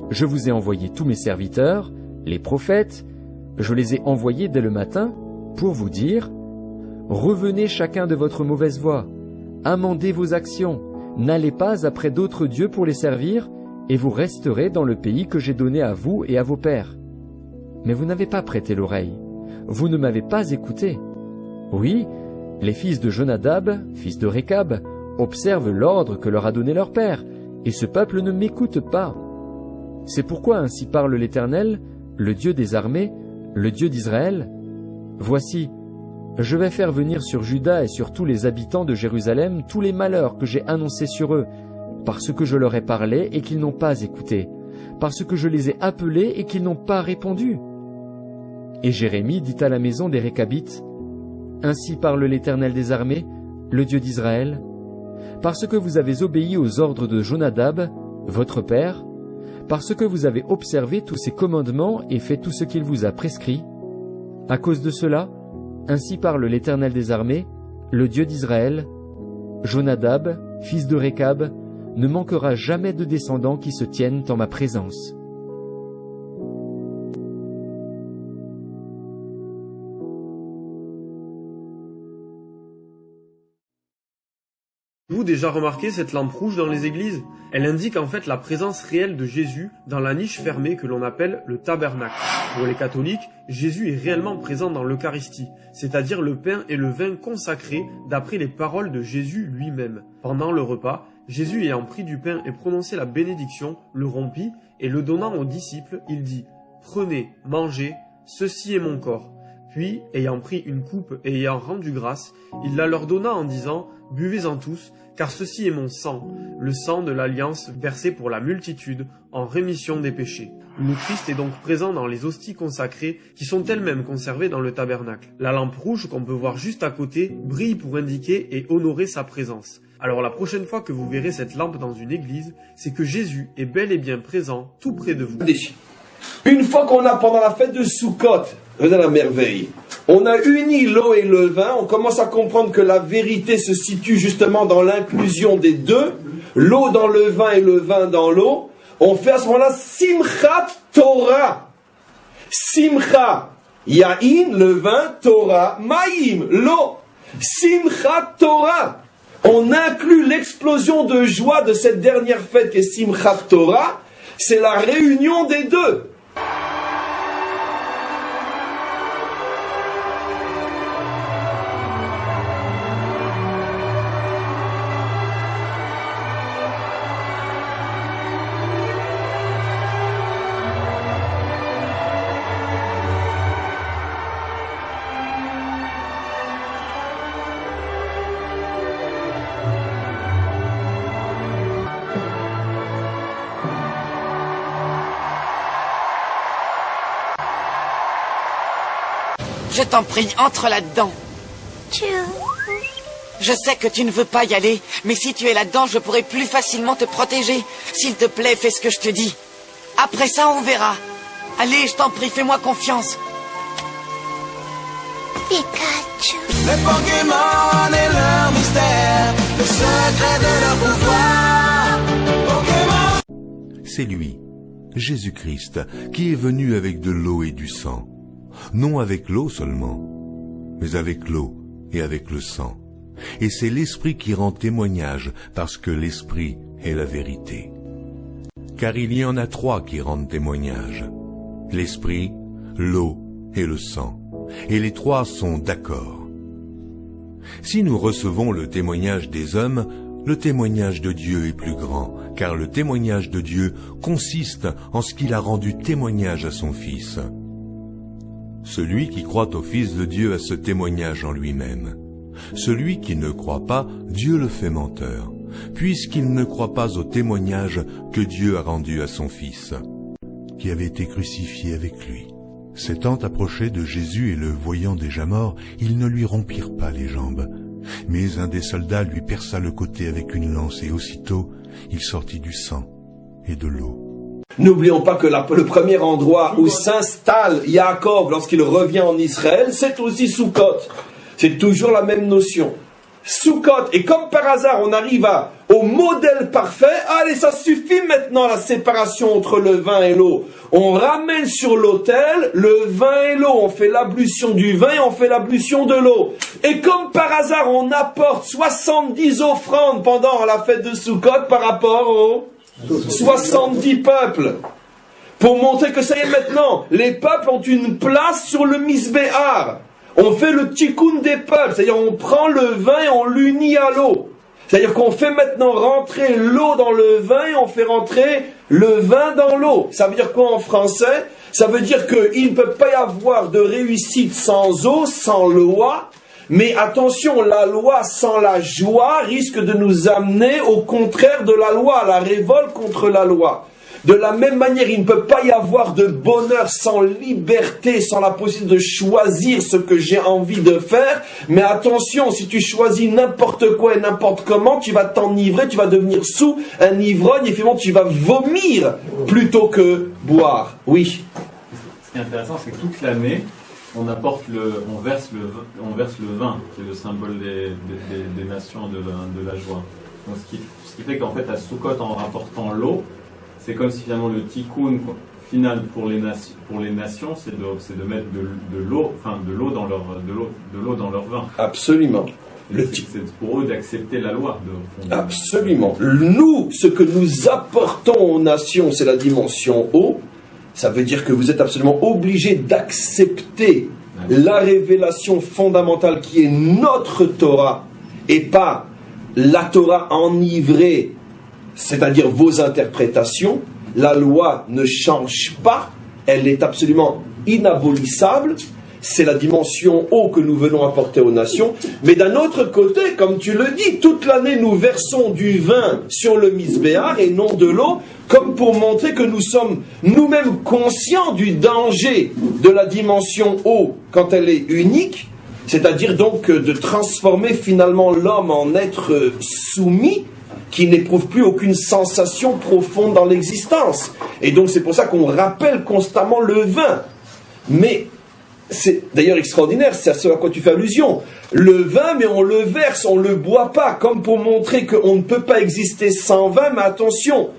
Je vous ai envoyé tous mes serviteurs, les prophètes, je les ai envoyés dès le matin pour vous dire, revenez chacun de votre mauvaise voie, amendez vos actions, n'allez pas après d'autres dieux pour les servir, et vous resterez dans le pays que j'ai donné à vous et à vos pères. Mais vous n'avez pas prêté l'oreille, vous ne m'avez pas écouté. Oui, les fils de Jonadab, fils de Récab, observent l'ordre que leur a donné leur père, et ce peuple ne m'écoute pas. C'est pourquoi ainsi parle l'Éternel, le Dieu des armées, le Dieu d'Israël. Voici, je vais faire venir sur Juda et sur tous les habitants de Jérusalem tous les malheurs que j'ai annoncés sur eux, parce que je leur ai parlé et qu'ils n'ont pas écouté, parce que je les ai appelés et qu'ils n'ont pas répondu. Et Jérémie dit à la maison des Récabites, ainsi parle l'Éternel des armées, le Dieu d'Israël, parce que vous avez obéi aux ordres de Jonadab, votre père, parce que vous avez observé tous ses commandements et fait tout ce qu'il vous a prescrit. À cause de cela, ainsi parle l'Éternel des armées, le Dieu d'Israël, Jonadab, fils de Récab, ne manquera jamais de descendants qui se tiennent en ma présence. Avez-vous déjà remarqué cette lampe rouge dans les églises? Elle indique en fait la présence réelle de Jésus dans la niche fermée que l'on appelle le tabernacle. Pour les catholiques, Jésus est réellement présent dans l'Eucharistie, c'est-à-dire le pain et le vin consacrés d'après les paroles de Jésus lui-même. Pendant le repas, Jésus ayant pris du pain et prononcé la bénédiction, le rompit et le donnant aux disciples, il dit « Prenez, mangez, ceci est mon corps ». Puis, ayant pris une coupe et ayant rendu grâce, il la leur donna en disant « Buvez-en tous, car ceci est mon sang, le sang de l'alliance versé pour la multitude en rémission des péchés. » Le Christ est donc présent dans les hosties consacrées qui sont elles-mêmes conservées dans le tabernacle. La lampe rouge qu'on peut voir juste à côté brille pour indiquer et honorer sa présence. Alors la prochaine fois que vous verrez cette lampe dans une église, c'est que Jésus est bel et bien présent tout près de vous. Une fois qu'on a, pendant la fête de Sukkot, regardez la merveille, on a uni l'eau et le vin, on commence à comprendre que la vérité se situe justement dans l'inclusion des deux, l'eau dans le vin et le vin dans l'eau. On fait à ce moment-là Simchat Torah. Simcha, Yain, le vin, Torah, Maïm, l'eau. Simchat Torah. On inclut l'explosion de joie de cette dernière fête qui est Simchat Torah. C'est la réunion des deux. Je t'en prie, entre là-dedans. Je sais que tu ne veux pas y aller, mais si tu es là-dedans, je pourrai plus facilement te protéger. S'il te plaît, fais ce que je te dis. Après ça, on verra. Allez, je t'en prie, fais-moi confiance. Pikachu. Les Pokémon et leur mystère, le secret de leur pouvoir. Pokémon. C'est lui, Jésus-Christ, qui est venu avec de l'eau et du sang. Non avec l'eau seulement, mais avec l'eau et avec le sang. Et c'est l'Esprit qui rend témoignage, parce que l'Esprit est la vérité. Car il y en a trois qui rendent témoignage, l'Esprit, l'eau et le sang. Et les trois sont d'accord. Si nous recevons le témoignage des hommes, le témoignage de Dieu est plus grand, car le témoignage de Dieu consiste en ce qu'il a rendu témoignage à son Fils. Celui qui croit au Fils de Dieu a ce témoignage en lui-même. Celui qui ne croit pas, Dieu le fait menteur, puisqu'il ne croit pas au témoignage que Dieu a rendu à son Fils, qui avait été crucifié avec lui. S'étant approché de Jésus et le voyant déjà mort, ils ne lui rompirent pas les jambes. Mais un des soldats lui perça le côté avec une lance, et aussitôt il sortit du sang et de l'eau. N'oublions pas que le premier endroit où s'installe Yaakov lorsqu'il revient en Israël, c'est aussi Sukkot. C'est toujours la même notion. Sukkot, et comme par hasard, on arrive au modèle parfait. Allez, ça suffit maintenant la séparation entre le vin et l'eau. On ramène sur l'autel le vin et l'eau. On fait l'ablution du vin et on fait l'ablution de l'eau. Et comme par hasard, on apporte 70 offrandes pendant la fête de Sukkot par rapport aux 70 peuples, pour montrer que ça y est maintenant, les peuples ont une place sur le Misbéar. On fait le tikkun des peuples, c'est-à-dire on prend le vin et on l'unit à l'eau. C'est-à-dire qu'on fait maintenant rentrer l'eau dans le vin et on fait rentrer le vin dans l'eau. Ça veut dire quoi en français? Ça veut dire qu'il ne peut pas y avoir de réussite sans eau, sans loi. Mais attention, la loi sans la joie risque de nous amener au contraire de la loi, à la révolte contre la loi. De la même manière, il ne peut pas y avoir de bonheur sans liberté, sans la possibilité de choisir ce que j'ai envie de faire. Mais attention, si tu choisis n'importe quoi et n'importe comment, tu vas t'enivrer, tu vas devenir sous un ivrogne et finalement tu vas vomir plutôt que boire. Oui. Ce qui est intéressant, c'est que toute l'année, on verse le vin, qui est le symbole des nations de la joie. Donc ce qui fait qu'en fait, à Sukkot, en rapportant l'eau, c'est comme si finalement le tikkun final pour les nations, c'est de mettre de l'eau dans leur vin. Absolument. C'est pour eux d'accepter la loi. Absolument. Nous, ce que nous apportons aux nations, c'est la dimension eau. Ça veut dire que vous êtes absolument obligé d'accepter la révélation fondamentale qui est notre Torah et pas la Torah enivrée, c'est-à-dire vos interprétations. La loi ne change pas, elle est absolument inabolissable, c'est la dimension eau que nous venons apporter aux nations. Mais d'un autre côté, comme tu le dis, toute l'année nous versons du vin sur le misbéar et non de l'eau, comme pour montrer que nous sommes nous-mêmes conscients du danger de la dimension eau quand elle est unique, c'est-à-dire donc de transformer finalement l'homme en être soumis, qui n'éprouve plus aucune sensation profonde dans l'existence. Et donc c'est pour ça qu'on rappelle constamment le vin. Mais c'est d'ailleurs extraordinaire, c'est à ce à quoi tu fais allusion. Le vin, mais on le verse, on ne le boit pas, comme pour montrer qu'on ne peut pas exister sans vin, mais attention,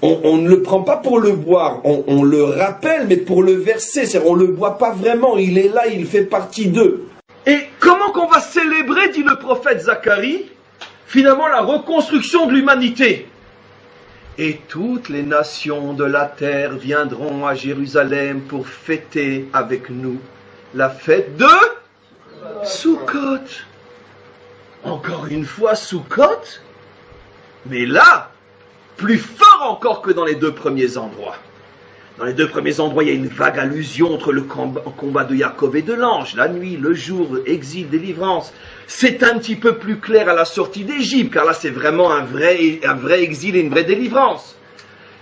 on ne le prend pas pour le boire, on le rappelle, mais pour le verser, c'est-à-dire on ne le boit pas vraiment, il est là, il fait partie d'eux. Et comment qu'on va célébrer, dit le prophète Zacharie, finalement la reconstruction de l'humanité? Et toutes les nations de la terre viendront à Jérusalem pour fêter avec nous la fête de Sukkot. Encore une fois Sukkot, mais là, plus fort encore que dans les deux premiers endroits. Dans les deux premiers endroits, il y a une vague allusion entre le combat de Yaakov et de l'ange, la nuit, le jour, exil, délivrance. C'est un petit peu plus clair à la sortie d'Égypte, car là c'est vraiment un vrai exil et une vraie délivrance.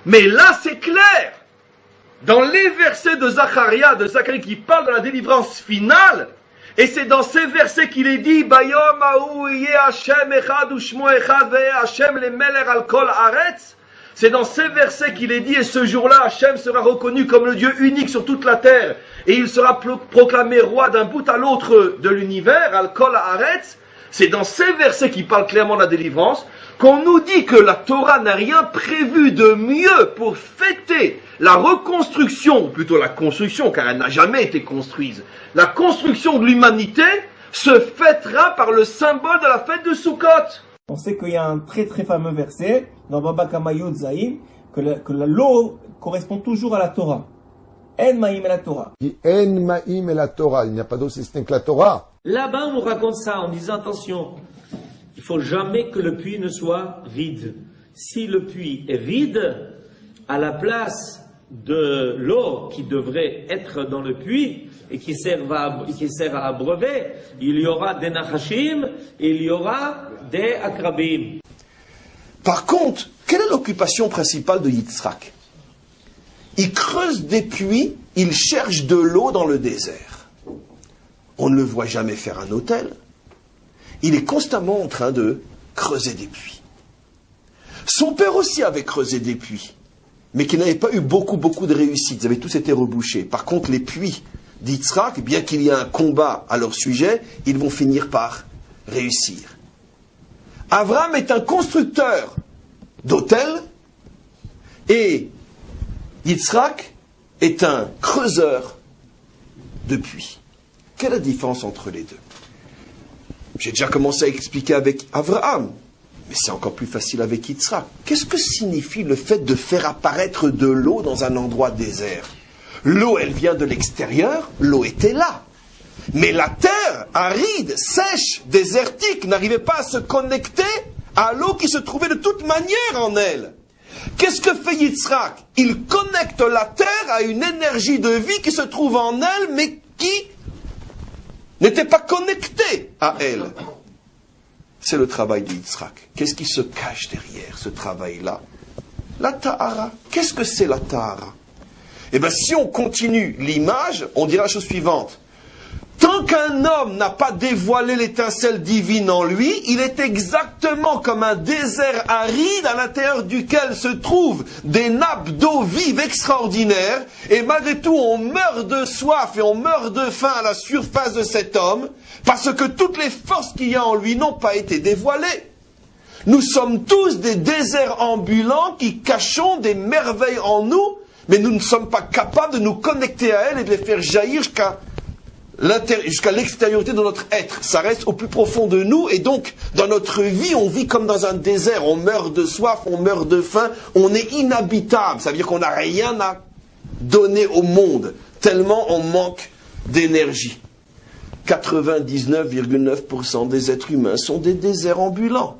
Mais là c'est clair. Dans les versets de Zacharie qui parlent de la délivrance finale, et c'est dans ces versets qu'il est dit, Bayom haou yeh Hashem echad u'shmo echad ve'eh Hashem lemelech al kol haaretz. C'est dans ces versets qu'il est dit, et ce jour-là, Hachem sera reconnu comme le Dieu unique sur toute la terre, et il sera proclamé roi d'un bout à l'autre de l'univers, al-kol haaretz. C'est dans ces versets qui parlent clairement de la délivrance, qu'on nous dit que la Torah n'a rien prévu de mieux pour fêter la reconstruction, ou plutôt la construction, car elle n'a jamais été construite. La construction de l'humanité se fêtera par le symbole de la fête de Sukkot. On sait qu'il y a un très très fameux verset dans Baba Kama Yud Zayin que l'eau correspond toujours à la Torah. En ma'im et la Torah. En ma'im et la Torah. Il n'y a pas d'eau si ce n'est que la Torah. Là-bas, on nous raconte ça en disant attention, il ne faut jamais que le puits ne soit vide. Si le puits est vide, à la place de l'eau qui devrait être dans le puits et qui sert à abreuver, il y aura des nachashim et il y aura des akrabim. Par contre, quelle est l'occupation principale de Yitzhak? Il creuse des puits, il cherche de l'eau dans le désert. On ne le voit jamais faire un hôtel. Il est constamment en train de creuser des puits. Son père aussi avait creusé des puits, mais qui n'avaient pas eu beaucoup de réussite. Ils avaient tous été rebouchés. Par contre, les puits d'Yitzhak, bien qu'il y ait un combat à leur sujet, ils vont finir par réussir. Abraham est un constructeur d'hôtels et Yitzhak est un creuseur de puits. Quelle est la différence entre les deux? J'ai déjà commencé à expliquer avec Abraham, mais c'est encore plus facile avec Yitzhak. Qu'est-ce que signifie le fait de faire apparaître de l'eau dans un endroit désert? L'eau, elle vient de l'extérieur, l'eau était là. Mais la terre, aride, sèche, désertique, n'arrivait pas à se connecter à l'eau qui se trouvait de toute manière en elle. Qu'est-ce que fait Yitzhak? Il connecte la terre à une énergie de vie qui se trouve en elle, mais qui n'était pas connectée à elle. C'est le travail de Yitzhak. Qu'est-ce qui se cache derrière ce travail-là? La tahara. Qu'est-ce que c'est la tahara? Eh bien, si on continue l'image, on dira la chose suivante. Tant qu'un homme n'a pas dévoilé l'étincelle divine en lui, il est exactement comme un désert aride à l'intérieur duquel se trouvent des nappes d'eau vive extraordinaires, et malgré tout on meurt de soif et on meurt de faim à la surface de cet homme, parce que toutes les forces qu'il y a en lui n'ont pas été dévoilées. Nous sommes tous des déserts ambulants qui cachons des merveilles en nous, mais nous ne sommes pas capables de nous connecter à elles et de les faire jaillir jusqu'à l'extériorité de notre être. Ça reste au plus profond de nous, et donc dans notre vie on vit comme dans un désert. On meurt de soif, on meurt de faim, on est inhabitable. Ça veut dire qu'on n'a rien à donner au monde, tellement on manque d'énergie. 99,9% des êtres humains sont des déserts ambulants.